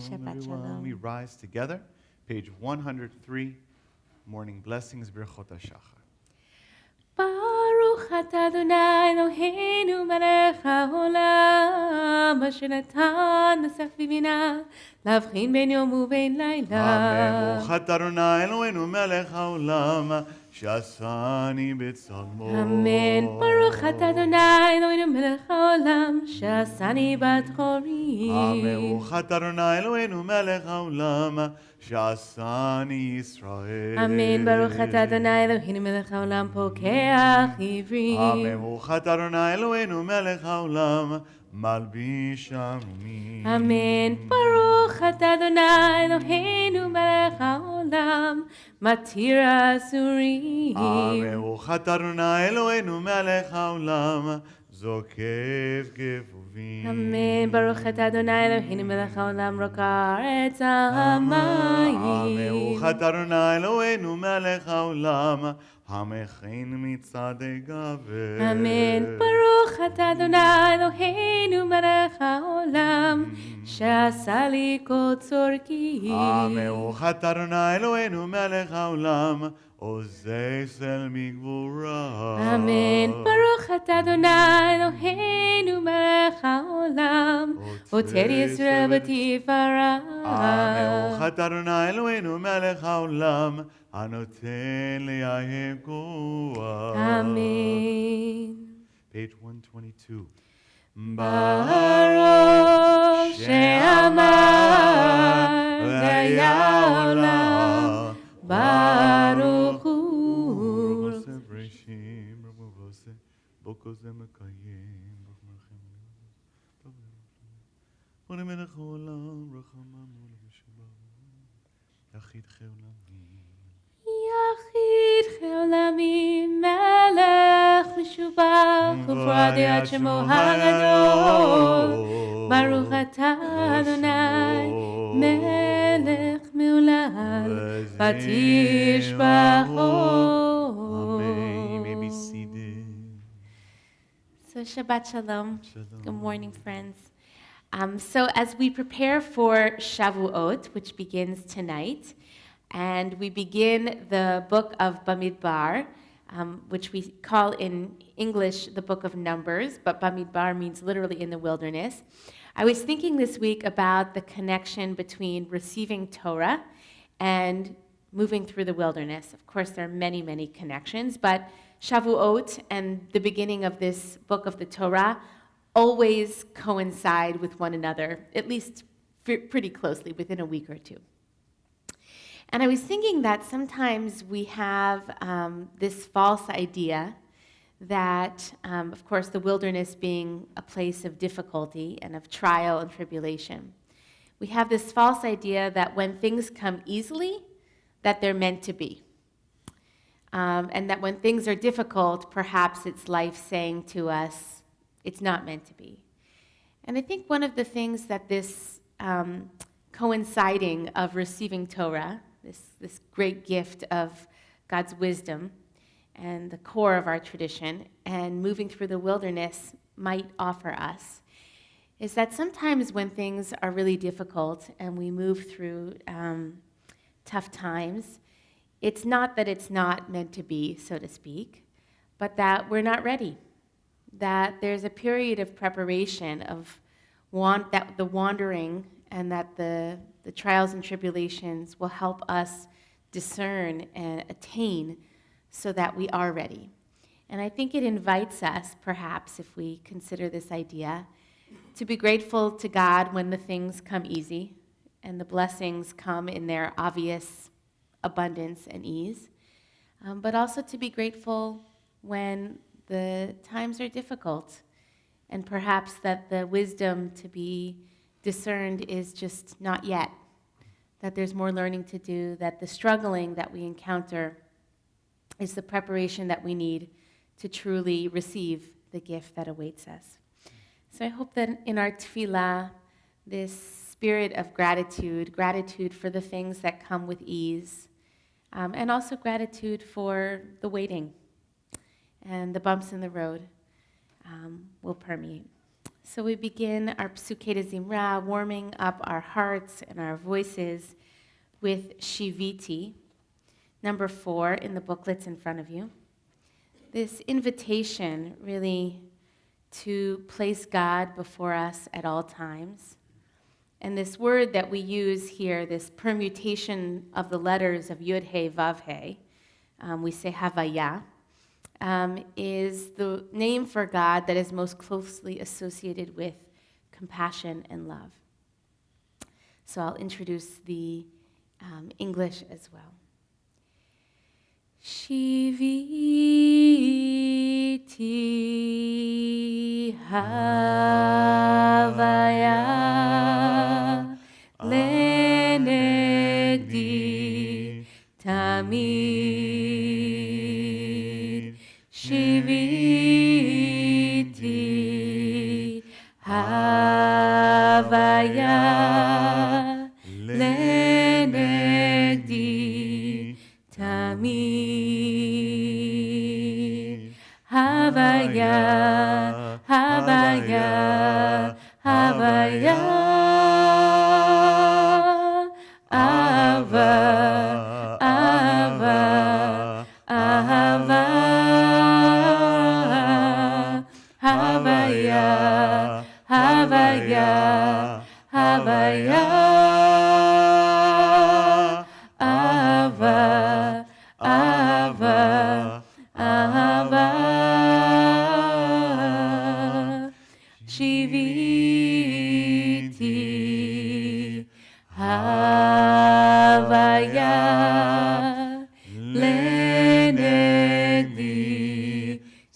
Shabbat Shalom. We rise together. Page 103, Morning Blessings, Birchot HaShachar. Baruch atah Adonai Eloheinu melech haolam asher natan nosech v'bina להבחין בין יום ובין לילה. ברוך אתה אדוני אלוהינו מלך העולם שעשני בצלמו. אמן. ברוך אתה אדוני אלוהינו מלך העולם שעשני בת חורים. ברוך אתה אדוני אלוהינו מלך העולם שעשני ישראל. אמן. ברוך אתה אדוני אלוהינו מלך העולם פוקח עברים. ברוך אתה אדוני אלוהינו מלך העולם מלביש עמים. אמן. ברוך אתה אדוני אלוהינו מלך העולם מתיר אסורים. ברוך אתה אדוני אלוהינו מלך העולם זוקף גבובים. אמן. ברוך אתה אדוני אלוהינו מלך העולם רוקע ארץ המים. ברוך אתה אדוני אלוהינו מלך העולם המכין מצעדי גבר. אמן. ברוך אתה אדוני אלוהינו מלך העולם שעשה לי כל צורכי. ברוך אתה אדוני אלוהינו מלך העולם עוזי צל מגבורה. אמן. ברוך אתה אדוני אלוהינו מלך העולם עוטר ישראל בתפארה. ברוך אתה אדוני אלוהינו מלך העולם הנותן ליהם כוח. אמן. Page 122. ברוך שאמר והיה עולם ברוך הוא. ולמלך העולם רחמם יחיד חעולמים. יחיד חעולמים מלך משובח ופועדי עד שמו הגדול. ברוך אתה אדוני מלך מהולל ותשבחו. Amen. You may be seated. So Shabbat Shalom. Good morning, friends. So as we prepare for Shavuot, which begins tonight, and we begin the book of Bamidbar, which we call in English the book of Numbers, but Bamidbar means literally in the wilderness. I was thinking this week about the connection between receiving Torah and moving through the wilderness. Of course, there are many, many connections, but Shavuot and the beginning of this book of the Torah always coincide with one another, at least pretty closely, within a week or two. And I was thinking that sometimes we have this false idea that, of course, the wilderness being a place of difficulty and of trial and tribulation, we have this false idea that when things come easily, that they're meant to be. And that when things are difficult, perhaps it's life saying to us, it's not meant to be. And I think one of the things that this coinciding of receiving Torah, this great gift of God's wisdom and the core of our tradition, and moving through the wilderness might offer us, is that sometimes when things are really difficult and we move through tough times, it's not that it's not meant to be, so to speak, but that we're not ready. That there's a period of preparation of the wandering, and that the trials and tribulations will help us discern and attain so that we are ready. And I think it invites us, perhaps, if we consider this idea, to be grateful to God when the things come easy and the blessings come in their obvious abundance and ease, but also to be grateful when the times are difficult, and perhaps that the wisdom to be discerned is just not yet, that there's more learning to do, that the struggling that we encounter is the preparation that we need to truly receive the gift that awaits us. So I hope that in our tefillah, this spirit of gratitude for the things that come with ease, and also gratitude for the waiting and the bumps in the road, will permeate. So we begin our Psukei de Zimra, warming up our hearts and our voices with Shiviti, number 4 in the booklets in front of you. This invitation really to place God before us at all times. And this word that we use here, this permutation of the letters of Yud He Vav He, we say Havaya, is the name for God that is most closely associated with compassion and love. So I'll introduce the English as well. Shiviti Havaya Lenegdi Tamid. Shiviti Havaya Lenegdi Tamid. Havaya, Havaya, Havaya. Ava, Ava, Ava. Havaya, Havaya, Havaya. Ava, Ava, Ava. Shiviti Havaya Lenegdi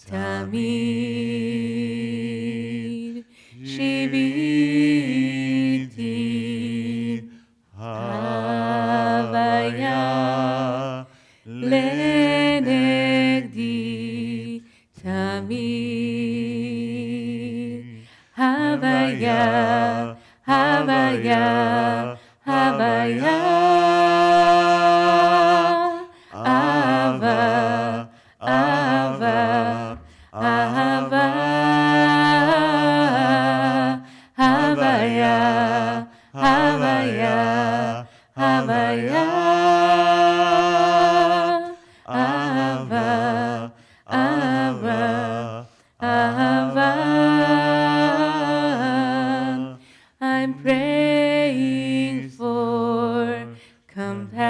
Tamid. Shiviti Havaya Lenegdi Tamid. Havaya, Havaya, Havaya. Ava, Ava, Ava. Havaya, Havaya, Havaya. Ava, Ava, Ava. I'm praying for compassion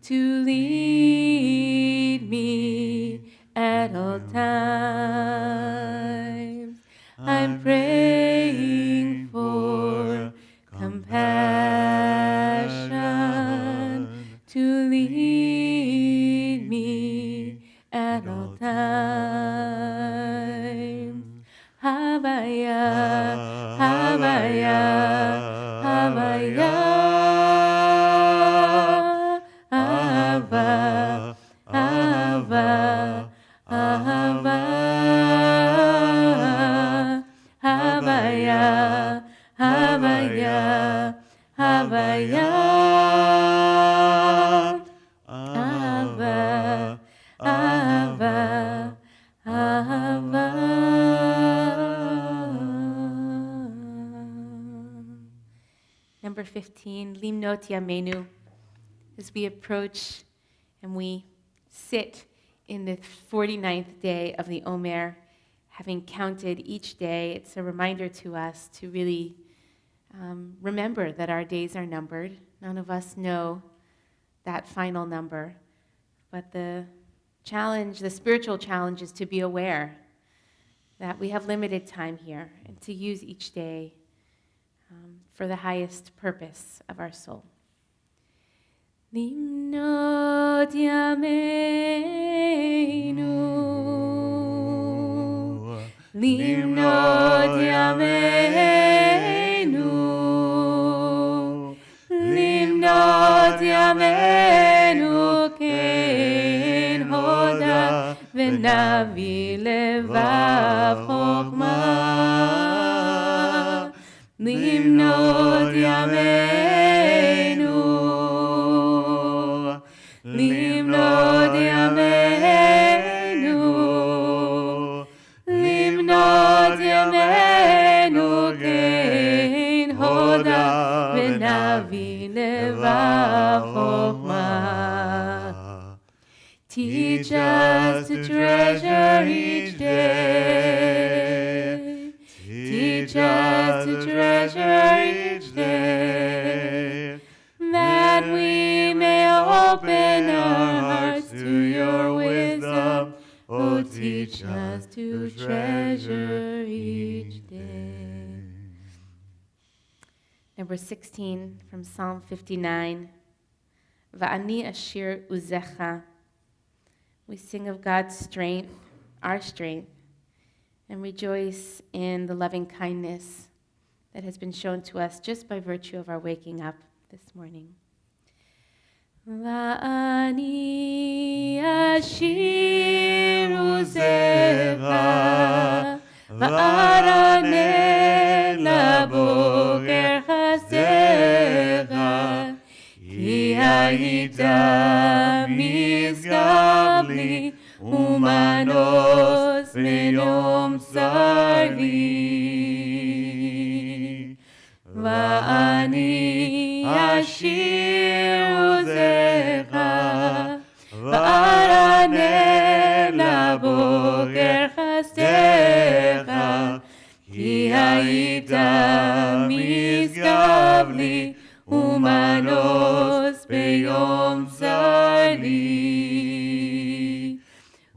to lead me at all times. I'm praying for compassion to lead me at all times. 15, Limnot Yamenu, as we approach and we sit in the 49th day of the Omer, having counted each day. It's a reminder to us to really remember that our days are numbered. None of us know that final number, but the challenge, the spiritual challenge, is to be aware that we have limited time here and to use each day for the highest purpose of our soul. Limnot Yameinu, Limnot Yameinu, Limnot Yameinu, Ken Hoda V'Navi Levav Chokma, Limnot Yameinu, Limnot Yameinu, Limnot Yameinu, Ken Hoda V'Navi Levav Chokma. Teach us to treasure each day. Teach us to treasure each day, that we may open our hearts to your wisdom. Oh, teach us to treasure each day. Number 16 from Psalm 59. Va'ani ashir uzecha. We sing of God's strength, our strength, and rejoice in the loving kindness that has been shown to us just by virtue of our waking up this morning. Va'ani ashiru zecha, va'arane laboker chasecha, ki hayita misgav li umanos beyom sarli. Va'ani ashiru zecha, va'arane laboker chasecha, ki hayita misgav li umanos beyom sarli.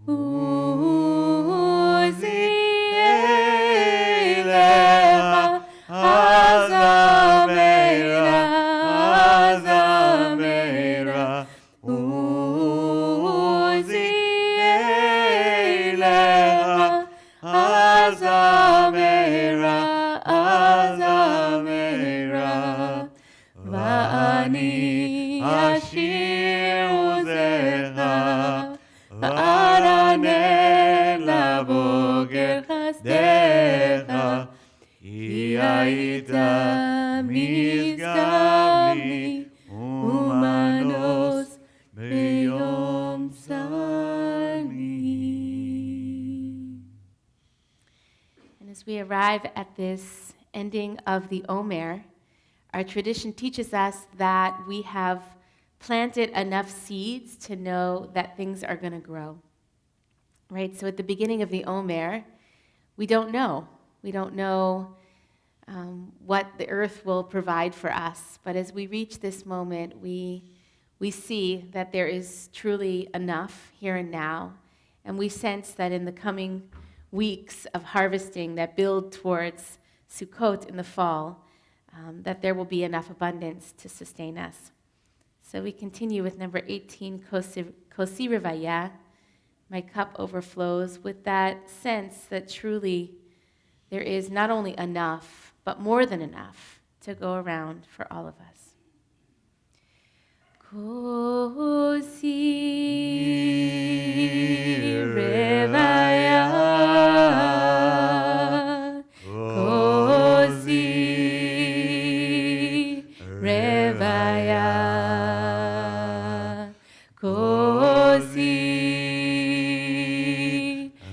Uzielecha azameira, azameira. Uzielecha azameira, azameira. Va'ani ashiru zecha, va'arane laboker chasdecha, ki hayita misgav li umanos beyom sarli. And as we arrive at this ending of the Omer, our tradition teaches us that we have planted enough seeds to know that things are going to grow. Right? So at the beginning of the Omer, we don't know. We don't know what the earth will provide for us. But as we reach this moment, we see that there is truly enough here and now. And we sense that in the coming weeks of harvesting that build towards Sukkot in the fall, that there will be enough abundance to sustain us. So we continue with number 18, Kosi Rivaya. My cup overflows, with that sense that truly there is not only enough, but more than enough to go around for all of us. Kosi Rivaya, Kosi Rivaya, Kosi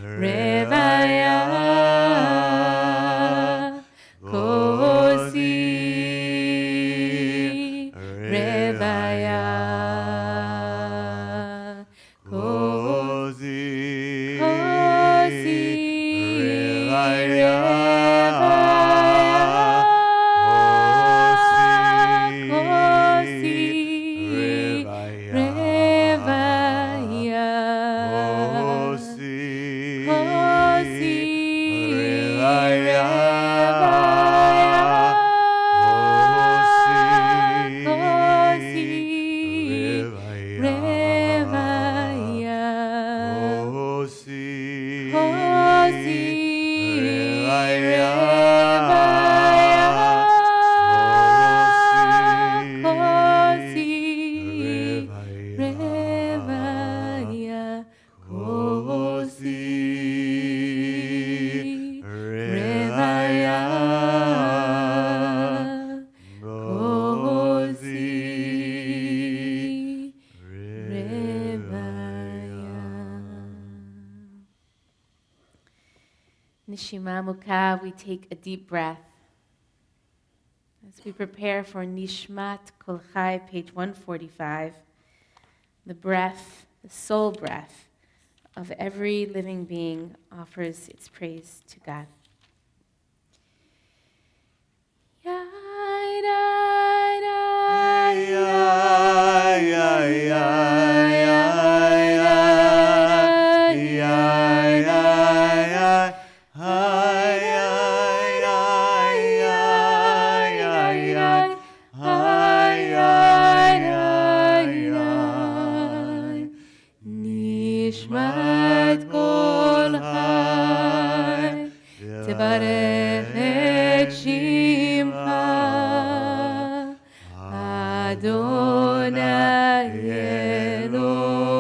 Rivaya, Kosi Kosi, Kosi, Revaya, Kosi, Revaya, Revaya, Kosi, Kosi, Revaya, Kosi, Revaya, Revaya, Kosi, Kosi, Revaya, Kosi, Revaya, Revaya, Kosi, Revaya, Kosi, Revaya. Nishima Mukha, we take a deep breath. As we prepare for Nishmat Kol Chai, page 145, the breath, the soul breath of every living being offers its praise to God. Nishmat Kol Chai, Tevarech et Shimcha, Adonai Eloheinu.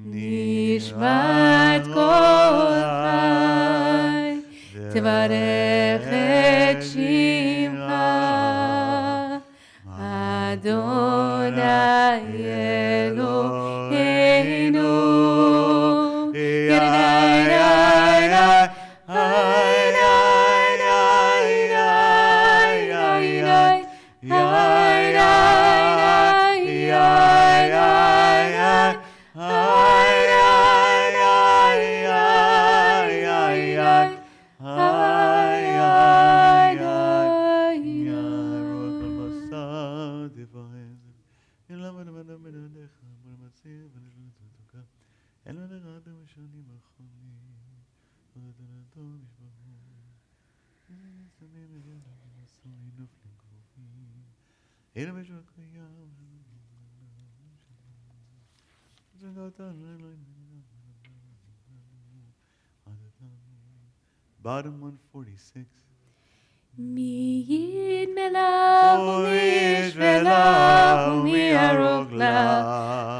Nishmat Kol Chai, Tevarech et Shimcha, Adonai Eloheinu. Bottom 146. Mi yid melah u'mi shvela u'mi arogla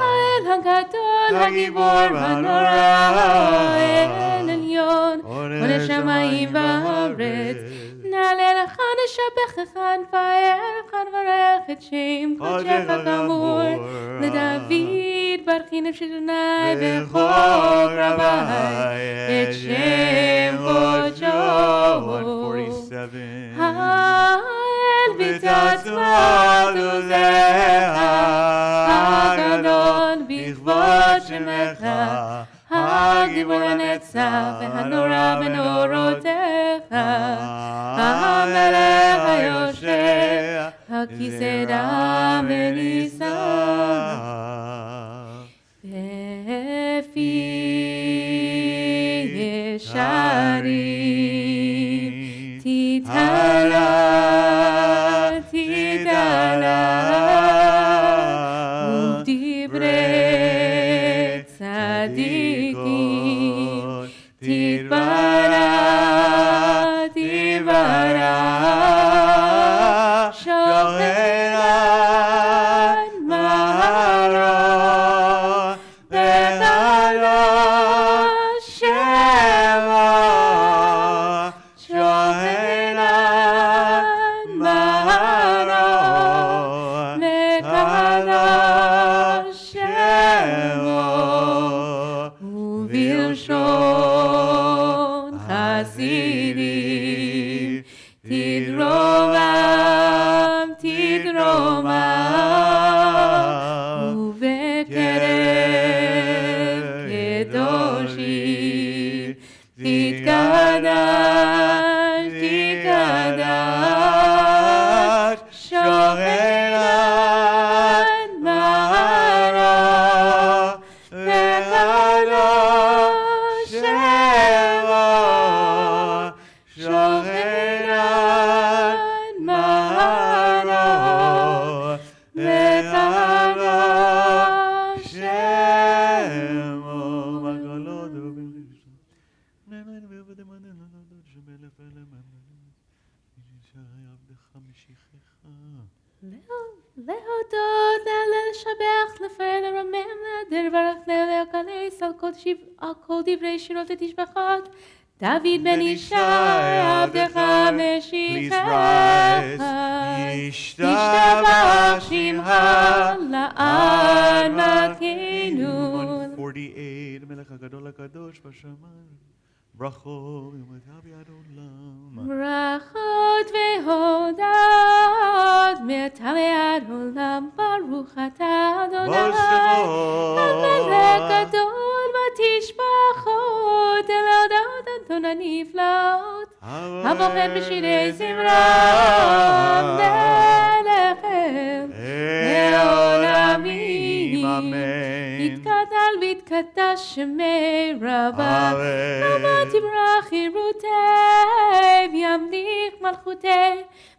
El hagadol hagibor v'hanora El elyon Ol shamayim v'haaretz Na'aleh lecha neshabbechecha nfa'elcha nvarech et shem kodecha kamor LeDavid barchi nefshi Adonai v'chol rabbai Et shem kodsho 147. Ha'el v'tatzma tuzecha Hagadol b'chvod shemecha Hagibor hanetzach v'hanora benorotecha Ha'melech hayosher Ha'kised ha'menisa Befi yesharim Titala Uvdivrei tzadikim Titbara Shochenan Maro V'chalo Shema Shochenan Maro V'chalo Shema לשבח, לפאר, לרומם, להדר, לברך, להקלס, על כל דברי שירות ותשבחות. דוד בן ישי, עבדך Please משיחך. rise. ישתבח שמך לעד מלכנו. 148, המלך הגדול הקדוש בשמיים. ברכות ומתן ביד עולם. ברכות והודות מעתה ועד עולם, ברוך אתה אדוני המלך גדול ותשבחות אל הודות אדון הנפלאות הבוחר בשירי זמרה מלך לעולמים יתגדל ויתקדש שמי רבה למה תברח חירותי וימליך מלכותי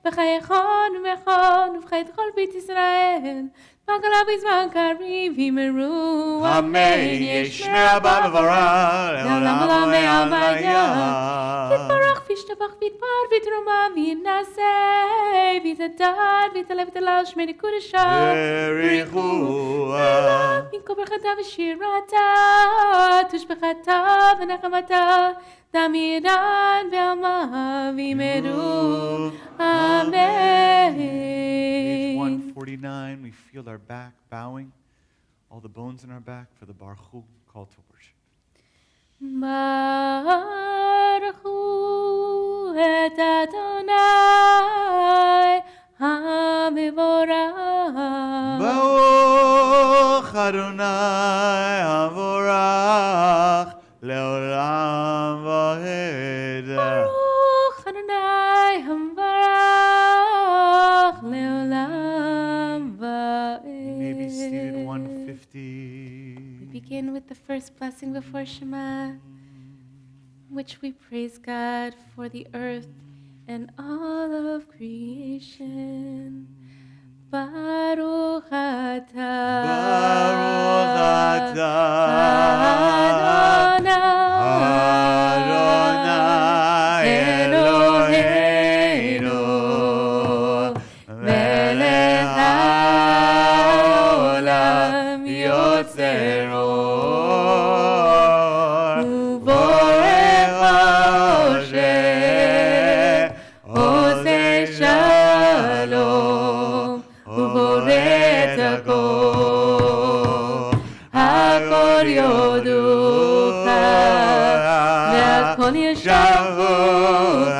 בחייכון ומכון ובחיית כל בית ישראל בגלה בזמן קריב ימרו אמן ישמע הבא מברך לעולם עולם ועלמיה יתברך וישתבח ויתפאר ויתרומם וינשא ויתהדר ויתעלה ותהלל שמי קודשה בריחוה מכל ברכתה ושירתה תושבחתה ונחמתה דמידן ועלמה וימרו אמן. Page 149, we feel our back bowing, all the bones in our back for the Baruch call to worship. ברכו את אדוני המבורך. ברוך אדוני המבורך לעולם ועד. ברוך אדוני המבורך לעולם ועד. You may be seated 150. We begin with the first blessing before Shema, in which we praise God for the earth and all of creation. Baruch atah Baruch Adonai Eloheinu melech haolam yotzer or uborech Moshe oseh shalom uboret hakol hakol yoducha והכל ישבוך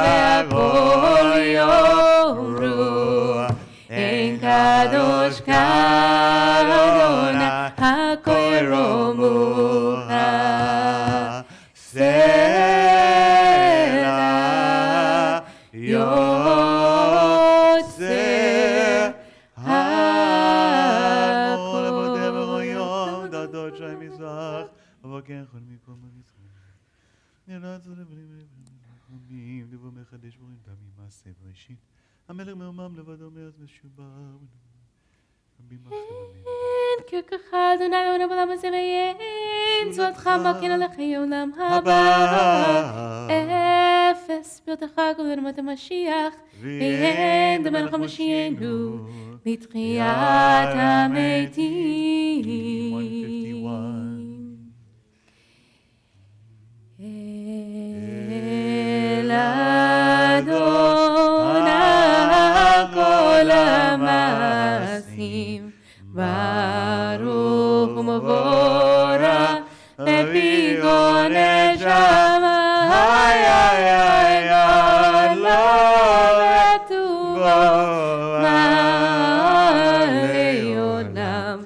והכל יאמרו אין קדוש כאדוני הכל ירומוך סלע יוצר הכל למודה ורויון דדות שי מזרח ובכן כל מכל מריצחים נראה צו לבנים חמים דבו מחדש בורים פעמים מעשה בראשית המלך מעומם לבדו מאז משובע רבים מחסמים ככה אדוני עונה בעולם הזה ואין זולתך מלכנו לחיי עולם הבא אפס ביותך גודל מת המשיח ואין דמלך המשיענו לתחיית המתים 151 אל אדוני כל המעשים ברוך ומבורך לפיקון נשמה לא וטובו מלא עולם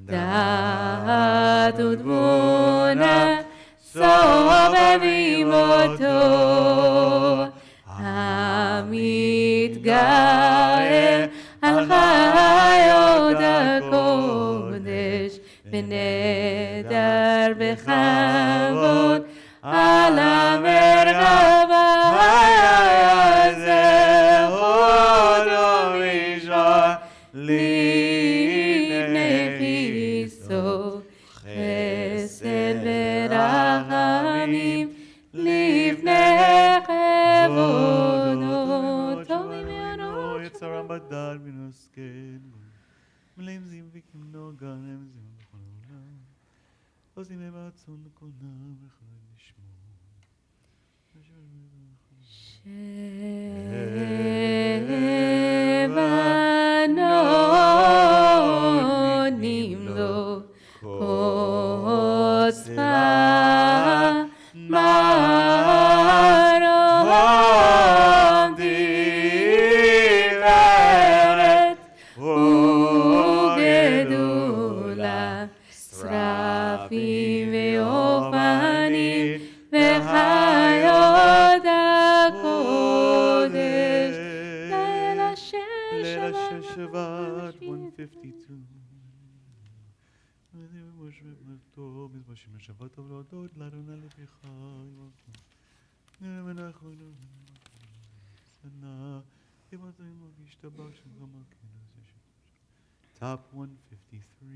דעת ותבונה סובבים אותו המתגאה על חיות הקודש ונדר בכבוד על המרחבה זכות ומשוע לפני חיסו חסד ורחמים לפני כבודו טובים מאוד יצרם בדל מן הסכם מלאים זים וכנוגה הם זים בכל העולם עושים הם רצון לכל נער וכל נשמור נונים לו כל צבא מרום תפארת וגדולה שרפים ואופנים וחיות הקודש ליל השבת 152 מזבשים לשבת טוב להודות לאדוני לפניך אנחנו שנה אימות מרגיש טבק שגמר Top 153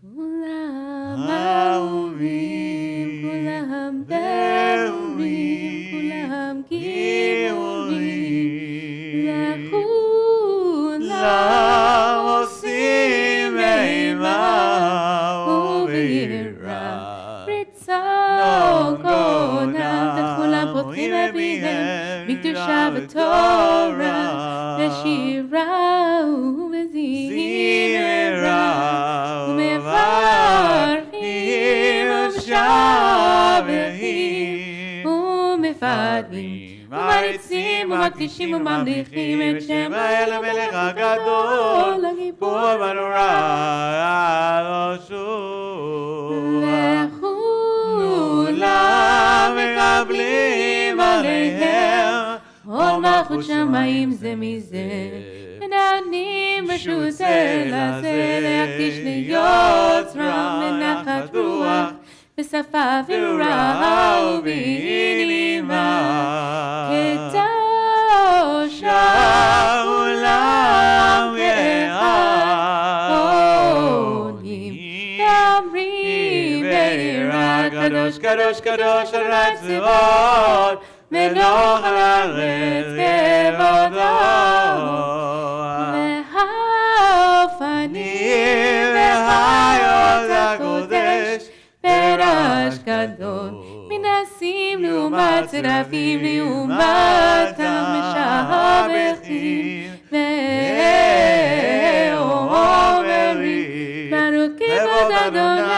כולם אהובים, כולם באורים, כולם גיבורים, לכולם עושים אימה וביראה, רצון קונם, וכולם פותחים את פיהם מקדושה ותורה, ושירה ובזמרה, ומברכים ומשבחים ומפאדים ומריצים ומקדישים וממליכים את שם האל המלך הגדול הגיבור והנורא לשוב וכולם מקבלים עליהם עוד מלכות שמיים זה מזה ונענים ברשות זה לזה להקדיש ליוצרם לנחת רוח בשפה ורעה ובנעימה קדוש העולם והעונים אומרים ביראה קדוש קדוש קדוש על הצבאות מלוך על הארץ כבודו והאופנים והחיות הקודש פרש גדול מנסים לעומת צרפים לעומתם משבחים ואומרים ברוך כבוד אדוני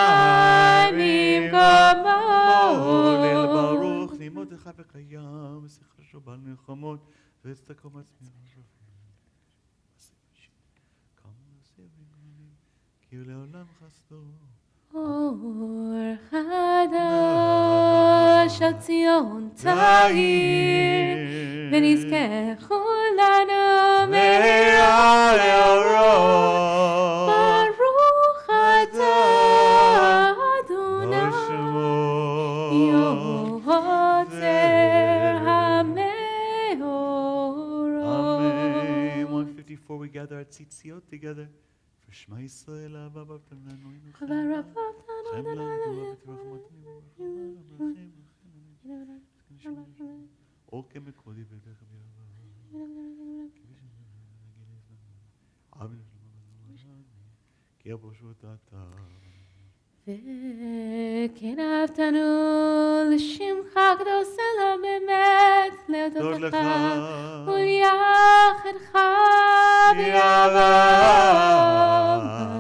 במקומו ליל ברוך לימודך וקיים ושכר שובל מלחמות וצדקו מצמיח כי לעולם חסדו אור חדש על ציון תאיר ונזכה כולנו מהרה לאורו ברוך אתה אדוני יוצר המאורות. 154 we gather at Tzitziot together for Shema Yisrael Abba B'Tanu Oke Mekodi V'Dech B'Yava כי הפשוט אתה וכן אהבתנו לשמך קדוש אלוהים באמת להודות לך וליחדך באהבה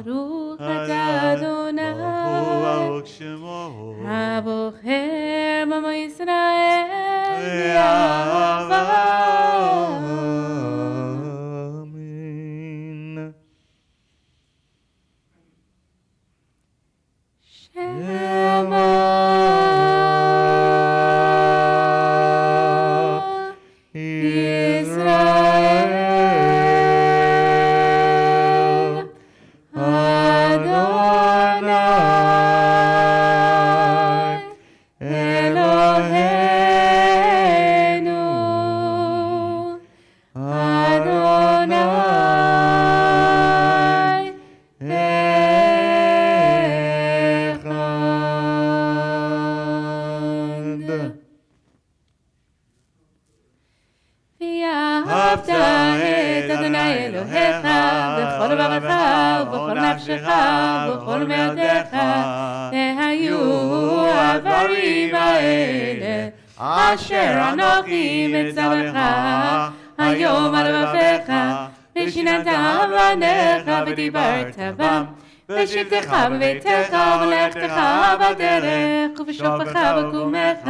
ברוך אתה אדוני ברוך שמו הבוחר בעמו ישראל באהבה אמן Israel בכל נפשך ובכל מאודיך, והיו הדברים האלה אשר אנוכי מצווך היום על לבביך, ושיננתם בניך ודיברת בם, בשבתך בביתך ובלכתך בדרך, ובשוכבך ובקומך,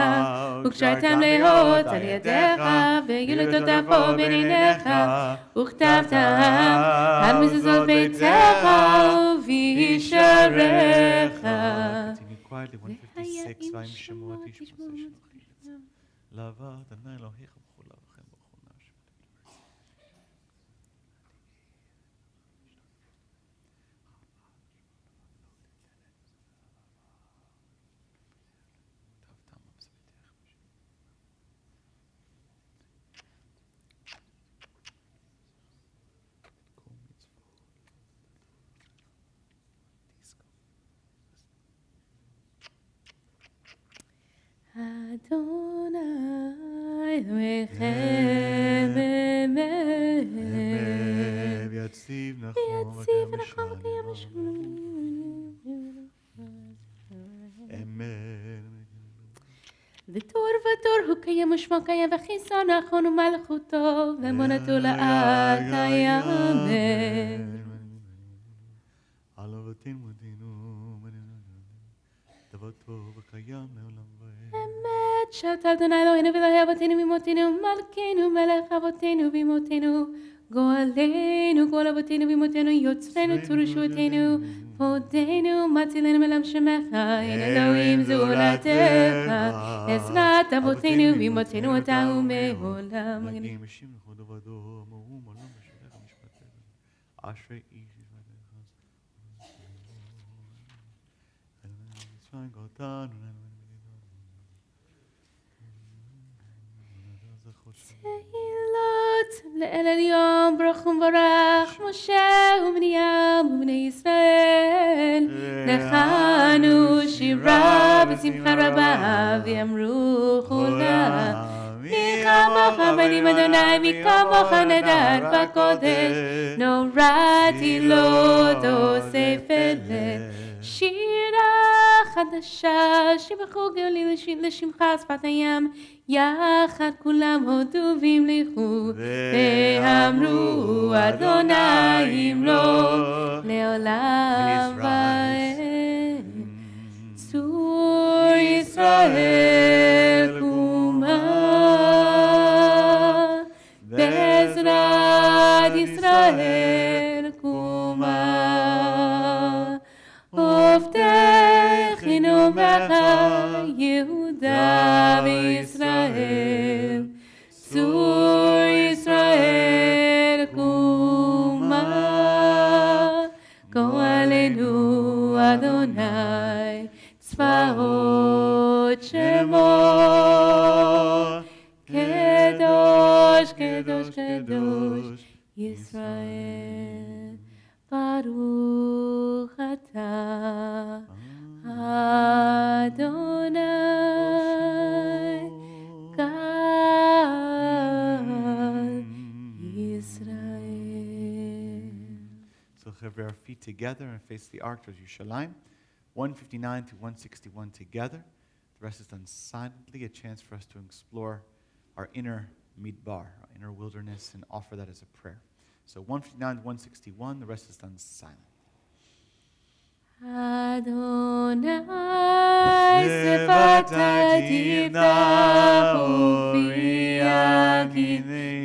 וקשרתם להות על ידיך, וילדותיו פה בין עיניך, וכתבתם על מזוזות ביתך ובישעריך. והיה עם שמות תשמעו לאהבה אדוני אלוהיך בכל לבבכם ובכל נפשכם. אדוני וחמם ויציב נכון וקיים שלום ותור ותור הוא קיים ושמו קיים וחיסון נכון ומלכותו ואמונתו לעד יאמן. אמת שאתה אדוני אלוהינו ואלוהי אבותינו ואמותינו מלכנו מלך אבותינו ואמותינו גואלנו גואל אבותינו ואמותינו יוצרנו צור ישועתנו פודנו מצילנו מלם שמך אין אלוהים זולתך עזרת אבותינו ואמותינו אתה ומעולם. תהילות לאל עליון ברוך ומבורך משה ומרים ובני ישראל לחנו שירה בשמחה רבה ויאמרו כולם מי כמוך בנים אדוני מי כמוך נהדר בקודש נורא תהילות עושה פלא שירה חדשה שבחו גאולים לשמך שפת הים יחד כולם הודו והמליכו ואמרו אדוני ימלוך לעולם ועד. צור ישראל קומה בעזרת ישראל קומה עובדנו בך יהודה וישראל צור ישראל קומה גואלנו אדוני צבאות שמו קדוש קדוש קדוש ישראל ברוך אתה אדוני God Israel. So have our feet together and face the ark towards Yerushalayim. 159 to 161 together. The rest is done silently, a chance for us to explore our inner midbar, our inner wilderness, and offer that as a prayer. So 159 to 161, the rest is done silent. Adonai sefatati ufi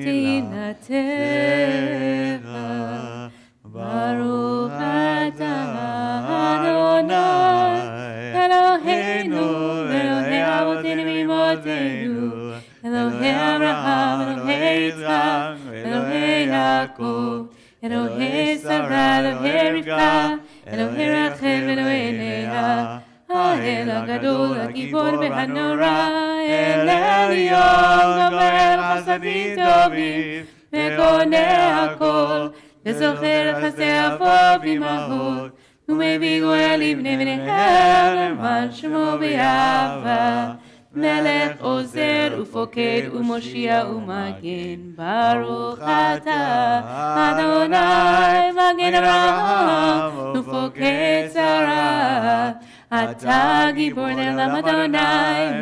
tinatecha baruch atah Adonai Eloheinu Elohei avotenu v'imotenu Elohei Abraham Elohei Yitzchak Elohei Yaakov Elohei Sarah Elohei Rivka אלוהי רחם אלוהי לאה, האל הגדול הגיבור והנורא, אל עליון גומר חסדים טובים, וקונה הכל, וזוכר חסדי אבות ואימהות, ומביא גואל לבני בניהם למען שמו באהבה, מלך עוזר ופוקד ומושיע ומגן. ברוך אתה אדוני מגן אברהם ופוקד שרה. אתה גיבור נעלם אדוני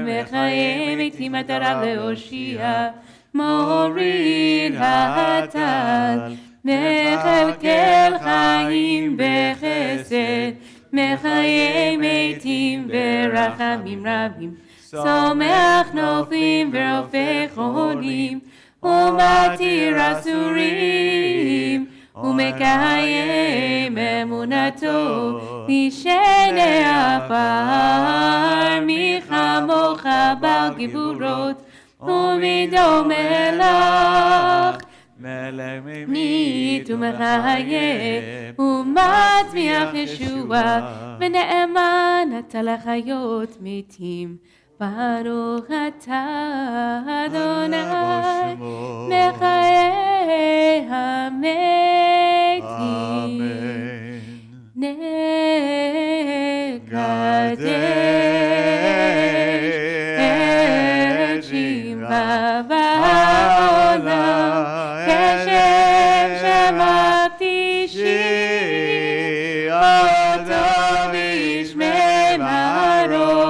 מחיה מתים אתה רב להושיע. מוריד הטל מכלכל חיים בחסד מחיה מתים ברחמים רבים. צומח נופלים ורופא חולים ומתיר אסורים ומקיים אמונתו משני עפר. מי כמוך בעל גבורות ומדומה לך. מלך ממית ומחיה ומצמיח ישועה ונאמן אתה לחיות מתים. ברוך אתה אדוני מחיי המתים. נקדש שמך בעולם כשם שמקדישים אותו בשמי מרום.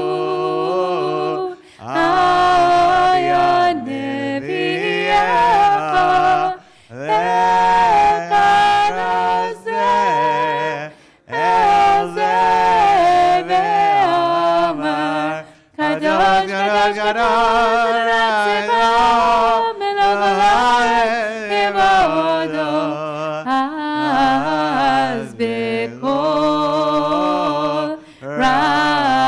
כתוב היה נביאך לכאן הזה אל זה ואמר קדוש קדוש קדוש צבאות מלך הארץ כבודו. אז בקול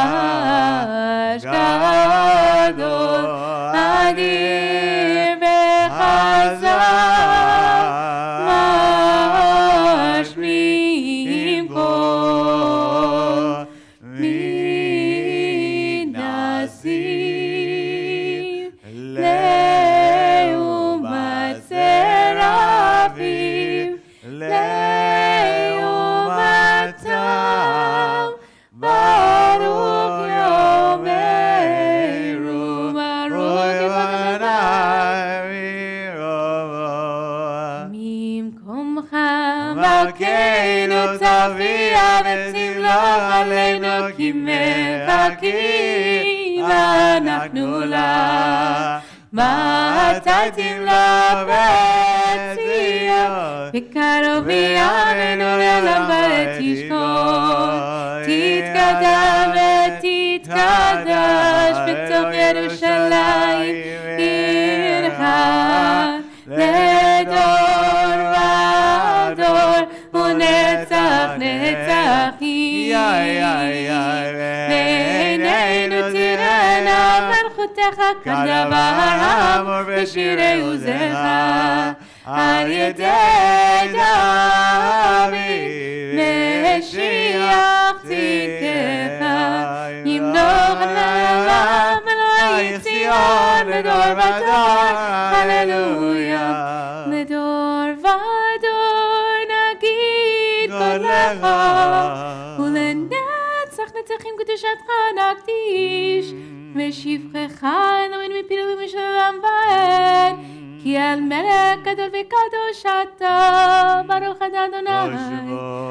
רעש גדול אדיר וחזק משמיעים קול מנסים לעומת סרבים לעומתם. ברוך יאמרו ברוך ממקומך מלכנו תביע ותמלוך עלינו כי מחכים אנחנו לה. מתי תמלוך בציון בקרוב בימינו לעולם ועד תשכון. תתקדם ותתקדש בתוך ירושלים עירך לדור ודור ונצח נצחים. ועינינו תראינה מלכותך כדבר אמור בשירי עוזך על ידי דוד משיח צדקך. ימלוך לעולם אלוהי ציון לדור ודור הללויה. לדור ודור נגיד קודלך ולנצח נצחים קדושתך נקדיש. ושבחך אלוהים מפיל ומשלם ועד כי על מלך גדול וקדוש אתה. ברוך אתה אדוני הקדוש.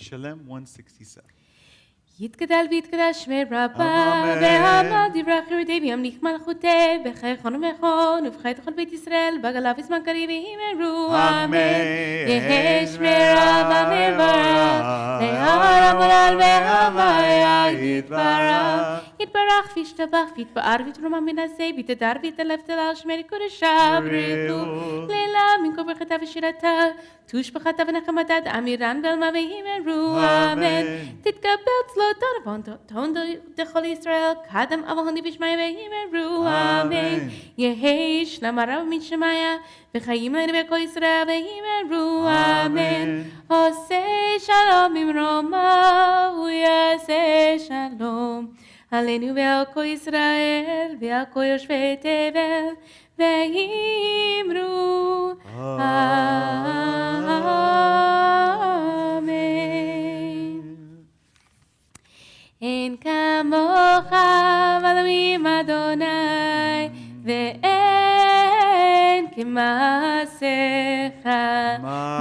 Shalem 167. יתגדל ויתקדש שמי רבה, ועמד יברח יהודי וימליך מלכותי, בחיי חון ומכון, ובחיי תכל בית ישראל, בגלה וזמן קריב ויאמרו אמן. יהי שמי רבה מברך, להר המולל והוויה יתברך. יתברך וישתבח ויתפאר ויתרומם מנשא, ויתהדר ויתעלף תלל שמי קודשה בריחו. לילה מן כל ברכתה ושירתה, תושבחתה ונחמתה, אמירן בעלמה ויאמרו אמן. תתקבל צלותה תון דכל ישראל, קדם אבהוני בשמיה ויאמרו אמן. יהי שלום הרב מן שמיה, וחיים לנבי כל ישראל ויאמרו אמן. עושה שלום ממרומה, הוא יעשה שלום. עלינו ועל כל ישראל, ועל כל יושבי תבל, ואמרו אמן. אין כמוך אלוהים אדוני, ואין כמעשיך,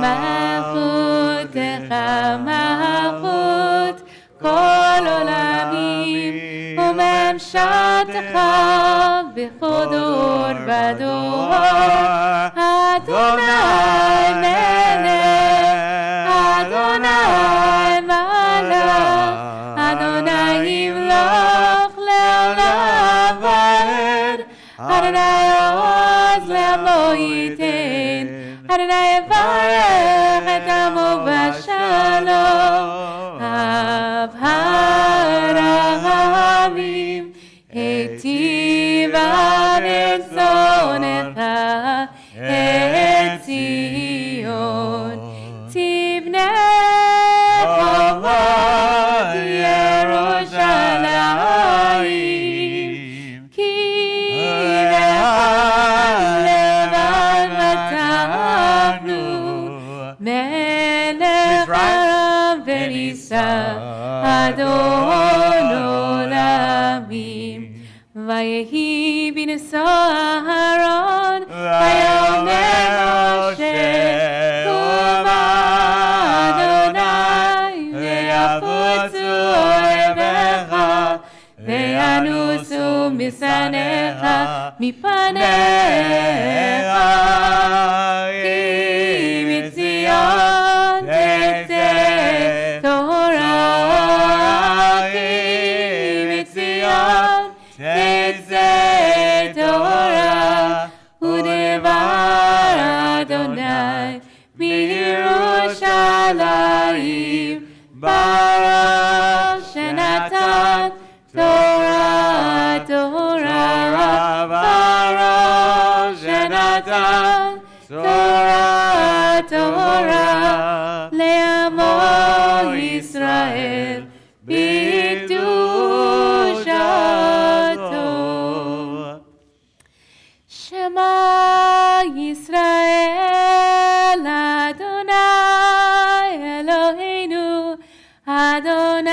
מלכותך מלכות כל עולמים, וממשלתך בכל דור ודור. אדוני מלך, אדוני מלך, אדוני ימלוך לעולם ועד. אדוני עוז לעמו ייתן, אדוני יברך את עמו בשלום. אב הרחמים, היטיב עד את צונך, את ציון תבנה חומות ירושלים, כי לך לבד מתנו, מלך ארם ונישא, אדון עולמים. ויהי בנשוא אהרון, ויאמר משה, קומה אדוני, ויפוצו אויביך, וינוסו משנאיך מפניך. כי מציון תצא תורה, כי מציון תצא תורה, ודבר אדוני מירושלים, ברוך שנתן תורה, תורה, ברוך שנתן תורה, תורה, לעמו ישראל בקדושתו. שמע ישראל, אדוני אלוהינו, אדוני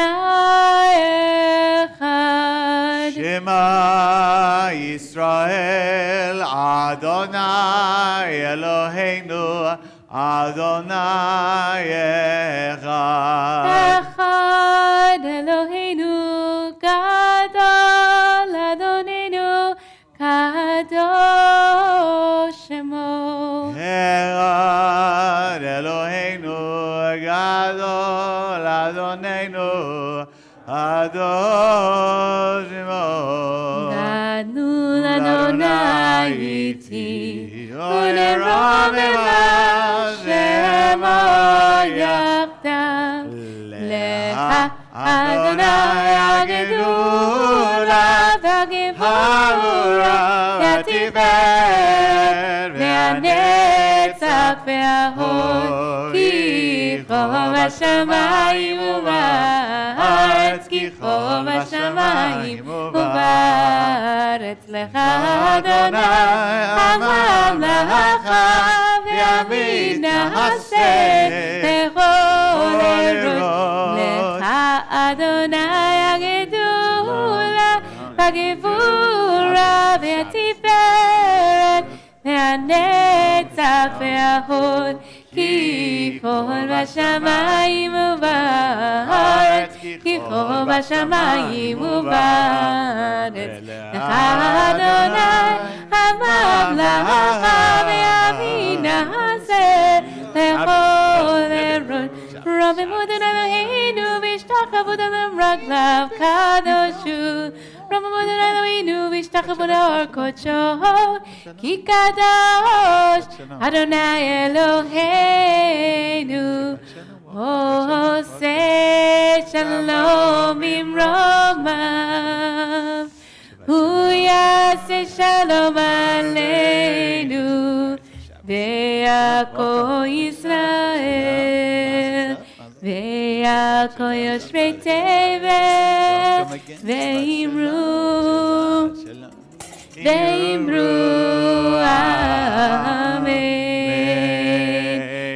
אחד. שמע ישראל, אדוני אלוהינו, אדוני אחד. אחד אלוהינו גדול, אדוננו קדוש שמו. אחד אלוהינו גדול, אדוננו קדוש שמו. גדול אדוני איתי, ולרומם שמו יחדיו. לך אדוני הגדולה והגבורה והתפארת והנצח וההוד, כי חום השמיים ובארץ, כי חום השמיים ובארץ. לך אדוני הממלכה וימין נעשה בכל ארץ. לך אדוני הגדולה והגבורה והתפארת והנצח וההוד, כי כל בשמיים ובארץ, כי כל בשמיים ובארץ, לך אדוני הממלכה והימין הזה, לכל ערון, רוממות אלוהינו והשתחוות על רגליו קדוש הוא. רוממות אלוהינו והשתחוות לאור קודשו, כי קדוש אדוני אלוהינו, עושה שלום ממרומיו, הוא יעשה שלום עלינו, ועכו ישראל, ועכו יושבי תבל, ואמרו אמן.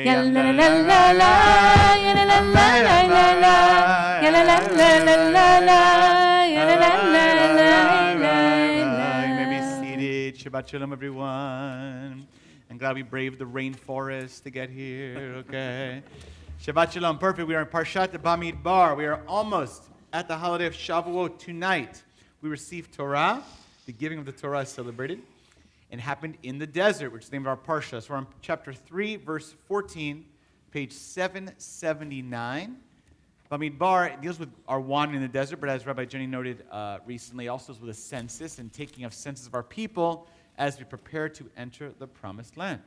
יאללה לה לה לה, יאללה לה לה לה לה, יאללה לה לה לה לה, יאללה לה לה לה לה. You may be seated. Shabbat Shalom, everyone. I'm glad we braved the rainforest to get here, okay? Shabbat Shalom, perfect. We are in Parshat Bamidbar. We are almost at the holiday of Shavuot tonight. We received Torah. The giving of the Torah is celebrated and happened in the desert, which is the name of our Parsha. So we're on chapter 3, verse 14, page 779. Bamidbar deals with our wandering in the desert, but as Rabbi Jenny noted recently, also deals with a census and taking of census of our people as we prepare to enter the promised land.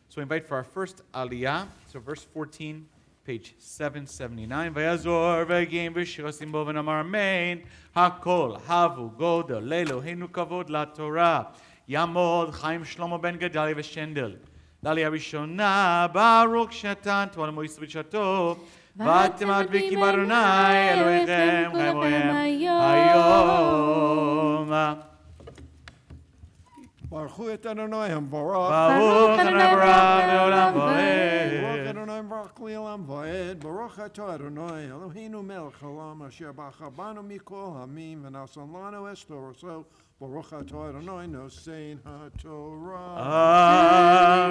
So we invite for our first aliyah, so verse 14, page 779. Vayazor v'gim v'shirosim bo v'namar amen. Hakol havu godel le'eloheinu kavod la'torah. Yamod Chaim Shlomo ben Gedalia v'shendel. L'aliyah rishona Baruch shatan to'al mo'is v'shato. V'atemat v'kim Adonai Elohechem chaymohem hayom. Baruch et Adonai Hamvarach. Baruch Adonai Barak le'olam va'ed. Baruch Adonai Barak le'olam va'ed. Baruch atah Adonai Eloheinu melech haolam asher b'achar banu mikol hamim v'nasan lanu es toraso. Baruch atah Adonai nosein haTorah.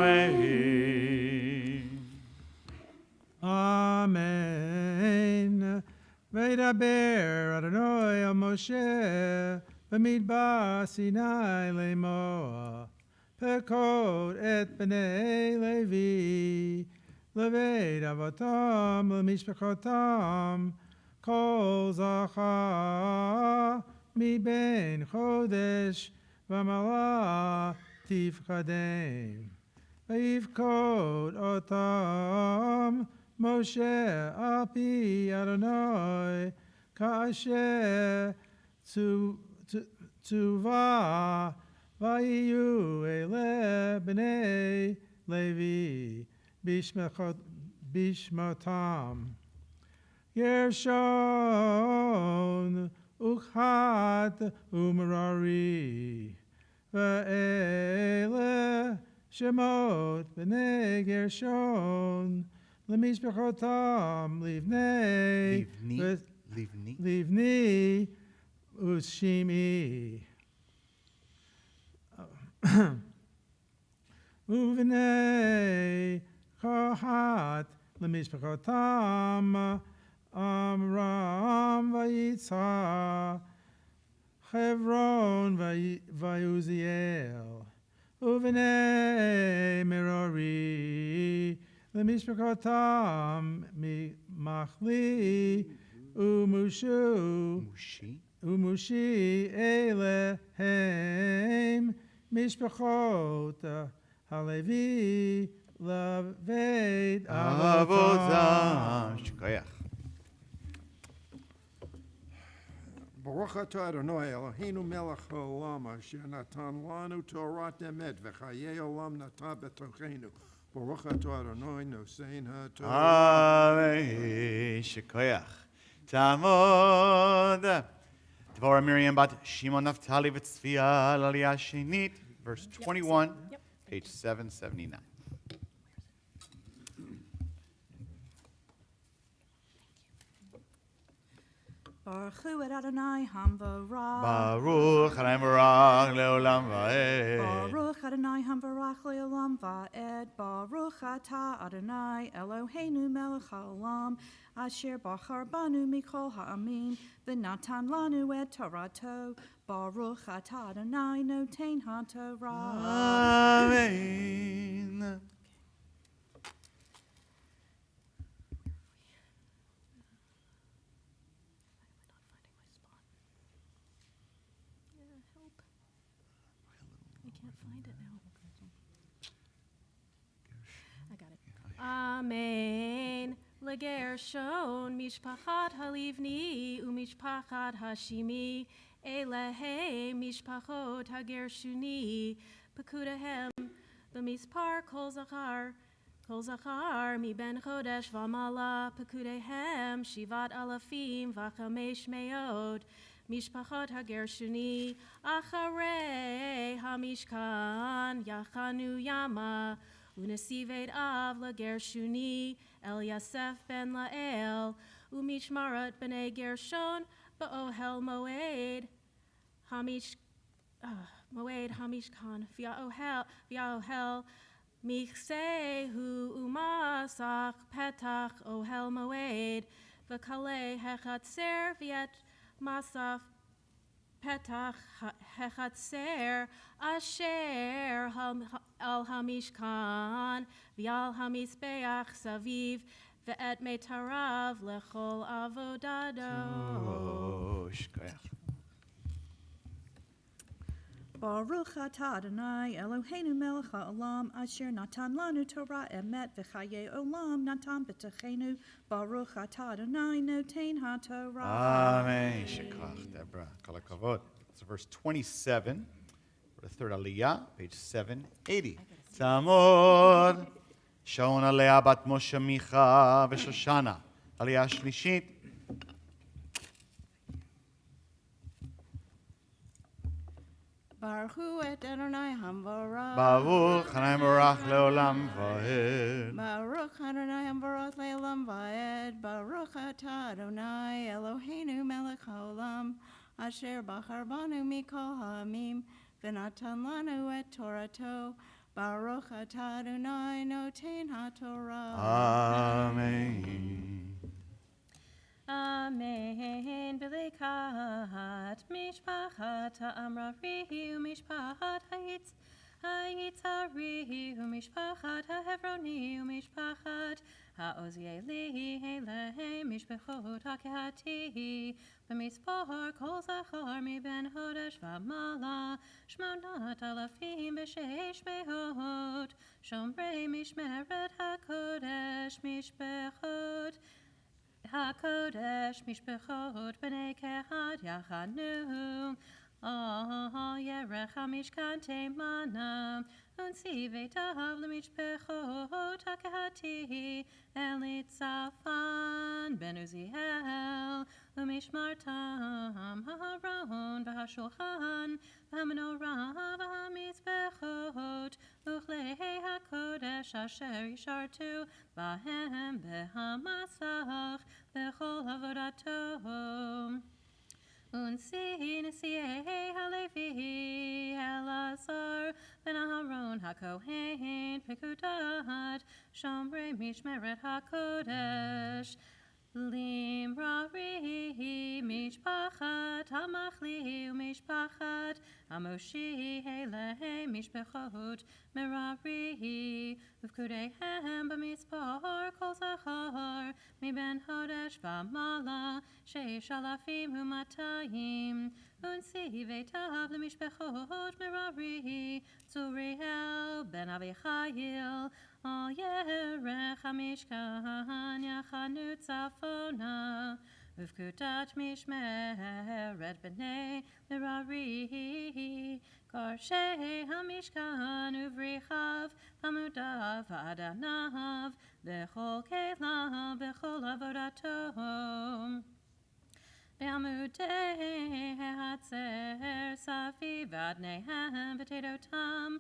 Amen. Amen. V'yidaber Adonai el Moshe במדבר סיני לאמור, פקוד את בני לוי, לבית אבותם למשפחותם, כל זכר מבין חודש ומעלה תפקדם. ויפקוד אותם משה על פי אדוני, כאשר צווה ויהיו אלה בני לוי בשמותם. גרשון וקהת ומררי, ואלה שמות בני גרשון למשפחותם לבני ושמעי. ובני קהת למשפחותם עמרם ויצהר חברון ועוזיאל. ובני מררי למשפחותם מחלי ומושי אלה הם משפחות הלוי לבית אבותם. שכוח. Baruch atah Adonai Eloheinu melech haolam asher natan lanu Torat emet v'chayei olam natan b'tochenu. Baruch atah Adonai nosein haTorah. Amen. Shkoyach. Tamod. Dvorah Miriam bat Shimon Naftali v'tzvia l'aliyah shenit, verse 21, page 779. Baruch hu et Adonai hamvarach. Baruch Adonai Barach Leolam Vaed. Baruch Adonai hamvarach leolam va'ed. Baruch atah Adonai Eloheinu melech haolam. Asher bachar banu mikol ha'amim. V'natan lanu et Torato. Baruch atah Adonai noten ha'torah. Amen. Amen. Legershon mishpachat halivni umishpachat hashimi elehe mishpachot hagershuni pekudahem b'mispar kol zachar mi ben chodesh v'mala pekudahem shivat alafim v'chamesh meod mishpachot hagershuni acharei hamishkan yachanu yama Unasivet av lagershuni El Yasef ben Lael Umishmarat b'nei Gershon ba'ohel moed hamishkan v'yaohel michsehu umasach petach ohel moed v'kalei hechatzer v'yet masaf Petach hechatzer asher al hamishkan v'al hamizbeach saviv ve'et meitarav lechol avodado. Baruch atah Adonai Eloheinu melech haolam asher natan lanu Torah emet v'chaye olam natan b'tachenu. Baruch atah Adonai noten ha'torah. Amen. Shekach, Deborah. Kol hakavod. It's verse 27, for the third Aliyah, page 780. Tzamod, Shaon Aliyah bat Moshe Micha v'Shoshana. Aliyah Shlishit. Baruch hu et Adonai hamvarach. Baruch Adonai Barach Leolam Vaed. Baruch Adonai hamvarach leolam va'ed. Baruch atah Adonai Eloheinu melech haolam. Asher bachar banu mikol ha'amim. V'natan lanu et Torato. Baruch atah Adonai noten ha'torah. Amen. Amen. V'lekat mishpachat ha'amrari u'mishpachat hayitzari u'mishpachat ha'hevroni u'mishpachat ha'ozieli elehem mishpachot ha'kehati v'mispor kol zachar mi ben hodesh v'mala shmonat alafim b'sheish mehot shomrei mishmeret ha'kodesh mishpachot HaKodesh Mishpachot B'nei Kehat Yachanu Yerech HaMishkan Teimana Unsivetav L'Mishpachot HaKehati Elitzafan Ben Uziel U'Mishmartam Ha'aron V'Hashulchan V'Menorah V'Hamizbechot Uchlei HaKodesh Asher Yishartu Bahem B'Hamasach B'Chol Avodato Unsi Nesiei HaLevi Elazar Ben Aharon HaKohen Pekudat Shomrei Mishmeret HaKodesh Limrari Mishpachat Hamachli Mishpachat Hamoshi Elehe Mishpachot Merari Uvkudehem B'mispar Kol Zachar Mi Ben Hodesh V'mala Sheish Alafim U'matayim Unsi Vetav L'Mishpachot Merari Zuriel Ben Avichayil Yerech HaMishkan Yachanu Tzafona Uvkutat Mishmeret B'nei Merari Karshei HaMishkan Uvrichav Hamudav Adanav B'chol Kelav B'chol Avodato Be'amudei Hatzer Safi V'adneihem V'tedotam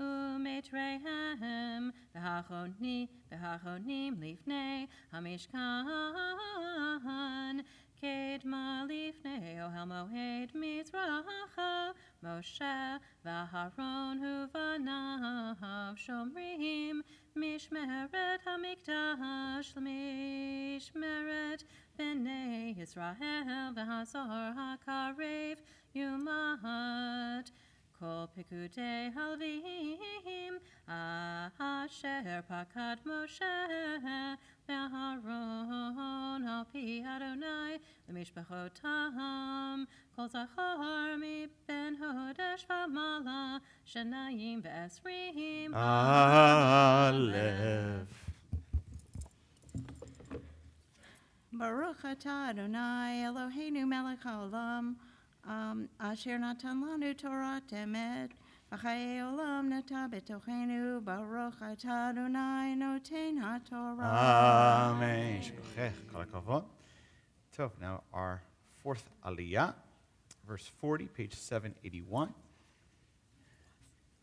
U'metreihem V'hachonim Lifnei HaMishkan Kedma lifnei ohel moed mizracha, Moshe v'Aharon uvanav shomrim, Mishmeret hamikdash l'mishmeret b'nei Yisrael v'hazor hakarev yumat. Kol pikudei halvim asher pakad Moshe v'Aharon al pi Adonai l'mishpachotam kol zachar mi ben hodesh v'mala shanayim v'esrim Aleph. Baruch atah Adonai Eloheinu melech haolam asher natan lanu Torah emet v'chayei olam nata b'tochenu Baruch atah Adonai noten haTorah. Amen. Shkochech, kol hakavod. So now our fourth aliyah, verse 40, page 781.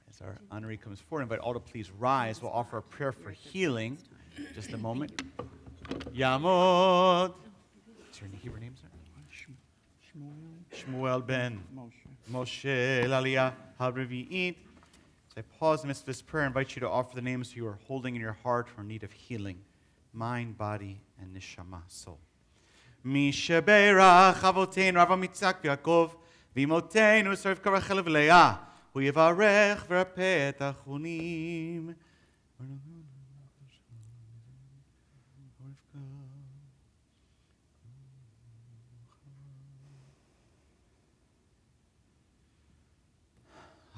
As our honoree comes forward, I invite all to please rise. We'll offer a prayer for healing. Just a moment. Yamod. What's your Hebrew name, sir? Shmuel ben Moshe Laliyah HaRevi'it. As I pause in the midst of this prayer, I invite you to offer the names you are holding in your heart who are in need of healing, mind, body, and neshama, soul. Misheberach Avoteinu Avraham Yitzchak Yaakov V'imotenu Rivka Rachel v'Leah Hu Yivarech v'Rapeh et Achunim.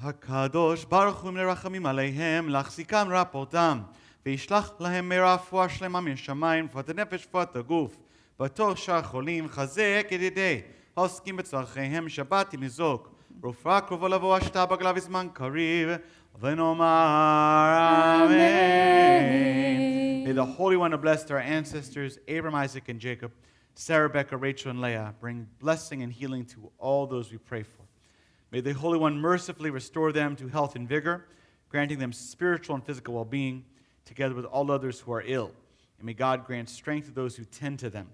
הקדוש ברוך הוא מרחמים עליהם, להחזיקם רפאותם, וישלח להם רפואה שלמה מן השמיים, רפואת הנפש ורפואת הגוף, בתור שאר החולים, חזק ידידי העוסקים בצורכיהם, שבת ימזוג, רפואה קרובה לבוא השתה בגלה בזמן קריב, ונאמר אמן. May the Holy One who blessed our ancestors, Abraham, Isaac, and Jacob, Sarah, Rebecca, Rachel, and Leah, bring blessing and healing to all those we pray for. May the Holy One mercifully restore them to health and vigor, granting them spiritual and physical well-being, together with all others who are ill. And may God grant strength to those who tend to them.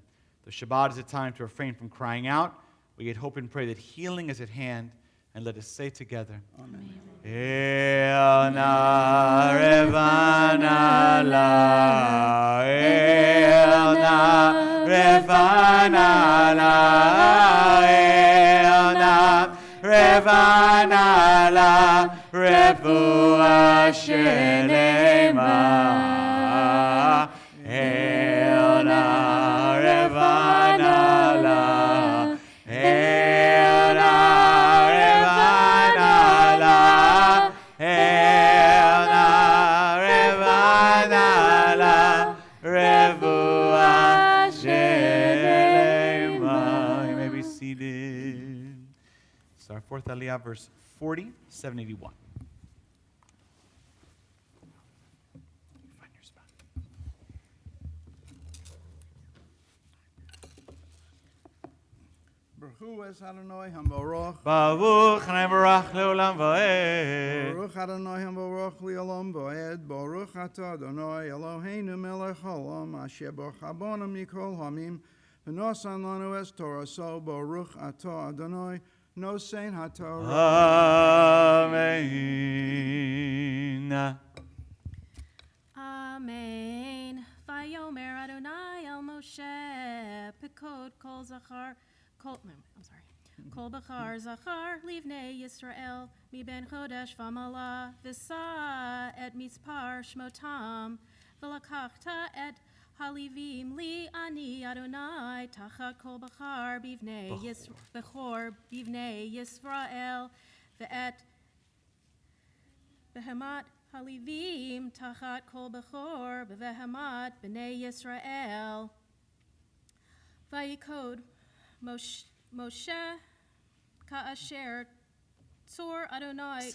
The Shabbat is a time to refrain from crying out. We yet hope and pray that healing is at hand, and let us say together, Amen. El na revana la, El na revana la, El na revana la, refuah shelema. El na revana la, El na revana la, El na revana la, refuah shelema. You may be seated. It's our fourth aliyah, verse 40, 781. Find your spot. Baruch es Adonai Hambaroch. Baruch Nevarach Leolam Vaed. Baruch Adonai Hambaroch Leolam Vaed. Baruch Atah Adonai Eloheinu melech haolam asher b'chabonu mikol hamim v'nosan lanu es Torah so Baruch Atah Adonai nosein haTorah. Amen. Amen. Vayomer Adonai el Moshe Pekod Kol Zachar Kol Kol Bachar Zachar Livnei Yisrael Mi Ben Chodesh V'Mala V'sa Et Mispar Shmotam V'Lakachta Et Halivim Li Ani Adonai Tachat Kol Bachar Bivnei Bechor Bivnei Yisrael V'et Behemat Halivim Tachat Kol Bechor Behemat B'nei Yisrael Vayikod Moshe Ka'asher Tzor Adonai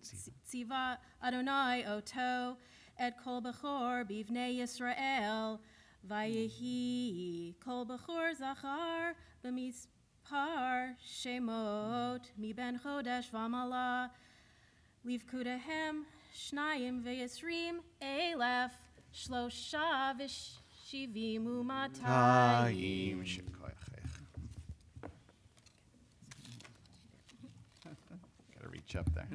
Tziva Adonai Oto Et Kol Bechor Bivnei Yisrael Vayehi Kol Bechor Zachar B'mispar Shemot Mi Ben Chodesh V'Mala Livkudahem Shnayim V'Yisrim Elef Shlosha V'Shivim U'Matayim. speech up there.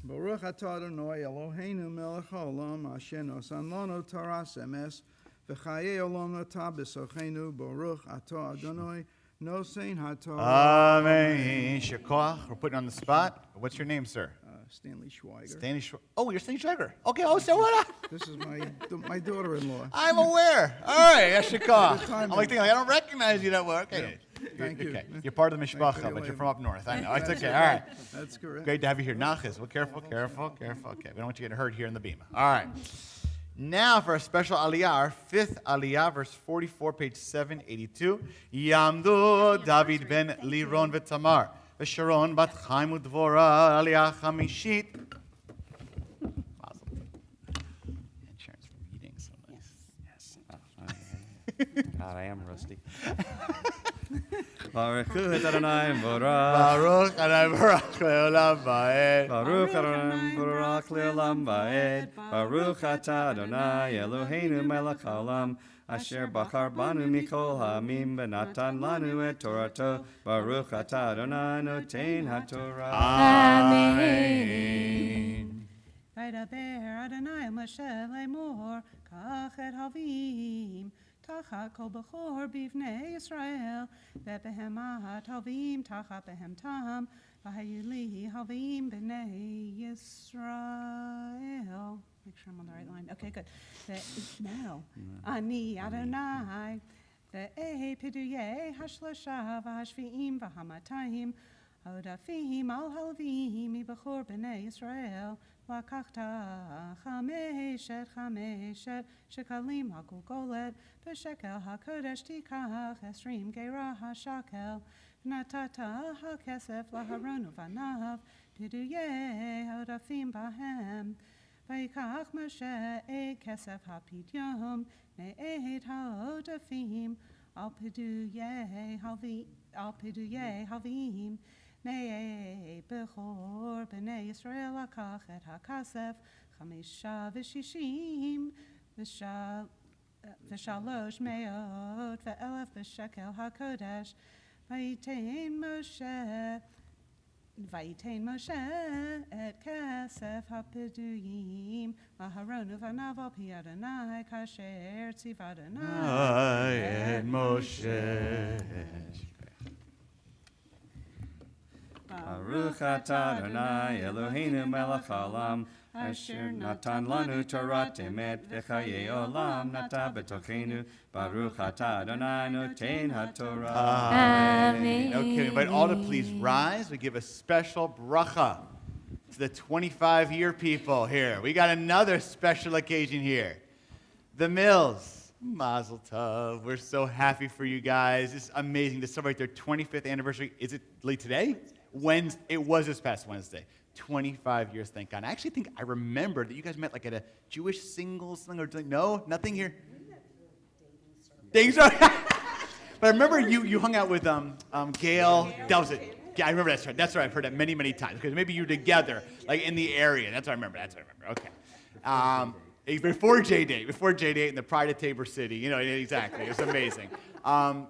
Baruch atah Adonai Eloheinu melech haolam asher nosan lanu taras emes v'chayei olam natah b'sochenu Baruch atah Adonai nosein haTorah. Amen. Shekoach. We're putting on the spot. What's your name, sir? Stanley Schweiger. Stanley Schweiger. Oh, you're Stanley Schweiger. Okay, oh, so what? This is my daughter-in-law. I'm aware. All right, yes, Shekoach. Good I'm timing. like thinking, I don't recognize you that well. Okay. Thank you. Okay. You're part of the for Mishpacha, your but you're labor. from up north. I know. It's okay. All right. That's correct. Great to have you here. Nachas. Well, careful. Okay, we don't want you getting hurt here in the bima. All right. Now for a special aliyah, our fifth aliyah, verse 44, page 782. Yamdu David ben Liron v'Tamar v'Sharon bat Chaim u'Dvora aliyah chamishit. Insurance for reading, so nice. Yes. God, I am rusty. Baruch Adonai Borach. Baruch Adonai Baruch le'olam va'ed. Baruch Adonai Borach le'olam va'ed. Baruch atah Adonai Eloheinu melech haolam. Asher bachar banu mikol ha'amim v'natan lanu et Torato. Baruch atah Adonai notein haTorah. Amen. Vaydaber Adonai Moshe lemor, kach et havim, tachat kol bechor bivnei Yisrael, ve'behemat havim tachat behem tam, v'hayu li havim b'nei Yisrael. Make sure I'm on the right line. Okay, good. Now, ani Adonai, ve'eh piduyeh hashlosha v'hashvi'im v'hamatayim, Odafim al halvim ibachor b'nei Yisrael, Lakachta chameshet shekalim hagulgolet, B'shekel hakodesh tikach esrim gerah hashakel, V'natata hakesef laharon uvanav, Piduyeh odafim bahem, V'yikach Moshe et kesef hapidyom, Me'et haodafim, Al piduyeh havim, Nei bechor b'nei Yisrael akach et hakasef chamisha v'shishim v'shalosh meot ve'elef b'shekel hakodesh v'yitein Moshe et kesef hapiduyim laharon uvanav al pi Adonai kasher tziv Adonai et Moshe. Baruch atah Adonai Eloheinu melech haolam, asher natan lanu Torah emet v'chayei olam nata b'tochenu. Baruch atah Adonai notein haTorah. Amen. Okay, we invite all to please rise. We give a special bracha to the 25-year people here. We got another special occasion here. The Mills. Mazel tov. We're so happy for you guys. It's amazing to celebrate their 25th anniversary. Is it late today? Wednesday. It was this past Wednesday. 25 years, thank God. I actually think I remember that you guys met like at a Jewish singles thing or something. No, nothing here. Dating service. But I remember you hung out with Gail. That was it. Yeah, I remember that's right. I've heard that many, many times because maybe you were together like in the area. That's what I remember. Okay. Before J-Date in the Pride of Tabor City. You know, exactly. It was amazing.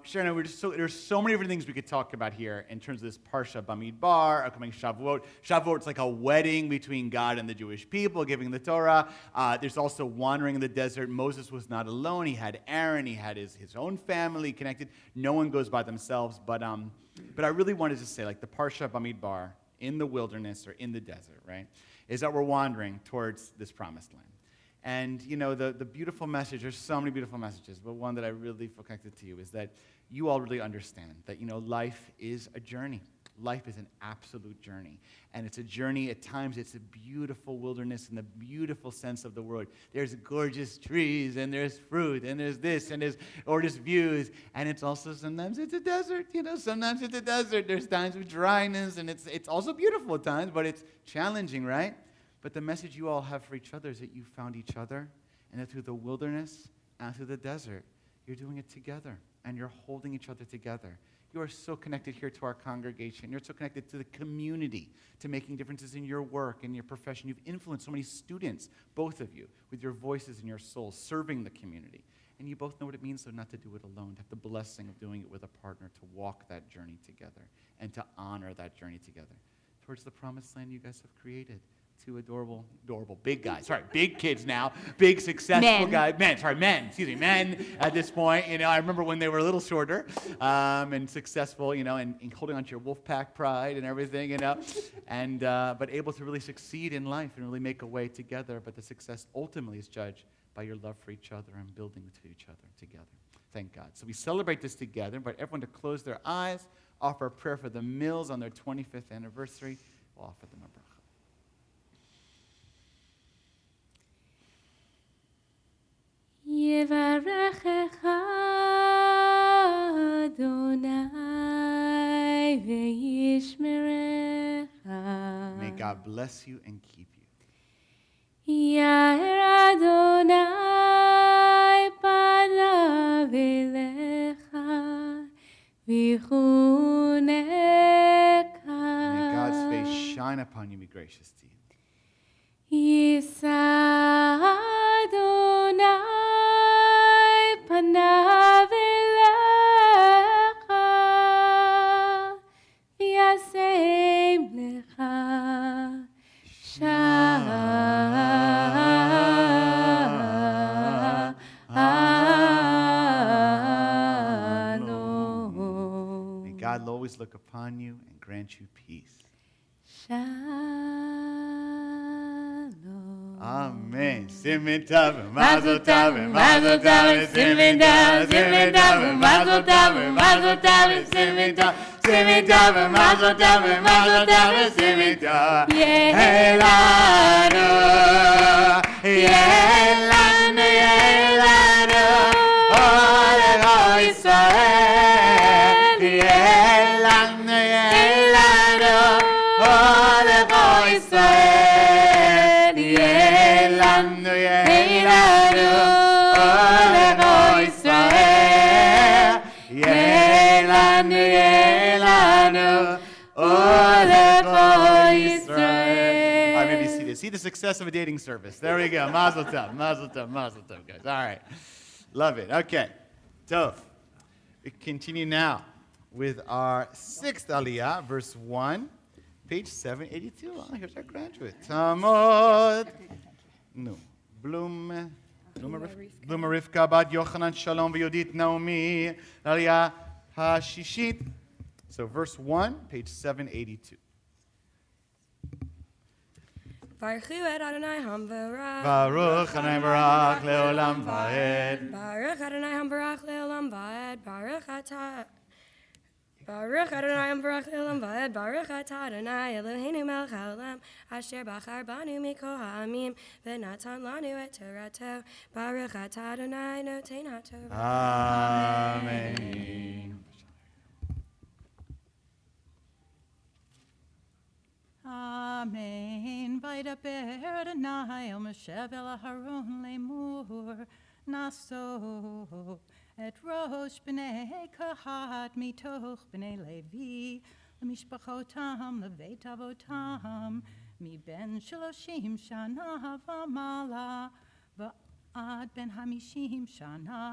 Sharon, there's so many different things we could talk about here in terms of this Parsha Bamidbar, upcoming Shavuot. Shavuot's like a wedding between God and the Jewish people, giving the Torah. There's also wandering in the desert. Moses was not alone. He had Aaron. He had his own family connected. No one goes by themselves. But I really wanted to say, like the Parsha Bamidbar in the wilderness or in the desert, right, is that we're wandering towards this promised land. And, you know, the beautiful message, there's so many beautiful messages, but one that I really feel connected to you is that you all really understand that, you know, life is a journey. Life is an absolute journey. And it's a journey, at times it's a beautiful wilderness in the beautiful sense of the word. There's gorgeous trees, and there's fruit, and there's this, and there's gorgeous views. And it's also, sometimes it's a desert, you know, sometimes it's a desert. There's times of dryness, and it's also beautiful at times, but it's challenging, right? But the message you all have for each other is that you found each other, and that through the wilderness and through the desert, you're doing it together, and you're holding each other together. You are so connected here to our congregation. You're so connected to the community, to making differences in your work and your profession. You've influenced so many students, both of you, with your voices and your souls, serving the community. And you both know what it means, though, not to do it alone, to have the blessing of doing it with a partner, to walk that journey together, and to honor that journey together. towards the promised land you guys have created. Two adorable, big guys. Sorry, big kids now. Big, successful guys. Men at this point. I remember when they were a little shorter and successful, and holding on to your wolf pack pride and everything, and but able to really succeed in life and really make a way together. But the success ultimately is judged by your love for each other and building to each other together. Thank God. So we celebrate this together. Invite everyone to close their eyes, offer a prayer for the Mills on their 25th anniversary. We'll offer them a bracha. Yevarechecha Adonai ve'yishmerecha. May God bless you and keep you. Yair Adonai panav elecha v'chuneka. May God's face shine upon you and be gracious to you. Yisa Adonai panav elecha v'yasem lecha shalom. May God always look upon you and grant you peace. Shalom. Amen. Simin tov, Mazel tov, mazel tov, simin tov, simin tov, mazel tov, mazel tov, simin tov, simin tov, mazel tov, mazel tov, simin tov. Yehelanu, yehelanu, yehelanu, Olego Yisrael. Yehelanu, yehelanu, Olego Yisrael. Yehelanu, yehelanu, Olego Yisrael. Yehelanu, yehelanu, Olego Yisrael. All right, maybe see this. See the success of a dating service. There we go. Mazel tov, mazel tov, mazel tov, guys. All right. Love it. Okay. Tov. We continue now with our 6th Aliyah, verse 1, page 782. Oh, here's our graduate. Tamod. No. Bluma Rivka Bat Yochanan Shalom V'Yodit Naomi Aliyah HaShishit. So verse 1, page 782. Baruch hu et Adonai Hamvarach. Baruch Adonai Barach Leolam Vaed. Baruch Adonai Hamvarach Leolam Vaed. Baruch Atah. Baruch Adonai Hamvarach Leolam Vaed. Baruch Atah Adonai Eloheinu melech haolam asher bachar banu mikol ha'amim v'natan lanu et Torato. Baruch Atah Adonai noten ha'tov. Amen. Amen. Vaydaber Adonai el Moshe vel Aharon lemur naso et rosh b'nei Kahat mitoch b'nei Levi lemishpachotam levet avotam mi ben shaloshim shana v'mala v'ad ben hamishim shana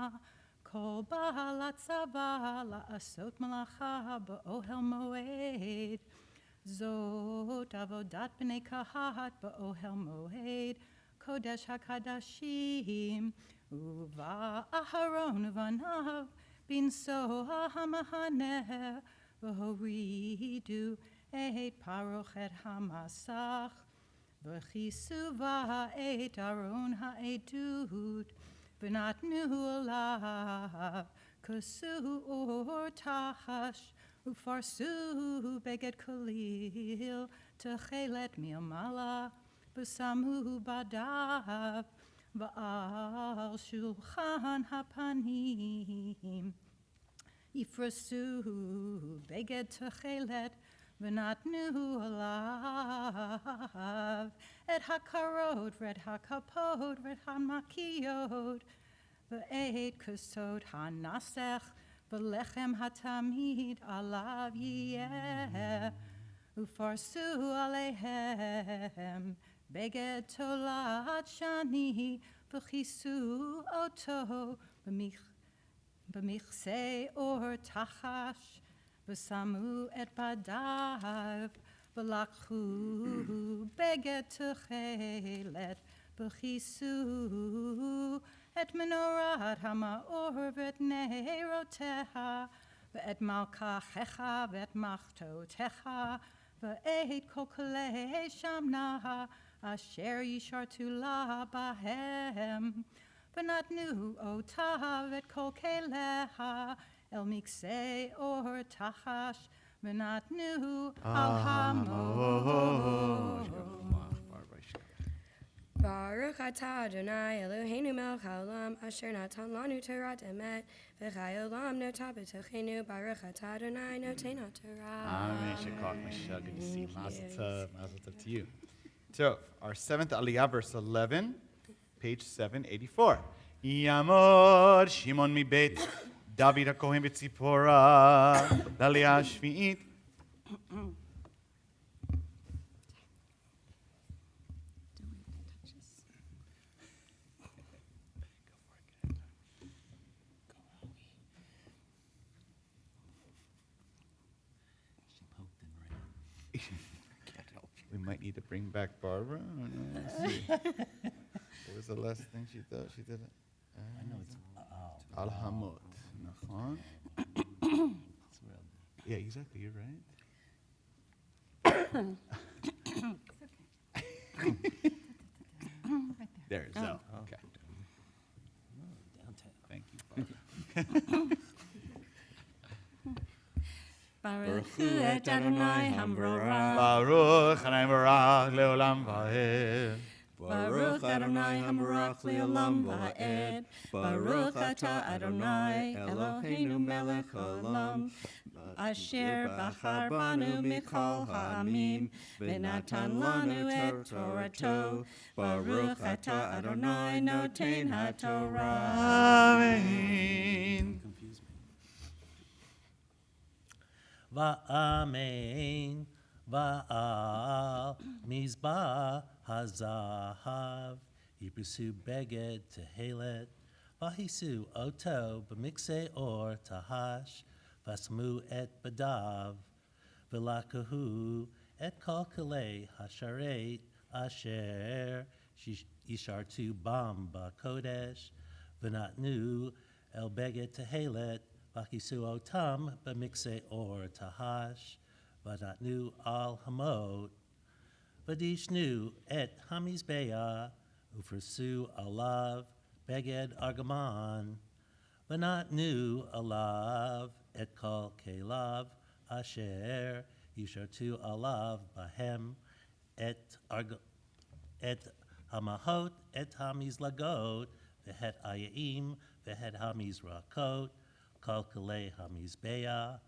kol ba'alat tzava la'asot malacha ba'ohel moed. Zot avodat b'nei Kahat ba'ohel moed kodesh hakadashim uva Aharon v'anav binso ha'mahaneh v'horidu et parochet hamasach v'chisuva et Aron ha'edut v'natnu alav kasu or tachash Ufarsu beged kolil techelet milmala b'samu badav v'al shulchan hapanim Yifrasu beged techelet v'natnu alav et hakarot v'et hakapot v'et hamakiyot v'et kusot hanasech V'lechem hatamid alav yeh, ufarsu alehem, beged tolat shani, v'chisu oto, b'michse or tachash, v'samu et badav, V'lakhu beged techelet v'chisu et menorat ha'ma'or v'et neiroteha v'et malkachecha v'et machtotecha v'et kol kalei shamnaha asher yishartu la bahem v'natnu otav et kol keleha el miksei or tachash v'natnu al hamod. Baruch atah Adonai Eloheinu melech haolam asher natan lanu Torah emet v'chai olam notah b'tochenu Baruch atah Adonai noten Torah. Amen. Shekach Mashal. Good to see you. Mazel tov. Mazel tov to you. So, our 7th Aliyah, verse 11, page 784. Yamod Shimon mi beit David HaKohen v'tzipora l'Aliyah Shvi'it. We might need to bring back Barbara. Let's see. What was the last thing she thought she did? I know it's Al-Hamot. Nachon? Yeah, exactly. You're right. There. So, okay. Thank you, Barbara. Baruch hu et Adonai hamvorach. Baruch Adonai Barach Leolam Vaed. Baruch Adonai hamvorach leolam va'ed. Baruch atah Adonai Eloheinu melech haolam. Asher bachar banu mikol ha'amim v'natan lanu et Torato. Baruch atah Adonai noten ha'Torah. Amen. Va'amein va'al mizbah hazahav yipusu beged tehelet vahisu oto b'mikse or tahash vasmu et badav v'lakahu et kol kalei hasharet asher yishartu bam ba'kodesh v'natnu el beged tehelet Vakisu otam b'mikse or tahash, v'natnu al hamot, v'dishnu et hamizbeah, ufresu alav beged argaman, v'natnu alav et kol kelav asher yishartu alav bahem et hamahot et hamizlagot v'het ayaim v'het hamizrakot Kol kalei hamizbeah,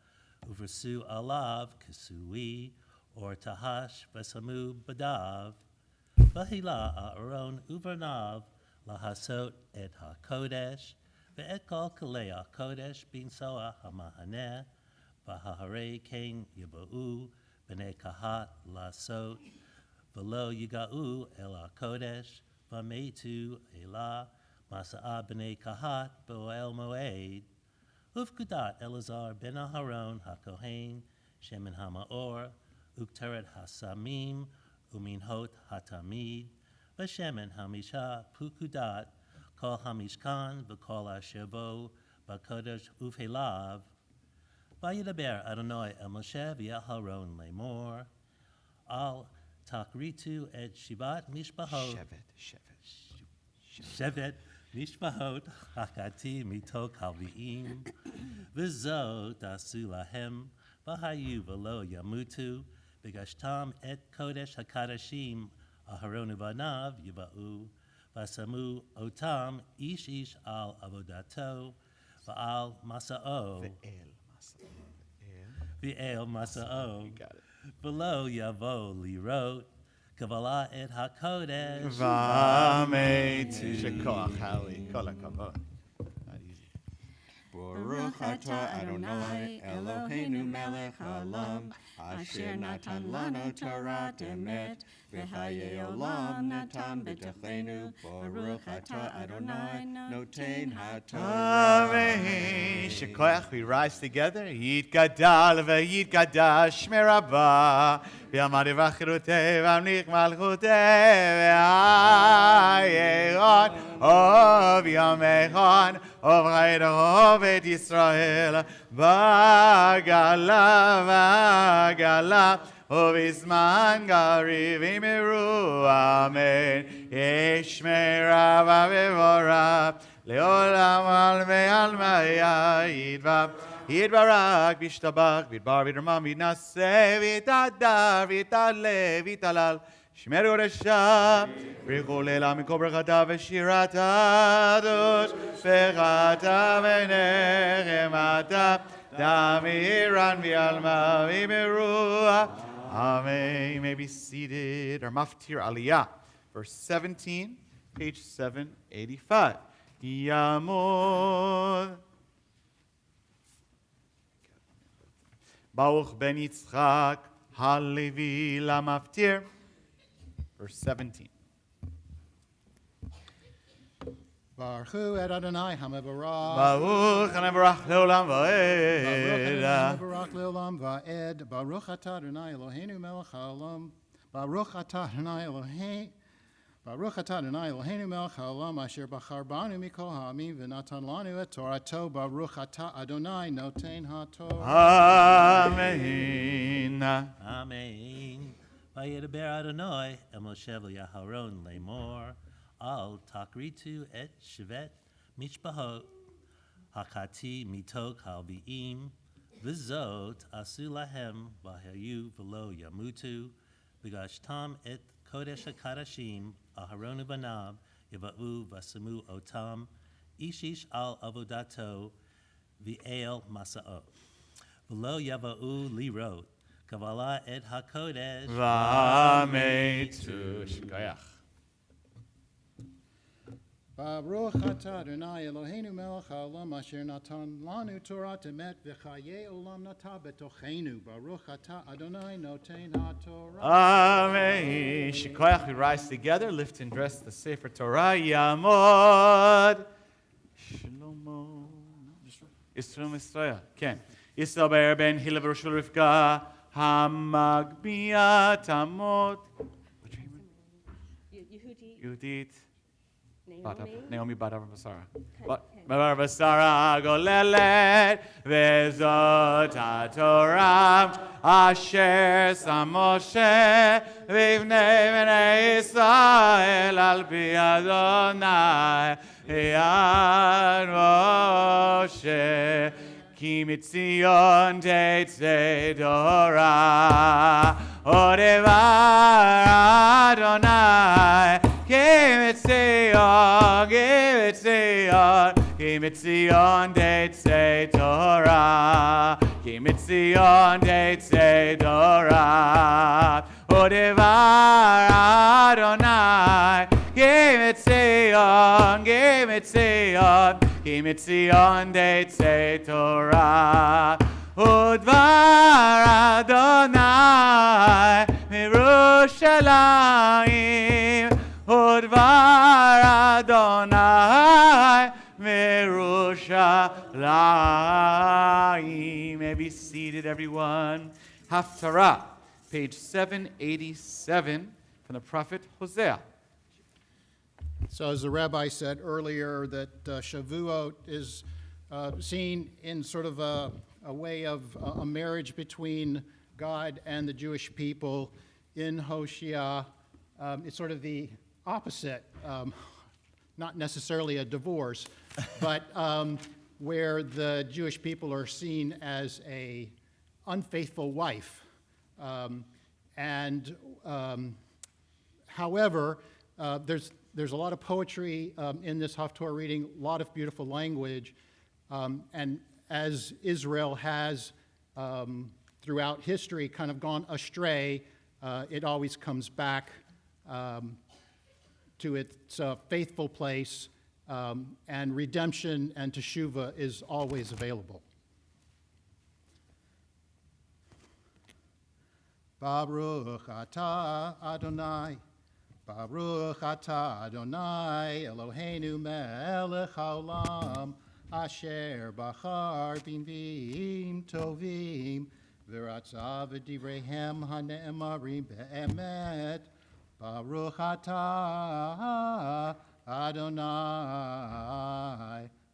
uvresu alav kesui, or tahash v'samu badav, v'hila aaron uvernav, lahasot et hakodesh, ve'et kol kalei hakodesh bin soa hamahaneh, v'hahare kain yiba'u, b'nei kahat lasot, v'lo yiga'u el hakodesh, v'meitu elah, masa'a b'nei kahat bo'el moed, Ufkudat Elazar ben Aharon HaKohen, Shemin HaMaor, Ukteret HaSamim, Uminhot HaTamid, V'Shemin HaMisha Pukudat, Kol HaMishkan, V'Kol HaShevo, V'Kodesh Ufhelav, V'Yidaber Adonai El Moshe V'Aharon Lemor, Al Takritu et Shivat Mishpahot, Shevet Mishpahot hakati mito kalviim v'zo tasu lahem v'hayu v'lo yamutu v'gashtam et kodesh hakadashim aharonu v'anav yiva'u v'samu otam ish al avodato v'al masa'o v'el masa'o v'lo yavo lirot Kabbalah et HaKodesh. V'ameitu. Shekoach, Hallie. Kol hakavod. Not easy. Baruch atah Adonai Eloheinu melech haolam, asher natan lanu Torah emet, v'chayei olam natan b'tochenu. Baruch atah Adonai noten haTorah. Amen. Shekoyach, we rise together. Yit gadal v'yit gadash shmer Rabba, v'yamad v'achirutei v'amnich malchutei v'ayeron ov yamechon ov chayro v'et Yisrael v'gala ובזמן גריב ימרו, אמן. ישמר רבה ובורא, לעולם ועלמיה יתברך, וישתבח, וידבר, וידרמם, ויתנשא, ויתהדר, ויתעלה, ויתהלל. שמרו רשע, ברכו לילה מכל ברכתה ושירתה, תושבחתה ונחמתה, דמירן ועלמה וימרוה. Amen. You may be seated. Our Maftir Aliyah, verse 17, page 785. Yamod. Baruch ben Yitzchak Halevi LaMaftir, verse 17. Baruch et Adonai HaMevorach. Baruch HaMevorach Leolam Baruch Va'ed. HaMevorach Leolam Va'ed. Baruch atah Adonai Eloheinu melech haolam. Baruch atah Adonai Eloheinu. Baruch atah Adonai Eloheinu melech haolam asher bachar banu mikol ha'amim v'natan lanu et Torato. Baruch atah Adonai noten haTorah. Amen. Amen. Vayedaber Adonai el Moshe v'Yaharon lemor. Al takritu et shevet mishpahot hakati mitok halviim v'zot asu lahem v'hayu v'lo yamutu v'gashtam et kodesh hakadashim aharonu banav yiva'u v'samu otam ishish al avodato v'el masa'ot v'lo yava'u lirot kavala et hakodesh V'ametu. Shkoyach. Baruch atah Adonai Eloheinu melech haolam asher natan lanu Torah emet v'chayei olam nata betochenu. Baruch atah Adonai noten haTorah. Amen. Shikoyach, we rise together, lift and dress the Sefer Torah. Yamod. Shlomo. Yisrael Mitzrayah. Ken. Yisrael ben Hilav Roshul Rivka. Hamagbiat Amot. What's your name? Yehudit. Naomi Bat Basara. Bar Basara Golelet Vezot HaTorah Asher Sam Moshe Vivnei Bnei Yisrael Al Pi Adonai Yad Moshe Ki Mitzion Tetzei Torah Odevar Adonai Give it Zion, give it Zion, give it Zion, Tetzei Torah. Give it Zion, Tetzei Torah. Odevar Adonai. Give it Zion, give it Zion, give it Zion, Tetzei Torah. Odevar Adonai, Yerushalayim. Odvar Adonai Merushalayim. May be seated, everyone. Haftarah, page 787 from the prophet Hosea. So as the rabbi said earlier, that Shavuot is seen in sort of a way of a marriage between God and the Jewish people in Hosea. It's sort of the opposite, not necessarily a divorce, but where the Jewish people are seen as a unfaithful wife. However, there's a lot of poetry in this Haftorah reading, a lot of beautiful language, and as Israel has throughout history kind of gone astray, it always comes back to its faithful place and redemption and teshuvah is always available. Baruch atah Adonai, Baruch atah Adonai, Eloheinu melech haolam, asher bachar b'nviim tovim, v'ratzav v'divreihem hane'emarim be'emet, Baruch atah Adonai,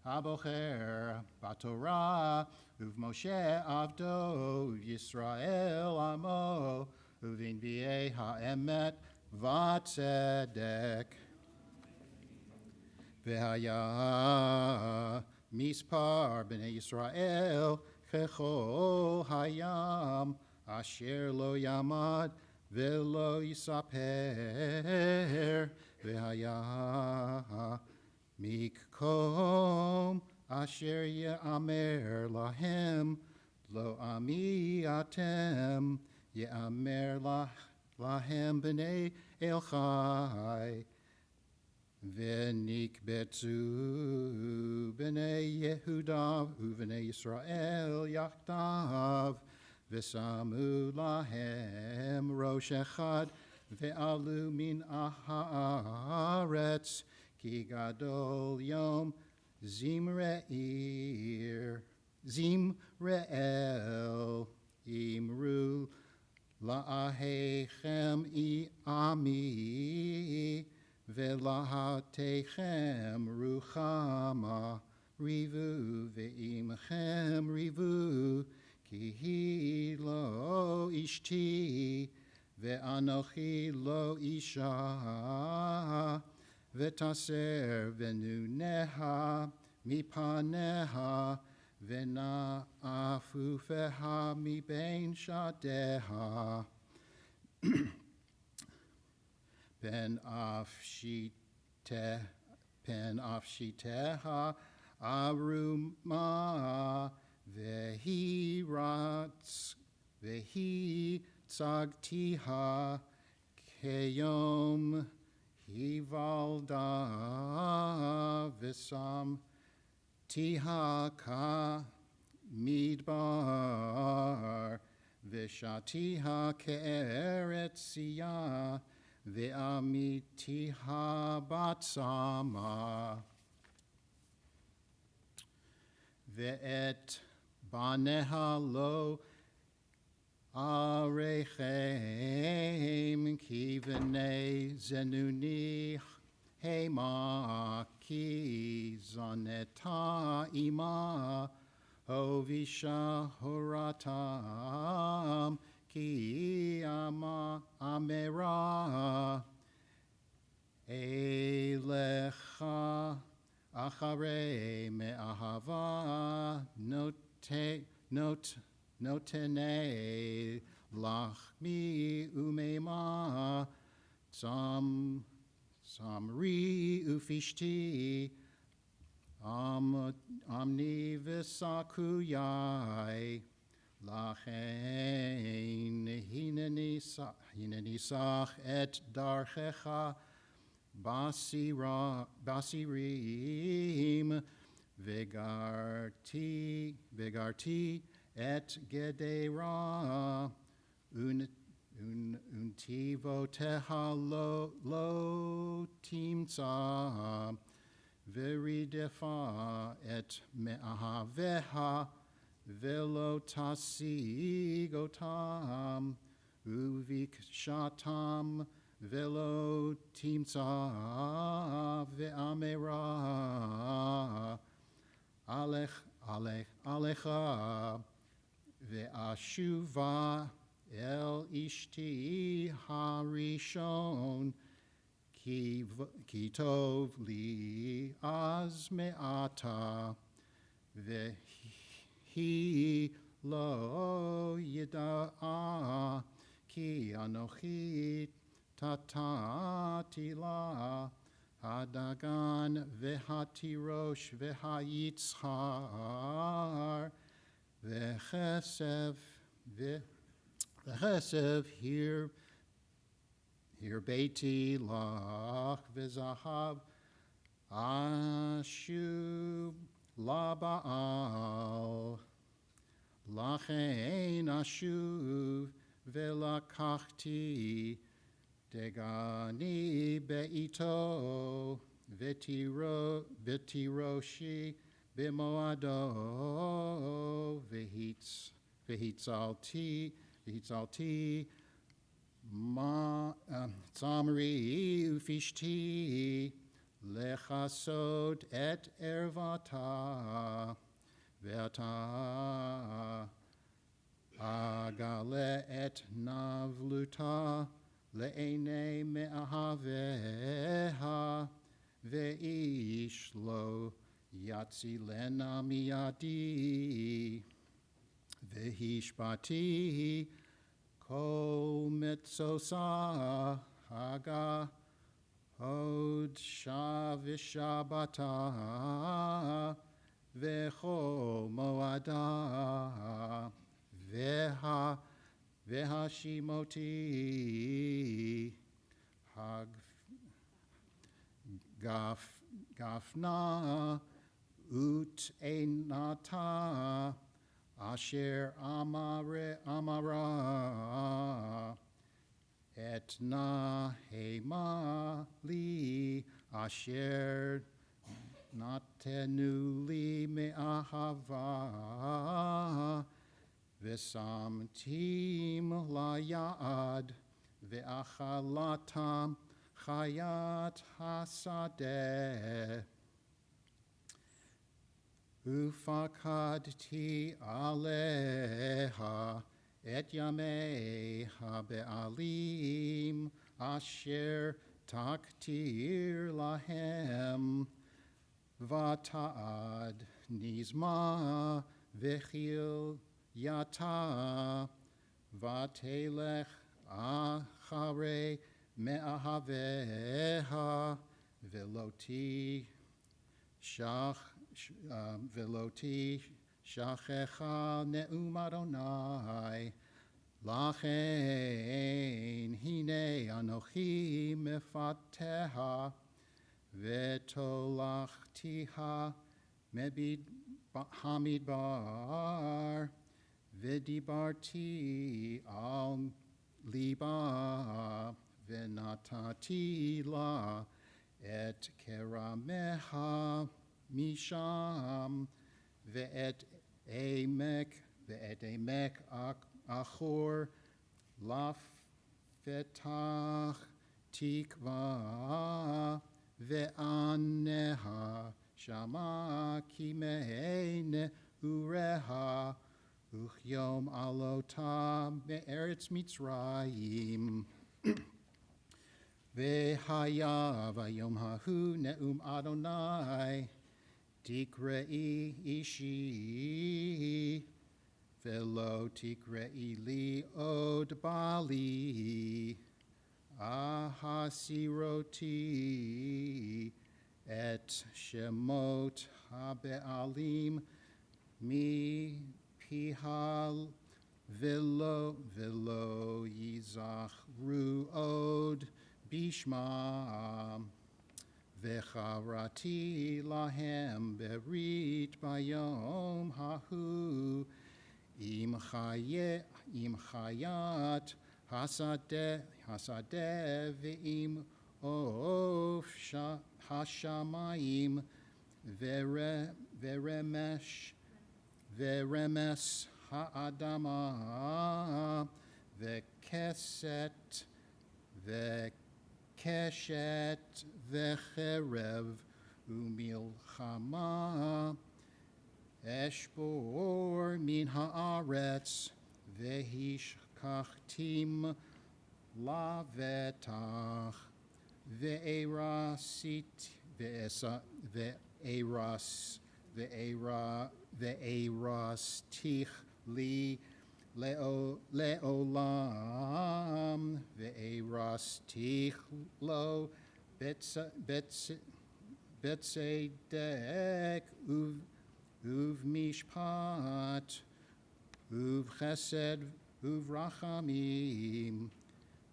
Habocher b'Torah, Uv'Moshe avdo, Yisrael amo, Uv'nviei ha'emet v'tzedek. V'haya mispar b'nei Yisrael, chechol hayam, asher lo yamad, ve'lo yisaper, v'haya mikkom, asher ye'amer lahem, lo ami atem, ye'amer lahem b'nei el chai, v'nikbetzu b'nei Yehuda u'b'nei Yisrael yachdav, v'samu lahem rosh echad, ve'alu min haaretz, ki gadol yom Zimre'el, Imru, La'ahechem I'ami, Ve'lahatechem Ruchama, Rivu, Ve'imchem Rivu, Ki lo ishti, Ve'anochi lo isha, V'taser v'nuneha mipaneha v'na'afufeha mibein shadeha pen afshiteha aruma v'hi tzagtiha keyom Hivalda visam tihaka midbar vishatiha ke'eretzia ve'amitiha batsama ve'et baneha lo Arechem ki v'nei zenuni hema ki zaneta ima hovisha horatam ki ama amera elecha acharei me'ahava Notene lachmi umema samri ufishti amni visakuyai lachen hineni sach et darchecha basirim vegarti et gedera untivo teha lo timsa veridefa et me'ahaveha velo tasigotam uvik shatam velo timsa ve'amera alecha ve'ashuva el ishti harishon ki tov li az me'ata ve'hi lo yida'a ki anochi tatati la hadagan ve'hatirosh ve'hayitzhar ve'chesev here beiti lach v'zahav Ashub Labaal. Lachen ashuv velakachti degani beito vetiroshi bimoado vehitsalti tzamri ufishti lechasod et ervata Ve'ata agale et navluta le'enei me'ahaveha ve'ish lo yatsi lena miyadi ve'hishbati kol mitzosa haga hod shavishabata Vecho moada veha shimoti gafna ut einata asher amara etna hema li asher Natenu li me'ahava v'samtim layad ve'achalatam chayat hasadeh ufakadti aleha et yameha be'alim asher taktir lahem Vata'ad nizma vechil yata vatelech achare me'ahaveha veloti shachecha ne'um Adonai lachen hine anochi mefateha Vetolachtiha mebid hamidbar vedibarti al liba venatati la et kerameha misham ve'et emek achor lafetach tikva Ve'aneha shama kimeine ureha uchyom alota me'eretz Mitzrayim ve'haya vayom hahu ne'um Adonai tikrei ishi ve'lo tikrei li od bali Ahasiroti et shemot habe'alim mi pihal velo yizachru od bishma vecharati lahem berit bayom hahu im chayat Hasadeh ve'im of hashamayim veremes ha'adama ve'keshet ve'cherev umilchama eshbor min haaretz ve'ish Kachtim lavetach ve'erasit ve'erastich li le'olam ve'erastich lo betzedek uv mishpat uv chesed Uvrachamim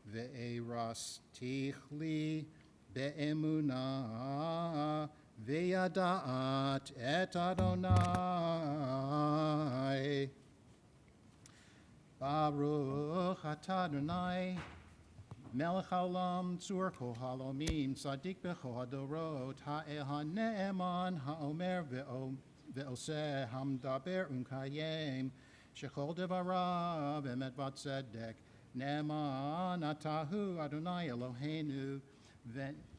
ve'erastich li be'emunah וידעת את אדוני. ברוך אתה אדוני, מלך העולם, צור כל העולמים, צדיק בכל הדורות, האל הנאמן, האומר ועושה, המדבר ומקיים, שכל דבריו אמת וצדק. נאמן אתה הוא אדוני אלוהינו,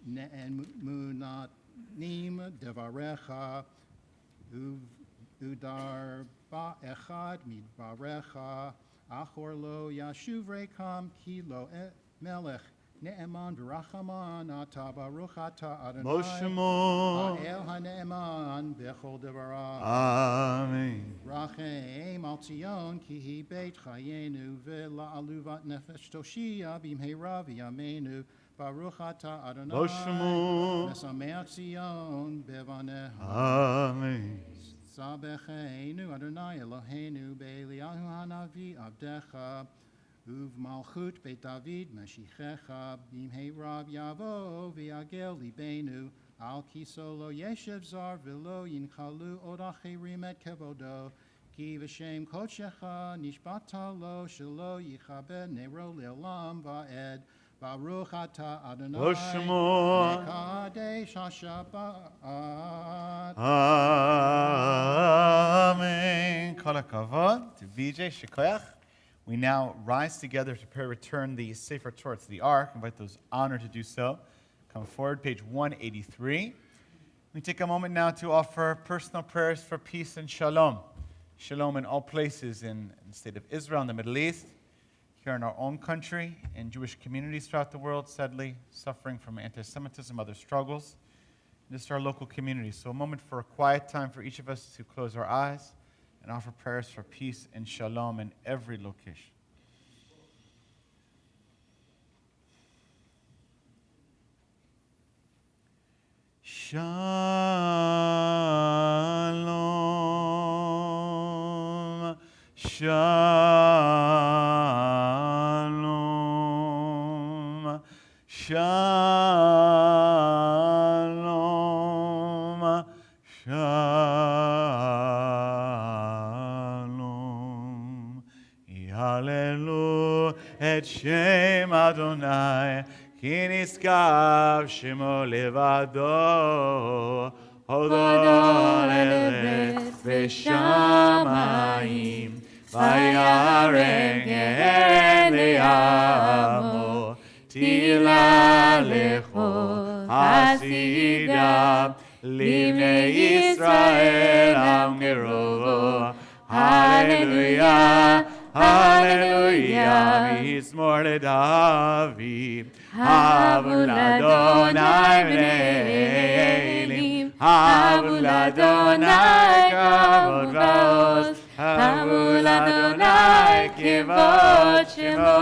ונאמנים דבריך, ודרבה אחד מדבריך, אחור לא ישוב ריקם, כי לא מלך נאמן ורחמן אתה, ברוך אתה אדוני, בו שמו. האל הנאמן בכל דבריו. אמן. רחם על ציון, כי היא בית חיינו, ולעלובת נפש תושיע במהרה בימינו. ברוך אתה אדוני, בו שמו. משמח ציון בבניה. אמן. סבחנו אדוני אלוהינו באליהו הנביא עבדך, ובמלכות בית דוד משיחך, במהרה יבוא ויגל ליבנו, על כיסו לא ישב זר ולא ינחלו עוד אחרים את כבודו, כי בשם קודשך נשבעת לו שלא יכבה נרו לעולם ועד. ברוך אתה אדוני, בו שמו. מקדש השבת. Amen. Kol hakavod to VJ Shikoyach. We now rise together to pray, return the Sefer Torah to the Ark. Invite those honored to do so. Come forward, page 183. We take a moment now to offer personal prayers for peace and shalom. Shalom in all places in the state of Israel, in the Middle East, here in our own country, in Jewish communities throughout the world, sadly suffering from anti-Semitism, other struggles. Just our local community. So a moment for a quiet time for each of us to close our eyes and offer prayers for peace and shalom in every location. Shalom, shalom, shalom, shalom. Yallelu et Shem Adonai, ki niskav shemo levado, hodor eretz v'shamayim, vayareng le'amo, tila lecho hasidah, livnei Yisrael am gerovo. Hallelujah, hallelujah, mizmor leDavid. Havu l'Adonai b'nei Elim, havu l'Adonai kavod v'oz, havu l'Adonai kivod shemo,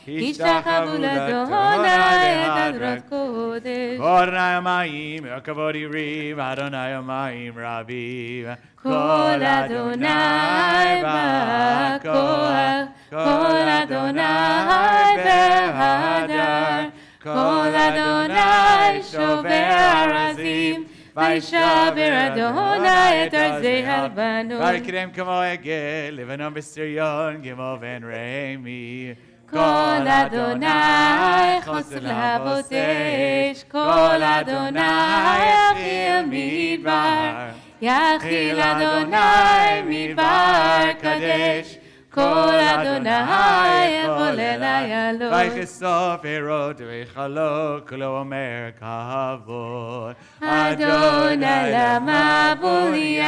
ishtachavu l'Adonai hadrat kodesh. Kol Adonai kavod yiriv, Adonai Omayim raviv. Kol Adonai ba'koach, Kol Adonai behadar, Kol Adonai shover arazim, Vaishaver Adonai et arzei habanot. Vayikidem kamo egel, Lebanon b'Sirion, Gimel ben Remi. Kol Adonai chosr lahavot esh, Kol Adonai yachil midbar, Yachil Adonai midbar kadesh, Kol Adonai yevol el ayalot. Vaychesof erod v'chalo, Kolo omer kavod. Adonai lama b'liyashav,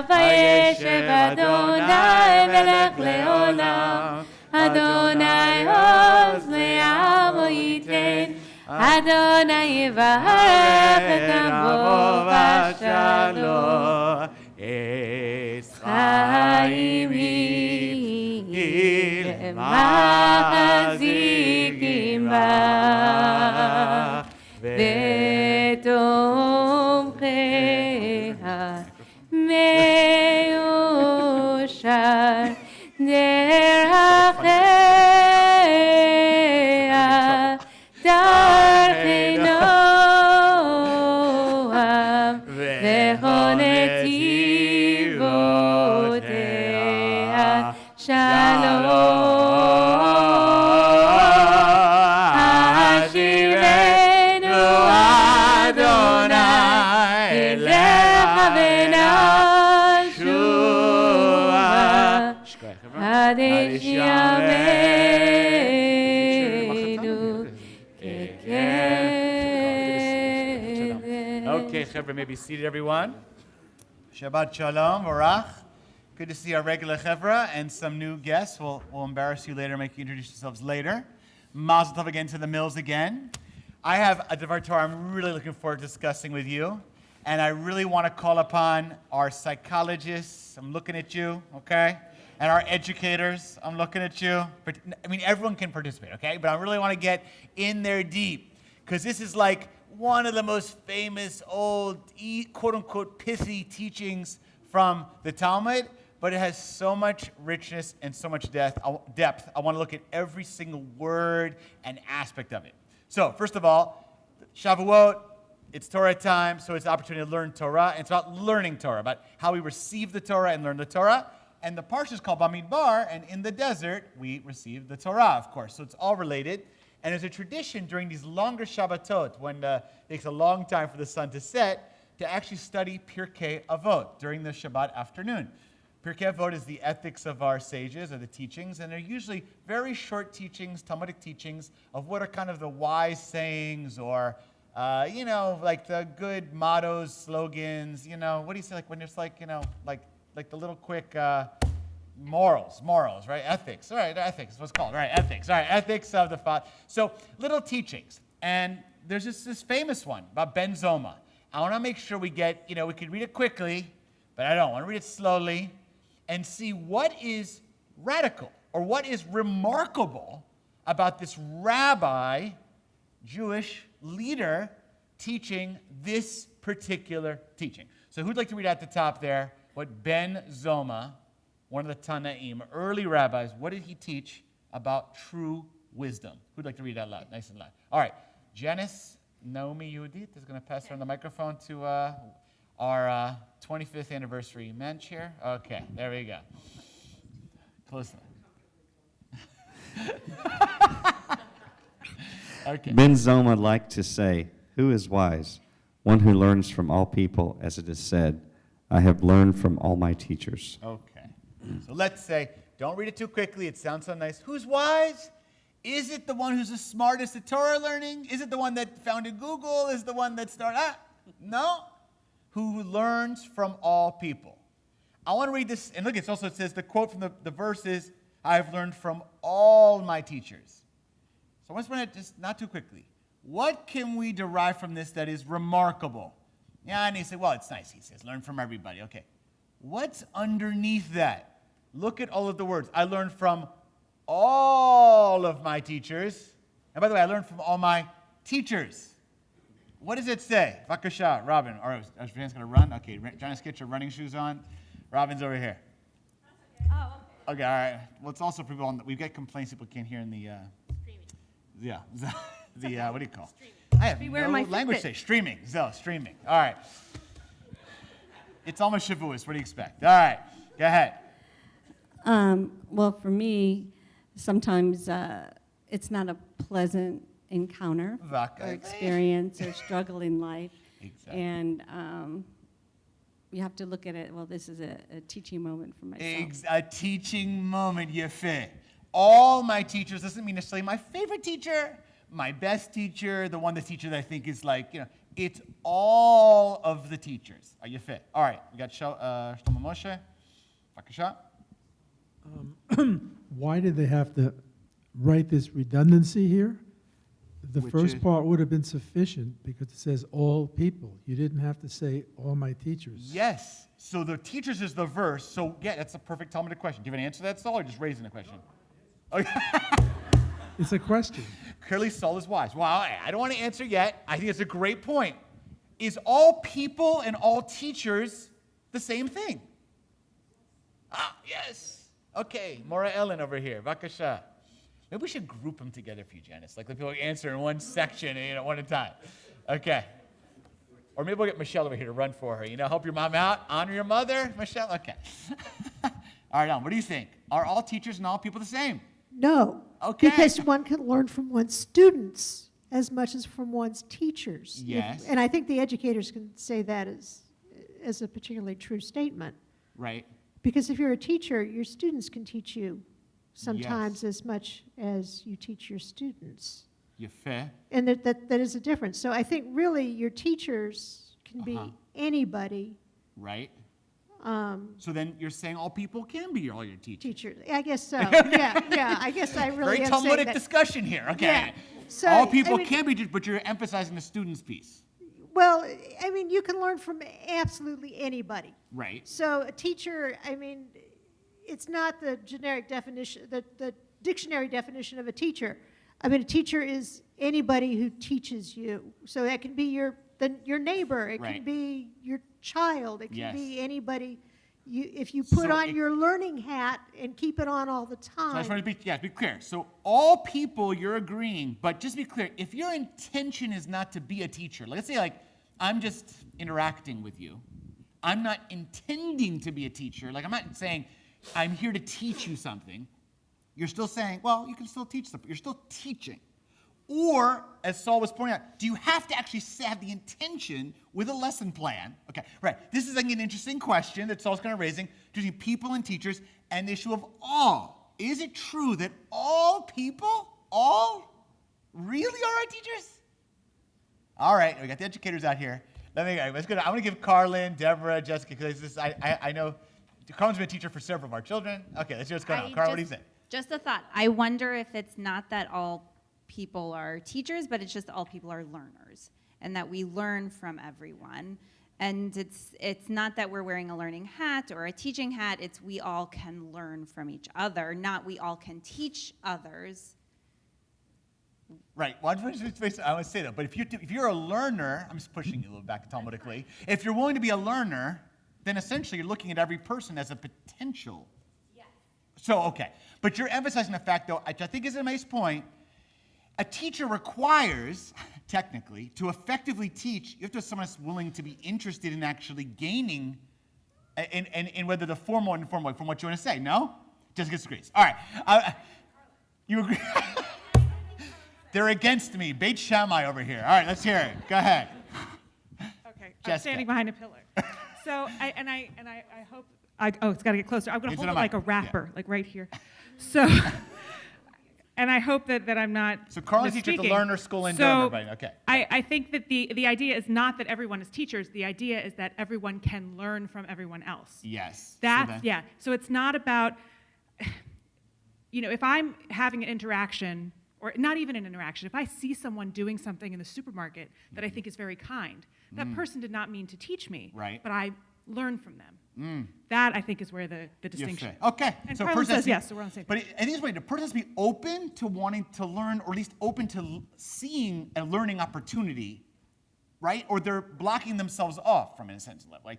Vayeshev Adonai melech leolam. Adonai oz le'amo yiten, Adonai yivarech et amo v'shalom. Es chaim mahzikim bach, v'tomcheha meushar derachea darcheno Okay, Chevra, maybe seated, everyone. Shabbat Shalom, Varach. Good to see our regular Chevra and some new guests. We'll embarrass you later, make you introduce yourselves later. Mazel tov again to the Mills again. I have a Devar Torah I'm really looking forward to discussing with you. And I really want to call upon our psychologists. I'm looking at you, okay? And our educators. I'm looking at you. But, I mean, everyone can participate, okay? But I really want to get in there deep. Because this is like one of the most famous old, quote-unquote, pithy teachings from the Talmud. But it has so much richness and so much depth. I want to look at every single word and aspect of it. So, first of all, Shavuot. It's Torah time, so it's an opportunity to learn Torah. And it's about learning Torah, about how we receive the Torah and learn the Torah. And the parsha is called Bamidbar, and in the desert, we receive the Torah, of course. So it's all related. And there's a tradition during these longer Shabbatot, when it takes a long time for the sun to set, to actually study Pirkei Avot during the Shabbat afternoon. Pirkei Avot is the ethics of our sages, or the teachings, and they're usually very short teachings, Talmudic teachings, of what are kind of the wise sayings, or like the good mottos, slogans, what do you say, like when it's like, like the little quick morals, right? Ethics, all right, ethics is what's called, right? Ethics, all right, ethics of the Father. So little teachings. And there's this famous one about Ben Zoma. I want to make sure we get, we can read it quickly, but I don't want to read it slowly and see what is radical or what is remarkable about this rabbi, Jewish leader, teaching this particular teaching. So who'd like to read at the top there what Ben Zoma, one of the Tanaim, early rabbis, what did he teach about true wisdom? Who'd like to read that loud, nice and loud? All right, Janice Naomi Yehudit is going to pass around the microphone to our 25th anniversary man chair. Okay, there we go. Close enough. Okay. Ben Zoma liked to say, "Who is wise? One who learns from all people, as it is said, I have learned from all my teachers." Okay. So let's say, don't read it too quickly. It sounds so nice. Who's wise? Is it the one who's the smartest at Torah learning? Is it the one that founded Google? Is it the one that started? No. Who learns from all people. I want to read this. And look, it says the quote from the verse is, I have learned from all my teachers. So I want to just not too quickly. What can we derive from this that is remarkable? Yeah, and he said, well, it's nice. He says, learn from everybody. Okay. What's underneath that? Look at all of the words. I learned from all of my teachers. And by the way, I learned from all my teachers. What does it say? Vakasha, Robin. Or is Jan's going to run? Okay, Janice, get your running shoes on. Robin's over here. Oh, okay, all right. Well, it's also for people, we've got complaints people can't hear in the... Yeah. What do you call? Streaming. I have no language say. Streaming. Streaming. All right. It's almost Shavuos. What do you expect? All right. Go ahead. Well, for me, sometimes it's not a pleasant encounter or experience or struggle in life. Exactly. And you have to look at it, well, this is a teaching moment for myself. A teaching moment, Yefeh. All my teachers doesn't mean necessarily my favorite teacher, my best teacher, the one, the teacher that I think is like, it's all of the teachers. Are you fit? All right, we got Shlomo Moshe. Bakasha. Why did they have to write this redundancy here? The first part would have been sufficient because it says all people. You didn't have to say all my teachers. Yes. So the teachers is the verse. So yeah, that's a perfect Talmudic question. Do you have an answer to that, Saul, or just raising a question? Okay. It's a question. Clearly, Saul is wise. Well, I don't want to answer yet. I think it's a great point. Is all people and all teachers the same thing? Yes. Okay, Mora Ellen over here. Vakasha. Maybe we should group them together for you, Janice. Like, let people answer in one section, one at a time. Okay. Or maybe we'll get Michelle over here to run for her. Help your mom out. Honor your mother, Michelle. Okay. All right, what do you think? Are all teachers and all people the same? No. Okay. Because one can learn from one's students as much as from one's teachers. Yes. And I think the educators can say that as a particularly true statement. Right. Because if you're a teacher, your students can teach you sometimes as much as you teach your students. You're fair. And that is a difference. So I think really your teachers can be anybody. Right. Um, So then you're saying all people can be all your teachers. Teacher, I guess so. Yeah. I guess I really Very am saying Talmudic that. discussion here. Okay. Yeah. So, all people I mean, can be, but you're emphasizing the student's piece. Well, I mean, you can learn from absolutely anybody. Right. So a teacher, I mean, it's not the generic definition, the dictionary definition of a teacher. I mean, a teacher is anybody who teaches you. So that can be your neighbor. It Right. can be your child. It can Yes. be anybody. If you put So on it- your learning hat and keep it on all the So I time. just want to be clear. So all people, you're agreeing, but just be clear. If your intention is not to be a teacher, let's say I'm just interacting with you. I'm not intending to be a teacher. I'm not saying I'm here to teach you something. You're still saying, well, you can still teach something. You're still teaching. Or, as Saul was pointing out, do you have to actually have the intention with a lesson plan? Okay, right. This is an interesting question that Saul's kind of raising between people and teachers and the issue of all. Is it true that all people, really are our teachers? All right, we got the educators out here. Let's go. I want to give Carlin, Deborah, Jessica, because I know Carlin's been a teacher for several of our children. Okay, let's see what's going on. Carl, what do you say? Just a thought. I wonder if it's not that all people are teachers, but it's just all people are learners, and that we learn from everyone. And it's not that we're wearing a learning hat or a teaching hat. It's we all can learn from each other, not we all can teach others. Right. Well, I want to say that. But if you're a learner, I'm just pushing you a little back Talmudically. If you're willing to be a learner, then essentially you're looking at every person as a potential. Yes. So, okay. But you're emphasizing the fact, though, which I think is a nice point. A teacher requires, technically, to effectively teach, you have to have someone that's willing to be interested in actually gaining, in whether the formal or informal way, from what you want to say. No? Jessica disagrees. All right. You agree? They're against me. Beit Shammai over here. All right, let's hear it. Go ahead. Okay, Jessica. I'm standing behind a pillar. So I hope. It's got to get closer. I'm going to hold it like a rapper, like right here. So, and I hope that I'm not. So Carlin's teacher at the Lerner School in Durham, everybody. Okay. I think that the idea is not that everyone is teachers. The idea is that everyone can learn from everyone else. Yes. So it's not about, if I'm having an interaction, or not even an interaction, if I see someone doing something in the supermarket that I think is very kind, that person did not mean to teach me, right. but I learned from them. That, I think, is where the distinction. Okay. And so Carlin says yes, so we're on the same page. But I think it's right. The person has to be open to wanting to learn, or at least open to seeing a learning opportunity, right? Or they're blocking themselves off from it, in a sense. I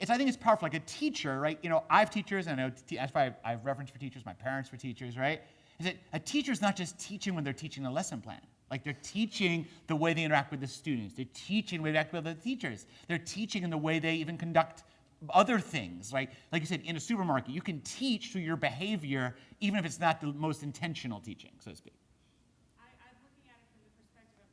think it's powerful. Like a teacher, right? I have teachers, and I know that's why I have reference for teachers. My parents were teachers, right? Is that a teacher's not just teaching when they're teaching a lesson plan. Like they're teaching the way they interact with the students. They're teaching the way they interact with the teachers. They're teaching in the way they even conduct other things, right? Like you said, in a supermarket, you can teach through your behavior, even if it's not the most intentional teaching, so to speak. I'm looking at it from the perspective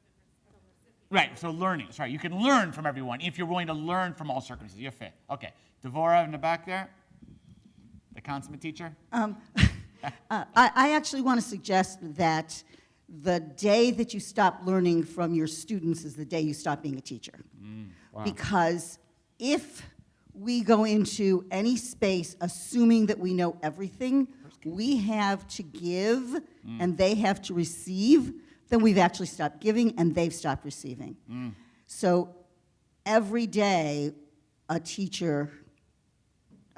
of the recipient. Right, so learning. Sorry, you can learn from everyone if you're willing to learn from all circumstances. You're fit. Okay. Devorah in the back there, the consummate teacher. I actually want to suggest that the day that you stop learning from your students is the day you stop being a teacher. Wow. Because if we go into any space assuming that we know everything, we have to give and they have to receive, then we've actually stopped giving and they've stopped receiving. So every day, a teacher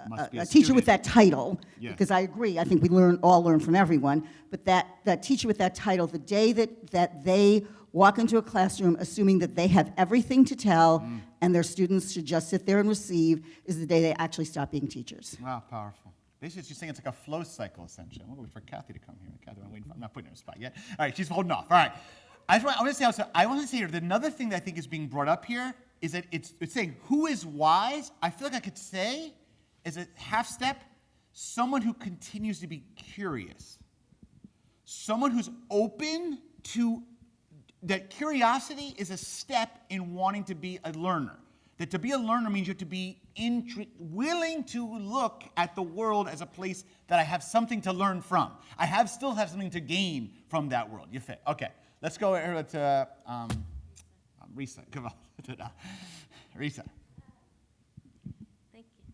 with that title, because I agree, I think we all learn from everyone, but that teacher with that title, the day that they walk into a classroom assuming that they have everything to tell and their students should just sit there and receive is the day they actually stop being teachers. Wow, powerful. Basically, she's saying it's like a flow cycle, essentially. I'm going to wait for Kathy to come here. Kathy, I'm not putting her in a spot yet. All right, she's holding off. All right. I want to say that another thing that I think is being brought up here is that it's saying who is wise. I feel like I could say, as a half step, someone who continues to be curious. Someone who's open to, that curiosity is a step in wanting to be a learner. That to be a learner means you have to be willing to look at the world as a place that I have something to learn from. I still have something to gain from that world. You fit. Okay, let's go to Risa. Come on. Risa. Thank you.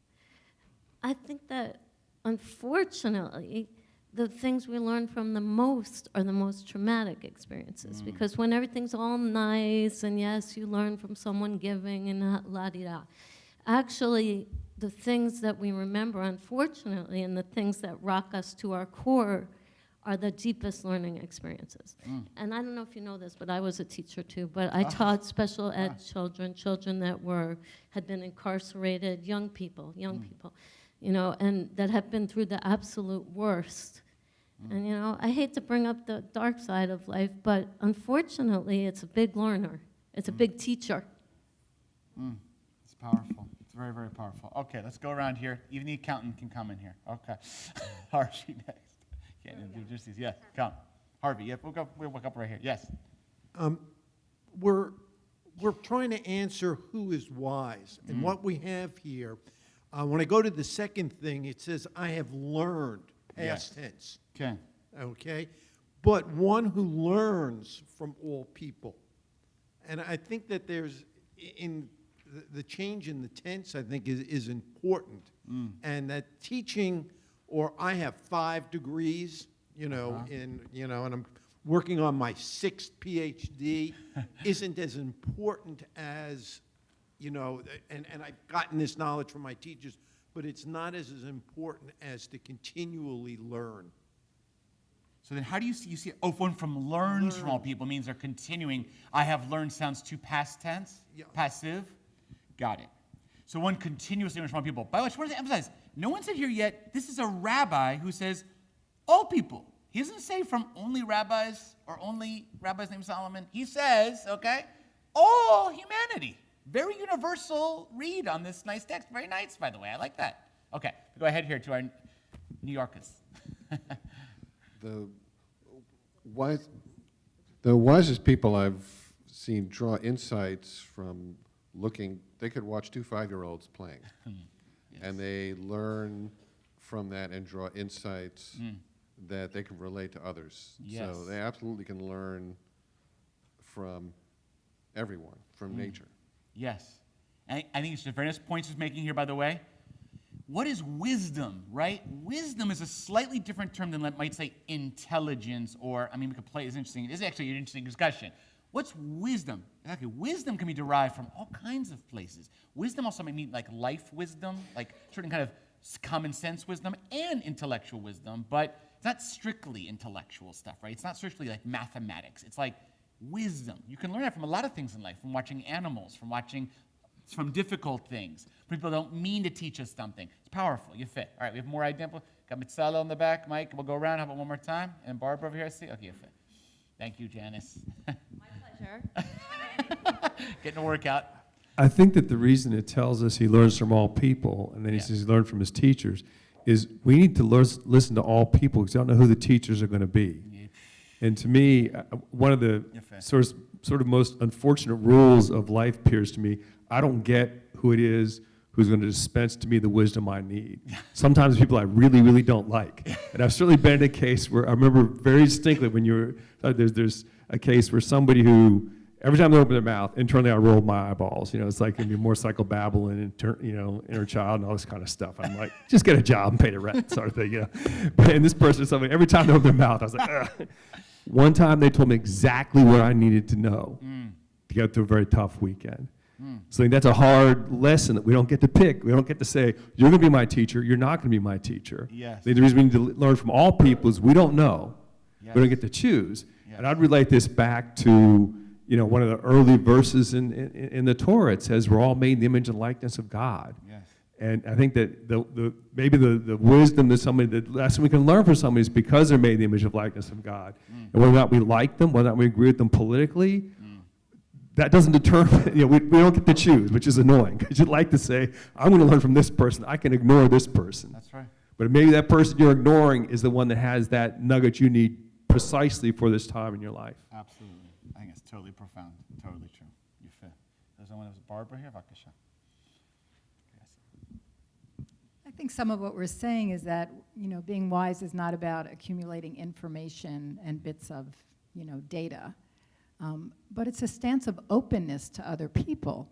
I think that, unfortunately, the things we learn from the most are the most traumatic experiences, because when everything's all nice and yes, you learn from someone giving and la-di-da, actually, the things that we remember, unfortunately, and the things that rock us to our core are the deepest learning experiences. And I don't know if you know this, but I was a teacher too, but I taught special ed children that had been incarcerated, young people, you know, and that have been through the absolute worst. And, you know, I hate to bring up the dark side of life, but unfortunately, it's a big learner. It's a big teacher. It's powerful. It's very, very powerful. Okay, let's go around here. Even the accountant can come in here. Okay. Harvey next. Can't do just these. Yes, come. Harvey, yep, we'll go up right here. Yes. We're trying to answer who is wise. And what we have here, when I go to the second thing, it says, I have learned, past tense. Okay. Okay? But one who learns from all people. And I think that there's, in the change in the tense, I think, is important. And that teaching, or I have 5 degrees, you know, and I'm working on my 6th PhD, isn't as important as, you know, and I've gotten this knowledge from my teachers, but it's not as important as to continually learn. So then how do you see oh, one from learns from all people means they're continuing. I have learned sounds too past tense, passive. Got it. So one continuously learns from all people. By the way, I just wanted to emphasize, no one said here yet, this is a rabbi who says all people. He doesn't say from only rabbis or only rabbis named Solomon. He says, okay, all humanity. Very universal read on this nice text. Very nice, by the way. I like that. Okay, go ahead here to our New Yorkers. The wisest people I've seen draw insights from looking, they could watch 2 5-year-olds playing. And they learn from that and draw insights that they can relate to others. Yes. So they absolutely can learn from everyone, from nature. Yes. And I think it's the very nice points he's making here, by the way. What is wisdom, right? Wisdom is a slightly different term than might say intelligence, or, I mean, we could play, it's interesting. It's actually an interesting discussion. What's wisdom? Okay, wisdom can be derived from all kinds of places. Wisdom also might mean like life wisdom, like certain kind of common sense wisdom and intellectual wisdom, but it's not strictly intellectual stuff, right? It's not strictly like mathematics. It's like wisdom. You can learn that from a lot of things in life, from watching animals, from difficult things. People don't mean to teach us something. It's powerful. You fit. All right, we have more examples. Got Mitzala in the back. Mike, we'll go around. How about one more time? And Barbara over here, I see. Okay, you fit. Thank you, Janice. My pleasure. Getting a workout. I think that the reason it tells us he learns from all people, and then he says he learned from his teachers, is we need to listen to all people because we don't know who the teachers are going to be. And to me, one of the sort of most unfortunate rules of life appears to me, I don't get who it is who's going to dispense to me the wisdom I need. Sometimes people I really, really don't like. And I've certainly been in a case where I remember very distinctly when there's a case where somebody who, every time they open their mouth, internally I rolled my eyeballs. You know, it's like gonna be more psychobabble and inner child and all this kind of stuff. I'm like, just get a job and pay the rent, sort of thing, you know. And this person, somebody, every time they open their mouth, I was like, ugh. One time they told me exactly what I needed to know to get through a very tough weekend. So I think that's a hard lesson that we don't get to pick. We don't get to say, you're going to be my teacher, you're not going to be my teacher. Yes. The reason we need to learn from all people is we don't know. Yes. We don't get to choose. Yes. And I'd relate this back to, you know, one of the early verses in the Torah. It says we're all made in the image and likeness of God. Yes. And I think that maybe the wisdom that the lesson we can learn from somebody is because they're made in the image and likeness of God. And whether or not we like them, whether or not we agree with them politically, that doesn't determine, you know, we don't get to choose, which is annoying, because you'd like to say, I'm going to learn from this person, I can ignore this person. That's right. But maybe that person you're ignoring is the one that has that nugget you need precisely for this time in your life. Absolutely. I think it's totally profound, totally true. You fit. There's someone else, Barbara here, Vakasha. I think some of what we're saying is that, you know, being wise is not about accumulating information and bits of, you know, data. But it's a stance of openness to other people,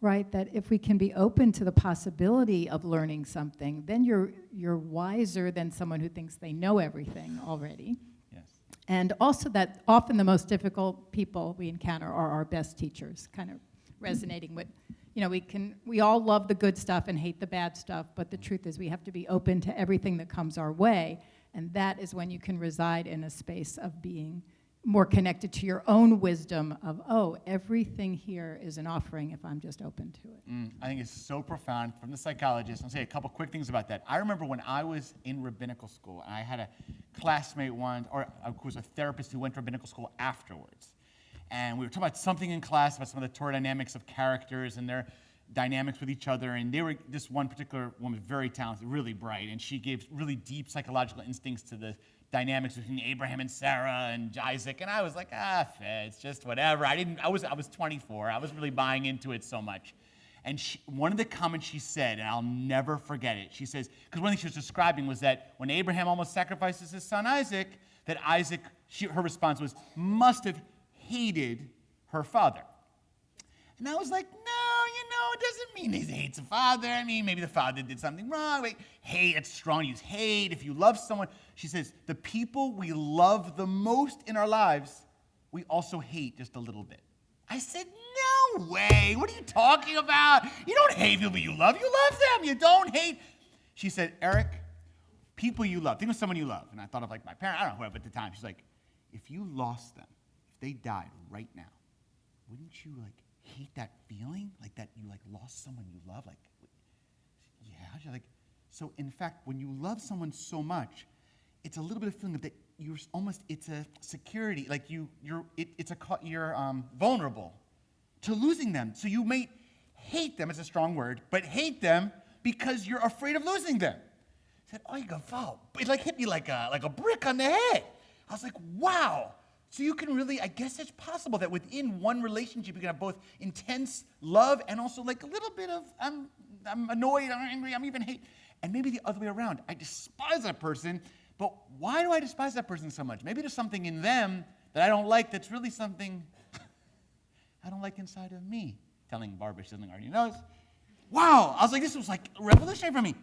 right? That if we can be open to the possibility of learning something, then you're wiser than someone who thinks they know everything already. Yes. And also that often the most difficult people we encounter are our best teachers, kind of resonating with, you know, we all love the good stuff and hate the bad stuff, but the truth is we have to be open to everything that comes our way, and that is when you can reside in a space of being more connected to your own wisdom of, oh, everything here is an offering if I'm just open to it. I think it's so profound from the psychologist. I'll say a couple quick things about that. I remember when I was in rabbinical school, and I had a classmate once, or of course a therapist who went to rabbinical school afterwards. And we were talking about something in class about some of the Torah dynamics of characters and their dynamics with each other. And this one particular woman was very talented, really bright, and she gave really deep psychological instincts to the dynamics between Abraham and Sarah and Isaac. And I was like, it's just whatever. I was 24. I was really buying into it so much. And one of the comments she said, and I'll never forget it, she says, because one thing she was describing was that when Abraham almost sacrifices his son Isaac, that Isaac, her response was, must have hated her father. And I was like, no, it doesn't mean he hates the father. I mean, maybe the father did something wrong. Wait, hate, it's strong. Use hate. If you love someone, she says, the people we love the most in our lives, we also hate just a little bit. I said, no way. What are you talking about? You don't hate people you love. You love them. You don't hate. She said, Eric, people you love. Think of someone you love. And I thought of like my parent. I don't know whoever at the time. She's like, if you lost them, if they died right now, wouldn't you like hate that feeling? Like that you like lost someone you love? Like, yeah. You're like, so in fact, when you love someone so much, it's a little bit of feeling that you're almost, it's a security, like you're vulnerable to losing them. So you may hate them, it's a strong word, but hate them because you're afraid of losing them. I said, oh, you go, wow. It like hit me like a brick on the head. I was like, wow. So you can really, I guess it's possible that within one relationship you can have both intense love and also like a little bit of, I'm annoyed, I'm angry, I'm even hate. And maybe the other way around. I despise that person, but why do I despise that person so much? Maybe there's something in them that I don't like that's really something I don't like inside of me. Telling Barbara something already knows. Wow, I was like, this was like revolutionary for me.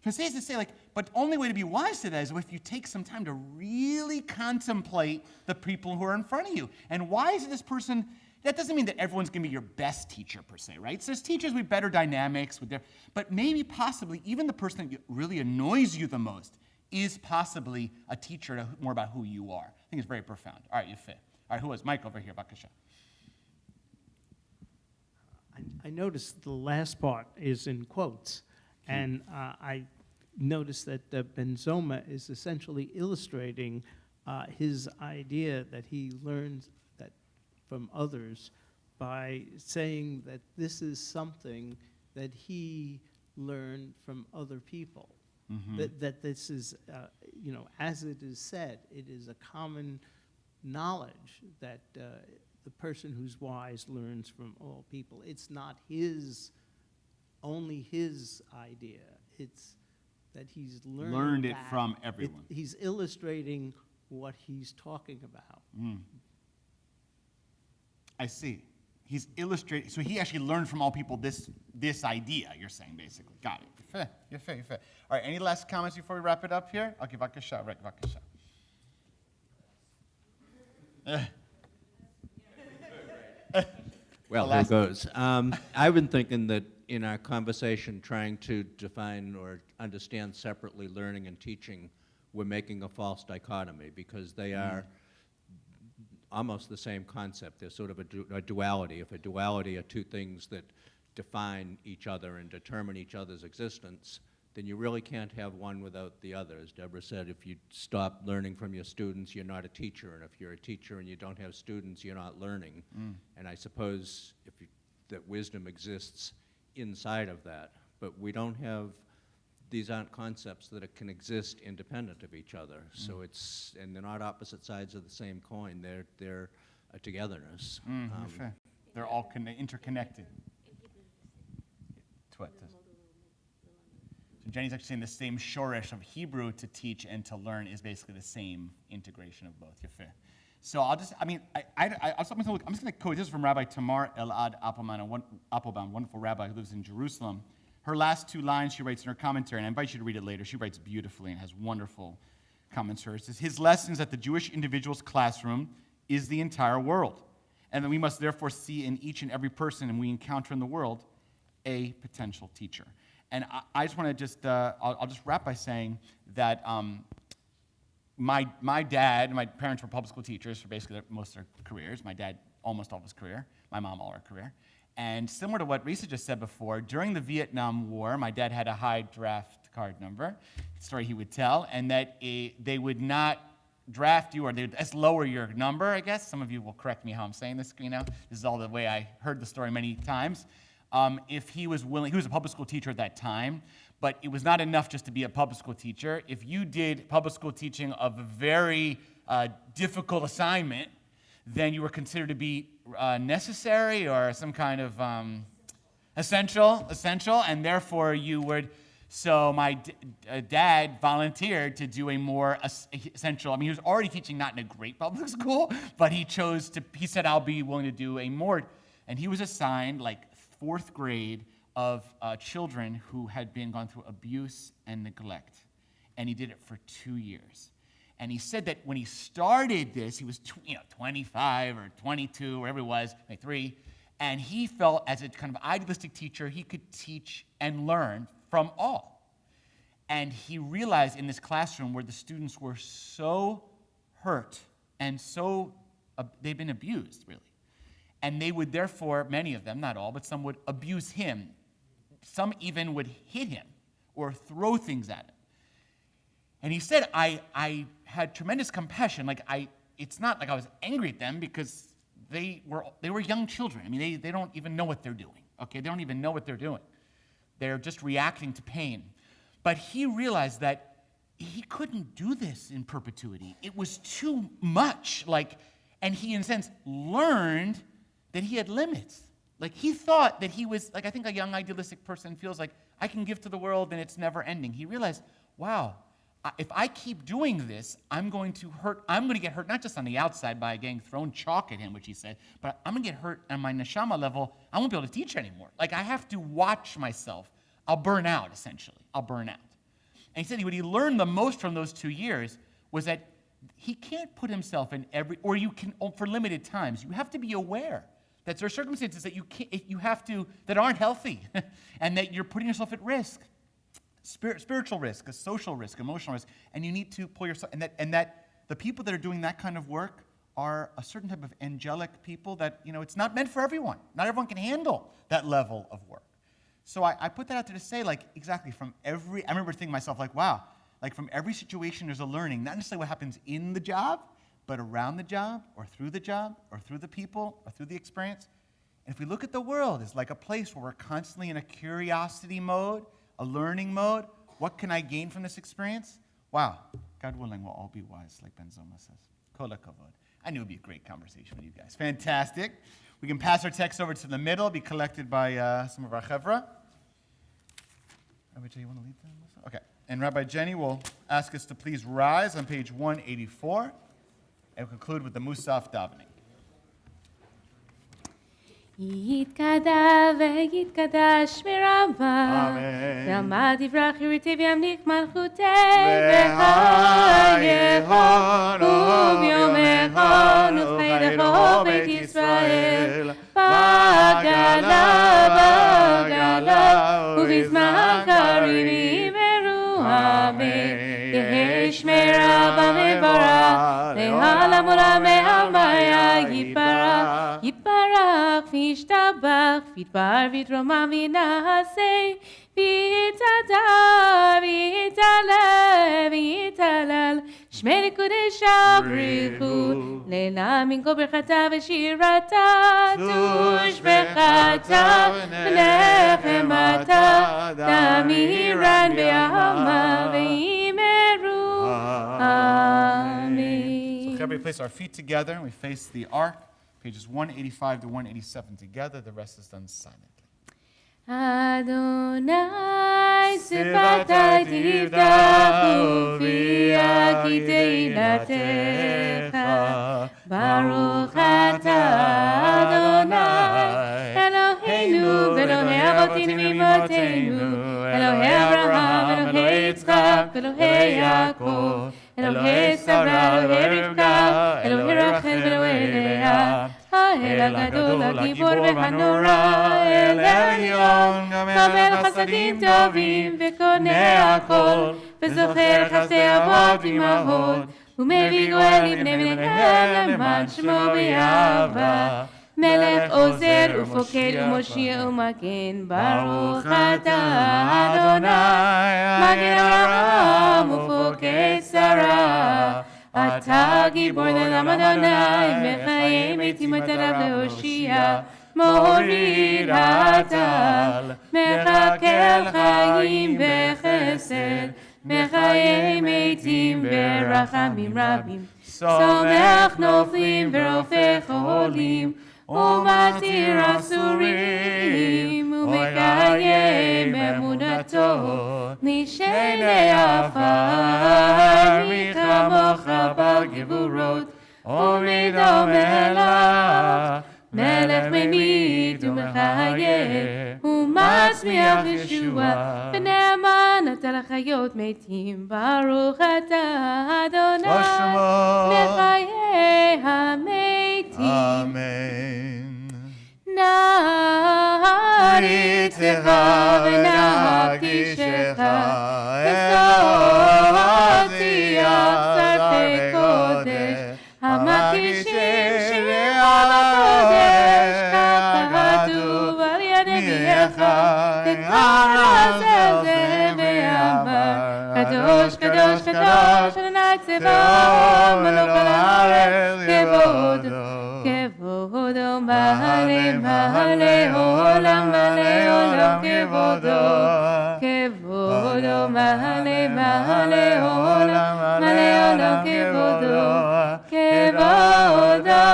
So I say this to say, like, but the only way to be wise to that is if you take some time to really contemplate the people who are in front of you. And why is this person, that doesn't mean that everyone's going to be your best teacher per se, right? So there's teachers with better dynamics, but maybe possibly even the person that really annoys you the most is possibly a teacher more about who you are. I think it's very profound. All right, you fit. All right, who was Mike over here? Bakasha. I noticed the last part is in quotes, and I noticed that Benzoma is essentially illustrating his idea that he learns that from others by saying that this is something that he learned from other people. Mm-hmm. That this is, as it is said, it is a common knowledge that the person who's wise learns from all people. It's not only his idea. It's that he's learned it from everyone. He's illustrating what he's talking about. I see. He's illustrating. So he actually learned from all people this idea, you're saying, basically. Got it. You're fair. All right, any last comments before we wrap it up here? Okay, Vakasha, Rick, Vakasha. Well, here goes. I've been thinking that in our conversation, trying to define or understand separately learning and teaching, we're making a false dichotomy because they are almost the same concept. They're sort of a duality. If a duality are two things that define each other and determine each other's existence, then you really can't have one without the other. As Deborah said, if you stop learning from your students, you're not a teacher. And if you're a teacher and you don't have students, you're not learning. And I suppose that wisdom exists inside of that. But we don't have, these aren't concepts that can exist independent of each other. So and they're not opposite sides of the same coin. They're a togetherness. They're all interconnected. So Jenny's actually saying the same shoresh of Hebrew to teach and to learn is basically the same integration of both. Yafeh. So I'm just going to quote this from Rabbi Tamar Elad Appelbaum, wonderful rabbi who lives in Jerusalem. Her last 2 lines she writes in her commentary, and I invite you to read it later. She writes beautifully and has wonderful commentary. It says, his lessons at the Jewish individual's classroom is the entire world. And that we must therefore see in each and every person and we encounter in the world a potential teacher. And I just want to I'll just wrap by saying that my dad and my parents were public school teachers for basically most of their careers. My dad almost all of his career, my mom all her career. And similar to what Risa just said before, during the Vietnam War, my dad had a high draft card number, story he would tell, and that they would not draft you, or they would just lower your number, I guess. Some of you will correct me how I'm saying this, This is all the way I heard the story many times. If he was willing, he was a public school teacher at that time, but it was not enough just to be a public school teacher. If you did public school teaching of a very difficult assignment, then you were considered to be necessary or some kind of essential, and therefore you would. So my dad volunteered to do a more essential. I mean, he was already teaching not in a great public school, but he said, I'll be willing to do a more, and he was assigned like 4th grade of children who had gone through abuse and neglect. And he did it for 2 years. And he said that when he started this, he was 25 or 22, wherever he was, 23, and he felt as a kind of idealistic teacher, he could teach and learn from all. And he realized in this classroom where the students were so hurt and so, they've been abused, really. And they would therefore, many of them, not all, but some would abuse him. Some even would hit him or throw things at him. And he said, I had tremendous compassion. It's not like I was angry at them because they were young children. I mean, they don't even know what they're doing, okay? They don't even know what they're doing. They're just reacting to pain. But he realized that he couldn't do this in perpetuity. It was too much. And he, in a sense, learned that he had limits. He thought that he was, I think a young idealistic person feels like, I can give to the world and it's never ending. He realized, wow, if I keep doing this, I'm going to get hurt, not just on the outside by getting thrown chalk at him, which he said, but I'm going to get hurt on my neshama level. I won't be able to teach anymore. I have to watch myself. I'll burn out, essentially. I'll burn out. And he said what he learned the most from those 2 years was that he can't put himself in or you can, for limited times, you have to be aware that there are circumstances that that aren't healthy, and that you're putting yourself at risk. Spiritual risk, a social risk, emotional risk, and you need to pull yourself, and that the people that are doing that kind of work are a certain type of angelic people that, it's not meant for everyone. Not everyone can handle that level of work. So I put that out there to say, exactly, I remember thinking to myself, wow, from every situation there's a learning, not necessarily what happens in the job, but around the job, or through the people, or through the experience. And if we look at the world as like a place where we're constantly in a curiosity mode, a learning mode, what can I gain from this experience? Wow, God willing, we'll all be wise, like Ben Zoma says. Kol hakavod. I knew it would be a great conversation with you guys. Fantastic. We can pass our text over to the middle, be collected by some of our chevra. Rabbi Jenny, you want to lead them? Okay. And Rabbi Jenny will ask us to please rise on page 184. And we'll conclude with the Musaf davening. יתקדע ויתקדש מרבה, ועמד יברח יריתי וימליך מלכותי, וחייכון וביומכון וחייכו בית ישראל, בגלה ובזמן קריב ימרו אמן, יהי שמרה במברה, לעולם עולם מהמיה יתברך, יתברך וישתבח, ויתבר ויתרומם וינעשה, ויתהדר ויתהלל ויתהלל, שמי לקודש בריחו, לעילם כה ברכתה ושירתה, תושבחתה ונחמתה, תמירן בעלמא וימרו. Amen. So everybody place our feet together and we face the ark. Pages 185 to 187 together. The rest is done silently. Adonai sifatai tivdachu fi akitei latecha Baruch atah Adonai Eloheinu v'Elohei Avotinu v'Imotenu Elohei Abraham, Elohei Yitzchak, Elohei Yaakov Elohei Sarah, Elohei Rivka, Elohei Rachel ואלוהי לאה האל הגדול, הגיבור והנורא, אל העליון, המלך חסדים טובים וקונה הכל וזוכר חסדי אבות ואמהות ומביא גואל לבני בניהם למען שמו באהבה מלך עוזר ופוקד ומושיע ומגן ברוך אתה אדוני מגן אברהם ופוקד שרה אתה גיבור לעולם אדוני מחיי מתים את עליו להושיע מוריד הטל מחכה חיים בחסד מחיי מתים ברחמים רבים סומך נופלים ורופא חולים ומתיר אסורים ומקיים אמונתו נשאלי עפר מי כמוך בגבורות ומדום מלך מלך ממית ומחיה ומצמיח ישועה ונאמן אתה לחיות מתים ברוך אתה אדוני לחיי המתים אמן. נעריצך ונקדישך וסוציח שרפי קודש המקדישים שירה לקודש כך כתוב על יד נביאך וקרא זה ואמר קדוש קדוש קדוש אדוני צבאות מלוך על הארץ כבודו כבודו מלא מלא עולם מלא עולם כבודו כבודו מלא מלא עולם מלא עולם כבודו כבודו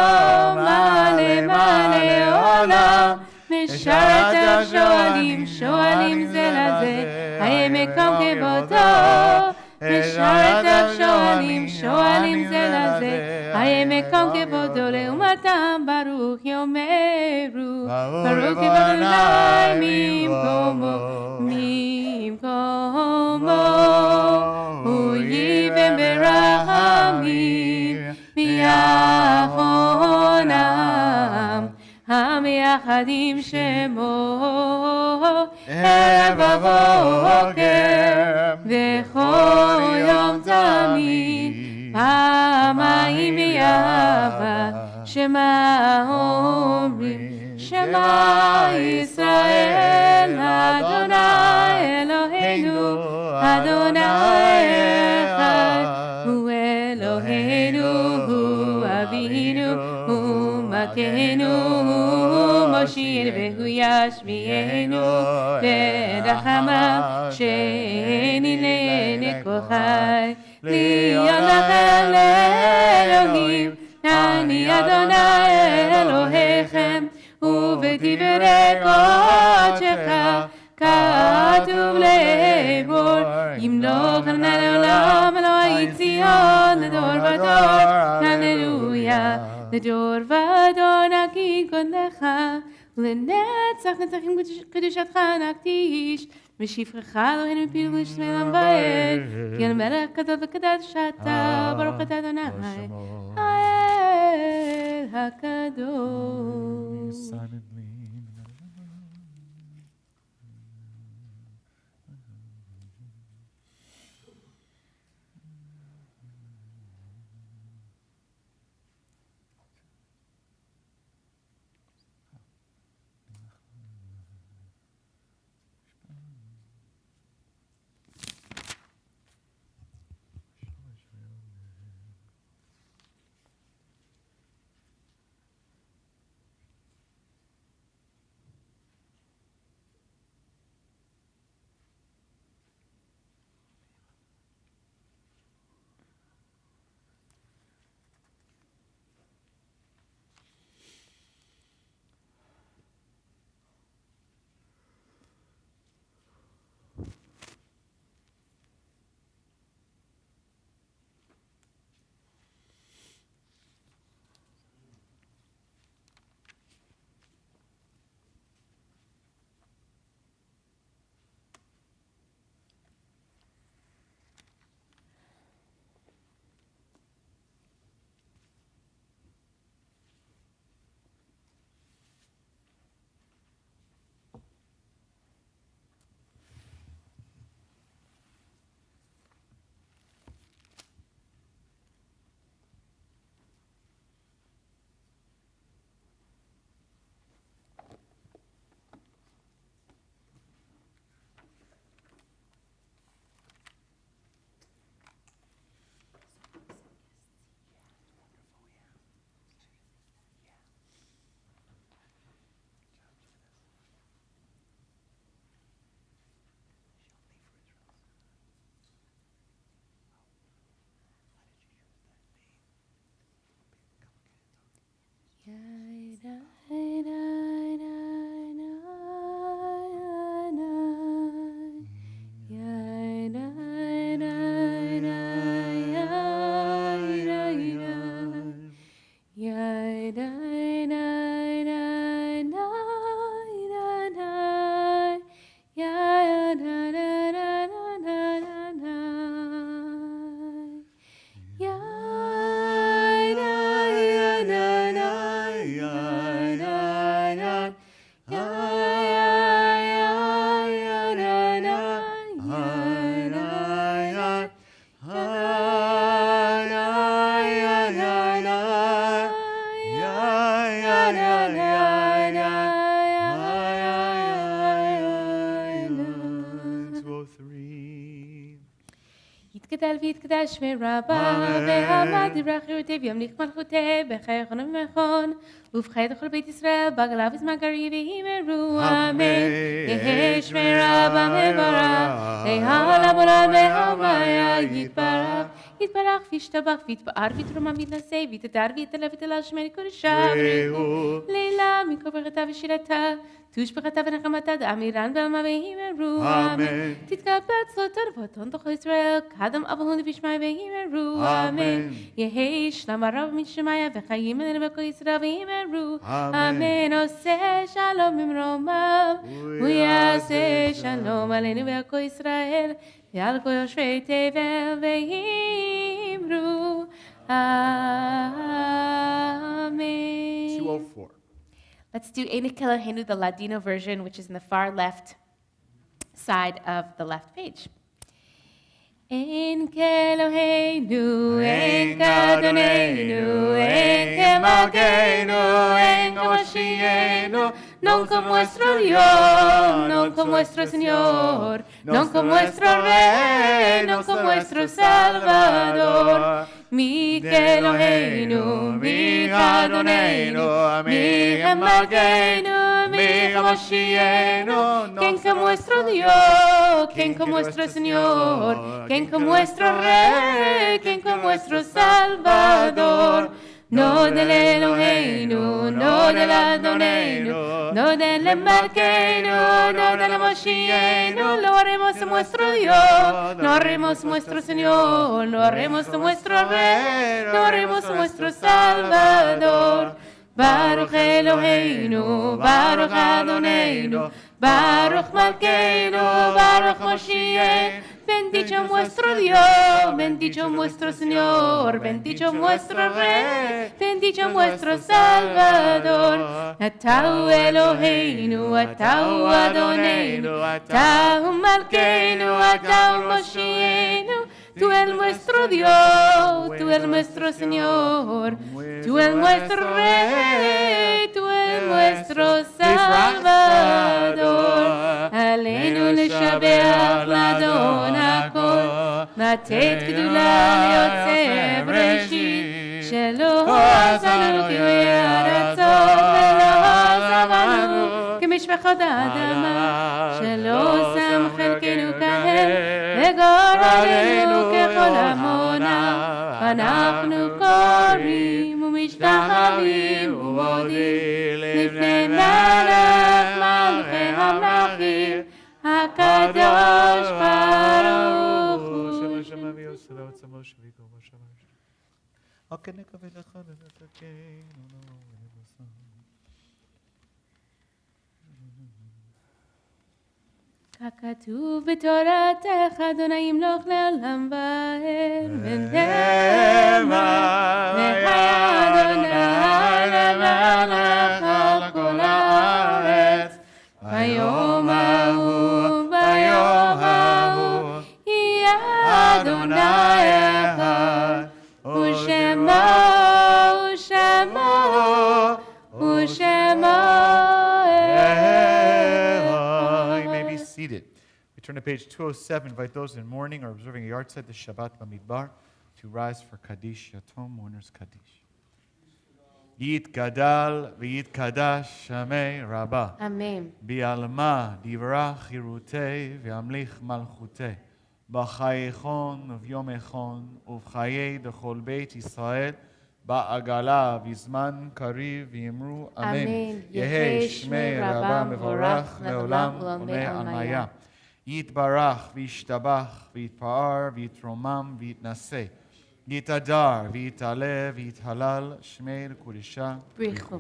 מלא מלא עולם משרת השואלים שואלים זה לזה האם מקום כבודו משרת השואלים שואלים זה לזה האם מקום כבודו לעומתם ברוך יאמרו ברוך כבודו ממקומו ממקומו הוא ייבם ברחמים ויחונם המייחדים שמו ערב ובוקר וכל יום תמיד פעמיים ביחד שמע אומרים שמע ישראל אדוני אלוהינו אדוני אחד הוא אלוהינו הוא אבינו הוא מכנו הוא מושיע והוא ישמיענו ורחמיו שאיני לעיני כל חי להיות לכם לאלוהים אני אדוני אלוהיכם ובדברי קודשך כתוב לאמור ימלוך אדוני לעולם אלוהי ציון לדור ודור הללויה לדור ודור נגיד קודלך ולנצח נצחים קדושתך נקדיש ושפרך אלוהינו מפינו לשמי עולם ועד כי על מלך גדול וקדוש אתה ברוך אתה אדוני האל הקדוש יתגדל ויתקדש מרבה, והעמד יברח ירותיו וימליך מלכותיו, בחייכון ובמכון, ובחיי לכל בית ישראל, בגלה בזמן גרי ויאמרו אמן. יהי שמי רבה מברך, להעלה מולד והמיה יתברך. יתברך וישתבח ויתפאר ויתרומם ויתנשא ויתהדר ויתעלה ותהלל שמי קודשה בריחו לילה מכל ברכתה ושירתה תושבחתה ונחמתה דאמירן בעלמה ויאמרו אמן. תתקבץ לו תרבותון תוך ישראל קדם אבהון ושמי ויאמרו אמן. יהי שלום הרב משמיה וחיים עלינו בכל ישראל ויאמרו אמן. עושה שלום במרומיו הוא יעשה שלום עלינו בכל ישראל ועל כל יושבי תבל ויאמרו amen. 204. Let's do Eina Kelohenu, the Ladino version, which is in the far left side of the left page. Ein Kelohenu, ein Kadonenu, ein Kemalkeinu, ein Kamoshienu, non como nuestro Dios, non como nuestro Señor, non como nuestro Rey, non como nuestro Salvador. Mi Kelohenu, mi Adonenu, mi Kemalkeinu, mi Kamoshienu, quien como nuestro Dios, quien como nuestro Señor, quien como nuestro Rey, quien como nuestro Salvador. No del Eloheinu, no del Adonenu, no del Malkeinu, no del Moshienu, lo haremos a nuestro Dios, lo haremos a nuestro Señor, lo haremos a nuestro Rey, lo haremos a nuestro Salvador. Baruch Eloheinu, Baruch Adonenu, Baruch Malkeinu, Baruch Moshienu. Bendito nuestro Dios, bendito nuestro Señor, bendito nuestro Rey, bendito nuestro Salvador. Atau Eloheinu, Atau Adonenu, Atau Malkeinu, Atau Moshienu. Tú eres nuestro Dios, tú eres nuestro Señor, tú eres nuestro Rey, tú eres nuestro Salvador. Aleinu לשבח לאדון הכל, לתת גדולה ליוצא בראשית, שלא עזבנו כאויי ארצות ולא עזבנו כמשפחות האדמה, שלא שם חלקנו כהם וגורלנו ככל עמונה. אנחנו קוראים ומשתחווים ומודים לפני מלך מלכי המלכים הקדוש ברוך הוא. שמע שמע ויוסלה עצמו שביתו בשמיים. אוקיי נקווה לך ונתקנו. ככתוב בתורתך, אדוני ימלוך לעולם ועד, ונאמר, והיה אדוני למלך על כל הארץ, ביום ההוא, ביום ההוא, יהיה אדוני אחד, ושמו, ושמו, ושמו. Seated. We turn to page 207. Invite those in mourning or observing a yard site, the Shabbat Bamidbar, to rise for Kaddish Yatom, mourners Kaddish. Yitgadal v'yitkadash Shamei Rabbah. Amen. Bi'alma divrach yirutei v'amlich malchutei. B'chayechon v'yomechon uv'chayei dechol beit Yisrael. Ba'agala v'zman kariv v'yimru amen. Yehi shmei Rabbah mevorach le'olam u'le almaya. Yitbarach v'yishtabach v'yitpa'ar v'yitromam v'yitnaseh. Yitadar v'yitale v'yithalal shmei l'kudisha Brichu.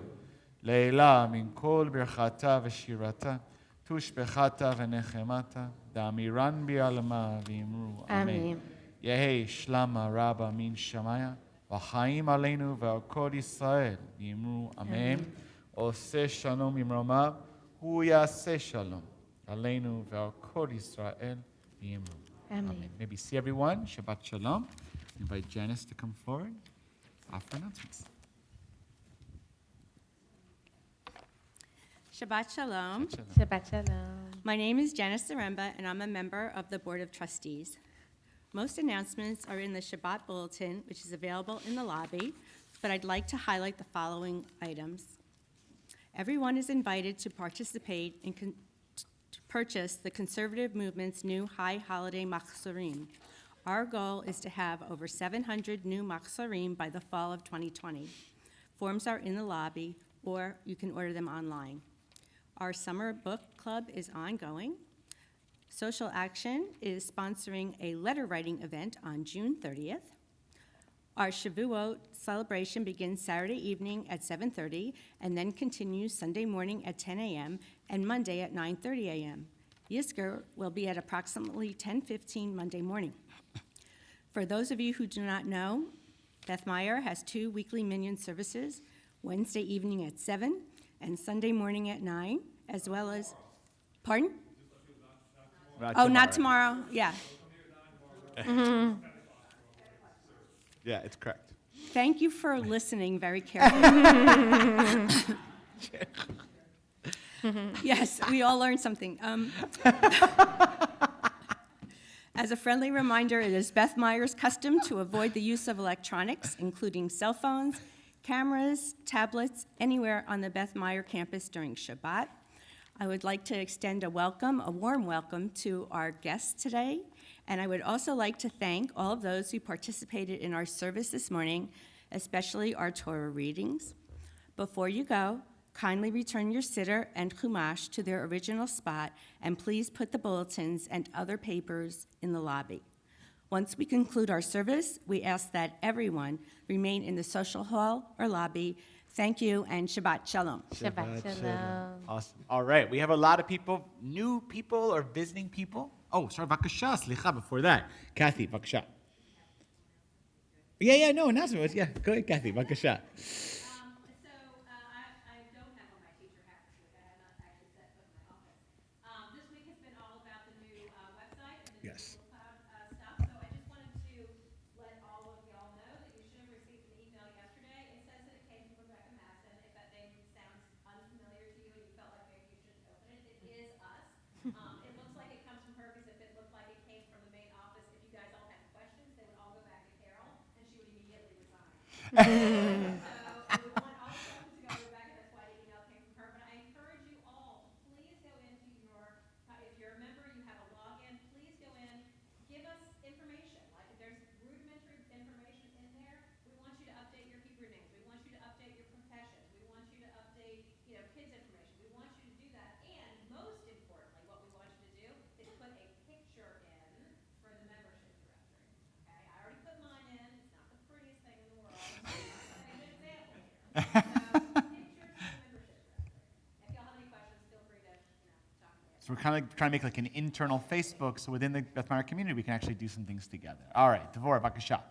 Leila min kol birchata v'shirata tushbechata v'nechemata da'amiran bi'alma v'yimru amen. Yehi shlama Rabbah min shamaya. V'chaim aleinu ve'al kol Yisrael v'yimru amen. Oseh shalom imromav, hu yaseh shalom aleinu ve'al kol Yisrael v'yimru amen. Maybe see everyone. Shabbat shalom. Invite Janice to come forward. Offer announcements. Shabbat Shalom. Shabbat Shalom. My name is Janice Zaremba, and I'm a member of the Board of Trustees. Most announcements are in the Shabbat Bulletin, which is available in the lobby, but I'd like to highlight the following items. Everyone is invited to participate in to purchase the conservative movement's new high holiday machzorim. Our goal is to have over 700 new machzorim by the fall of 2020. Forms are in the lobby, or you can order them online. Our summer book club is ongoing. Social Action is sponsoring a letter writing event on June 30th. Our Shavuot celebration begins Saturday evening at 7:30 and then continues Sunday morning at 10 a.m. and Monday at 9:30 a.m. Yizkor will be at approximately 10:15 Monday morning. For those of you who do not know, Beth Meyer has 2 weekly minyan services, Wednesday evening at 7 and Sunday morning at 9, as well as, pardon? Not tomorrow, yeah. Mm-hmm. Yeah, it's correct. Thank you for listening very carefully. Yes, we all learned something. As a friendly reminder, it is Beth Meyer's custom to avoid the use of electronics, including cell phones, cameras, tablets, anywhere on the Beth Meyer campus during Shabbat. I would like to extend a warm welcome to our guests today, and I would also like to thank all of those who participated in our service this morning, especially our Torah readings. Before you go, kindly return your siddur and chumash to their original spot, and please put the bulletins and other papers in the lobby. Once we conclude our service, we ask that everyone remain in the social hall or lobby. Thank you, and Shabbat Shalom. Shabbat Shalom. Awesome. All right, we have a lot of people, new people or visiting people. Oh, sorry, Vakasha, slicha, before that. Kathy, Vakasha. Yeah, no, announcement. Yeah, go ahead, Kathy, Vakasha. Yes. It looks like it comes from her because if it looked like it came from the main office, if you guys all had questions, they would all go back to Carol, and she would immediately resign. So we want all the questions to go to Rebecca. That's why the email came from her. But I encourage you all to please go into your, if you're a member, you have a login, please go in, give us information. Like if there's rudimentary information in there, we want you to update your Hebrew names. We want you to update your professions. We want you to update, kids' information. We want you to do that. And most importantly, what we want you to do is put a picture in for the membership directory. Okay? I already put mine in. It's not the prettiest thing in the world. I'm an example here. So, pictures for the membership directory. If y'all have any questions, feel free to, talk to me. So we're kind of trying to make like an internal Facebook, so within the Beth Meyer community, we can actually do some things together. All right, Devorah, Vakasha.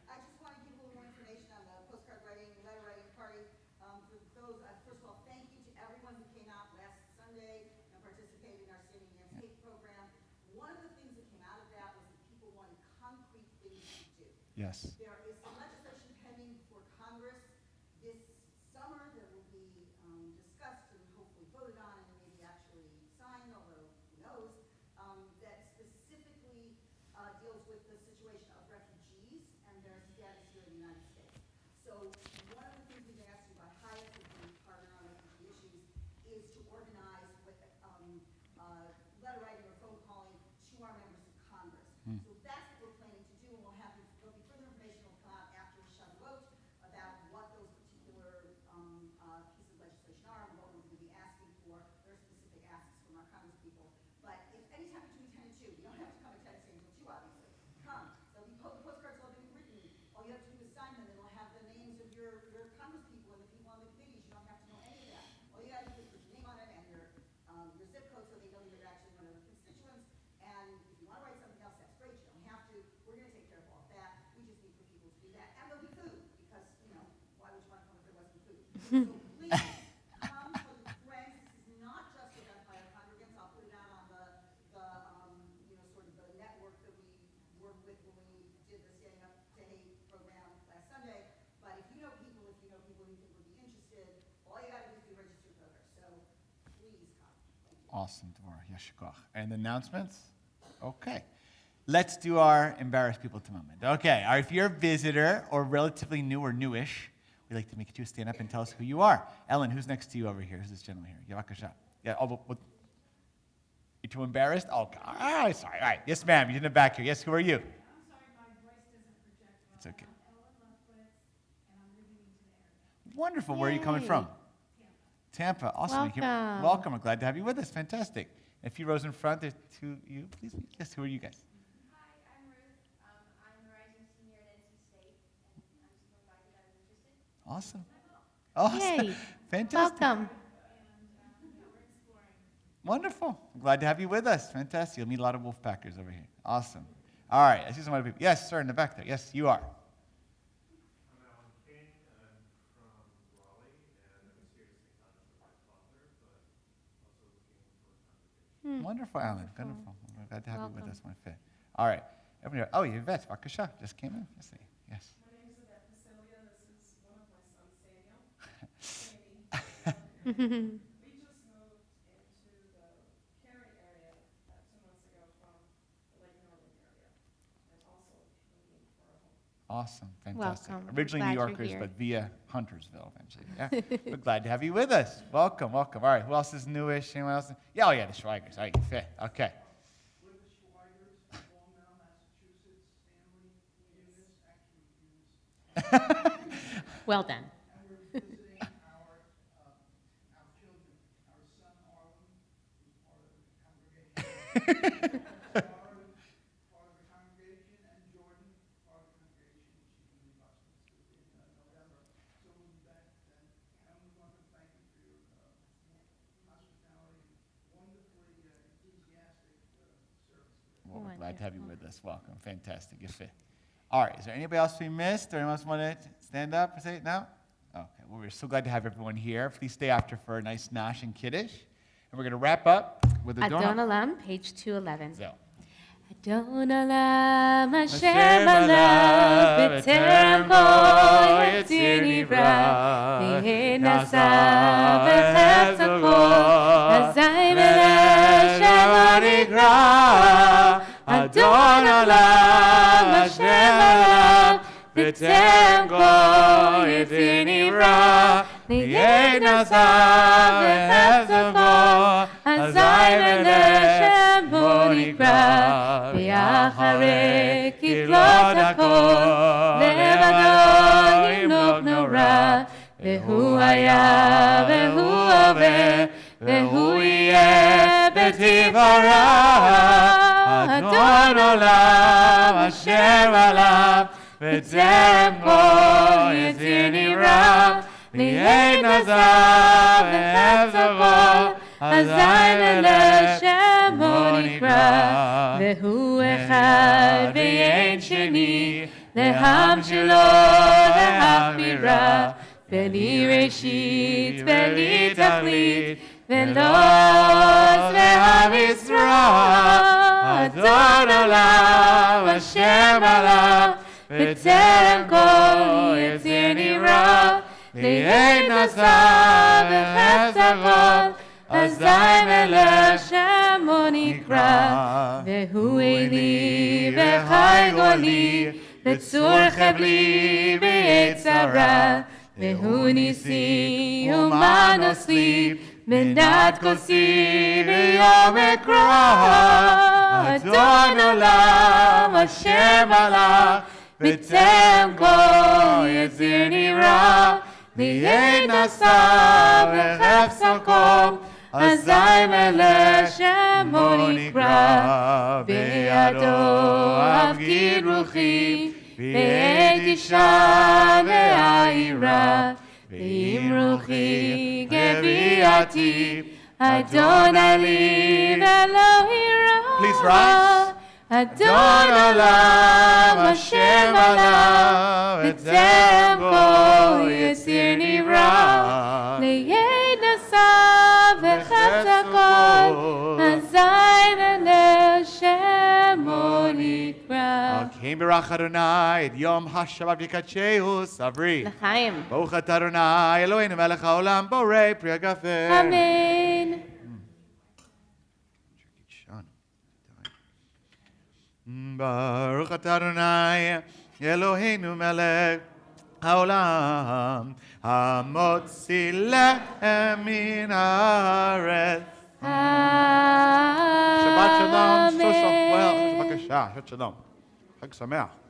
I just want to give a little more information on the postcard writing, letter writing party. For those, first of all, thank you to everyone who came out last Sunday and participated in our Standing Against Hate program. One of the things that came out of that was that people wanted concrete things to do. Yes. There is some legislation pending for Congress this summer that will be discussed and hopefully voted on and maybe actually signed, although who knows, that specifically deals with the situation of refugees and their status here in the United States. So one of the things we've asked you by Hyatt, as the partner on refugee issues, is to organize with letter writing or phone calling to our members of Congress. So that's what we're planning to do, and there'll be further information will come out after Shavuot about what those particular pieces of legislation are and what we're going to be asking for. There are specific asks from our Congress people. But if anytime between 10 and 2, you don't have to come at 10 until 2, obviously. Come. There'll be postcards will be written. All you have to do is sign them. It'll have the names of your Congress people and the people on the committees. You don't have to know any of that. All you have to do is put your name on it and your zip code so they know you're actually one of the constituents. And if you want to write something else, that's great. You don't have to. We're going to take care of all of that. We just need for people to do that. And there'll be food because, why would you want to come if there wasn't food? So please come for the friends. This is not just for Beth Meyer congregants. I'll put it out on the sort of the network that we worked with when we did the Standing Up to Hate program last Sunday. But if you know people who you think would be interested, all you got to do is be registered voter. So please come. Thank you. Awesome, Devorah. Yeshikoch. And the announcements? Okay. let's do our embarrassed people at the moment. Okay, all right, if you're a visitor or relatively new or newish, we'd like to make you stand up and tell us who you are. Ellen, who's next to you over here? Who's this gentleman here? Yavakasha. Yeah, you're too embarrassed? Oh, God. Oh, sorry. All right. Yes, ma'am. You're in the back here. Yes, who are you? It's okay. Wonderful. Where are you coming from? Tampa. Awesome. Welcome. Welcome. We're glad to have you with us. Fantastic. If you rows in front, there's two you. Please. Yes, who are you guys? Hi, I'm Ruth. I'm the rising senior at NC State, and I'm super glad that I'm interested. Awesome. Awesome. Yay. Fantastic. Welcome. Wonderful. I'm glad to have you with us. Fantastic. You'll meet a lot of Wolfpackers over here. Awesome. All right. I see some other people. Yes, sir, in the back there. Yes, you are. Wonderful, Alan. Wonderful. We're glad to have you with us, my friend. All right. Everybody, oh, Yvette Vakasha just came in. Yes. Yes. My name is Yvette Facilia. This is one of my sons, Samuel. We just moved into the Cary area 2 months ago from the Lake Norman area. And also looking for a home. Awesome. Fantastic. Welcome. Originally Glad New you're Yorkers, here. but via Huntersville eventually. Yeah. We're glad to have you with us. Welcome. All right. Who else is newish? Anyone else? Yeah, the Schweigers. All right, fit. Okay. Well done. Well, we're glad to have you with us. Welcome. Fantastic. You're fit. All right. Is there anybody else we missed? Or anyone else want to stand up and say it now? Okay. Well, we're so glad to have everyone here. Please stay after for a nice Nash and Kiddush. And we're going to wrap up with the Adon Olam, page 211. So. Adon Olam, Hashem alav, b'terem bo yetzir nivra, v'yehi nasa v'chefza kol, hazay melech shelo nikra. Adon Olam, Hashem alav, b'terem bo yetzir nivra, v'yehi nasa v'chefza kol, hazay melech shelo nikra. ואחרי כתלות הכל, לבדו ימלוך נורא, והוא היה והוא הווה, והוא יהיה בתפארה. אדון עולם אשר עליו, בטרם כל יציר נברא, ויהי נזר וחפץ הכל, אזי לשמו נקרא. והוא אחד ואין שני, להמשלו להחמירה, בלי ראשית בלי תכלית, ולא והמשרה. אדון עולם השם עליו, בטרם כל יציר נברא, ויהי נשא וחפץ הכל, אזי מלך שמו נקרא. והוא אלי וחי גולי, בצור חבלי ביצרה, והוא ניסי ומנוס לי, מנת כוסי ביום אקרא. אדון עולם השם עליו, בטרם כל יציר נברא, ויהי נשא וחפץ הכל, אזי מלך שמו נקרא. בידו אפקיד רוחי, בעת אישה ועירה, ואם רוחי גוויעתי, אדון לי ואלוהי רע. Please rise. אדון עולם השם עליו, בטרם כל יציר נברא, ליהי נשא וחפץ הכל, אזי מלך שמו נקרא. Kim berach Adonai, et yom ha-Shabbat v'kadsheu savri. לחיים. Baruch atah Adonai, Eloheinu melech haolam, borei pri hagafen. אמן. Baruch atah Adonai, Eloheinu melech haolam, hamotzi lechem min haaretz. Shabbat shalom, so well, בבקשה, שבת שלום, חג שמח.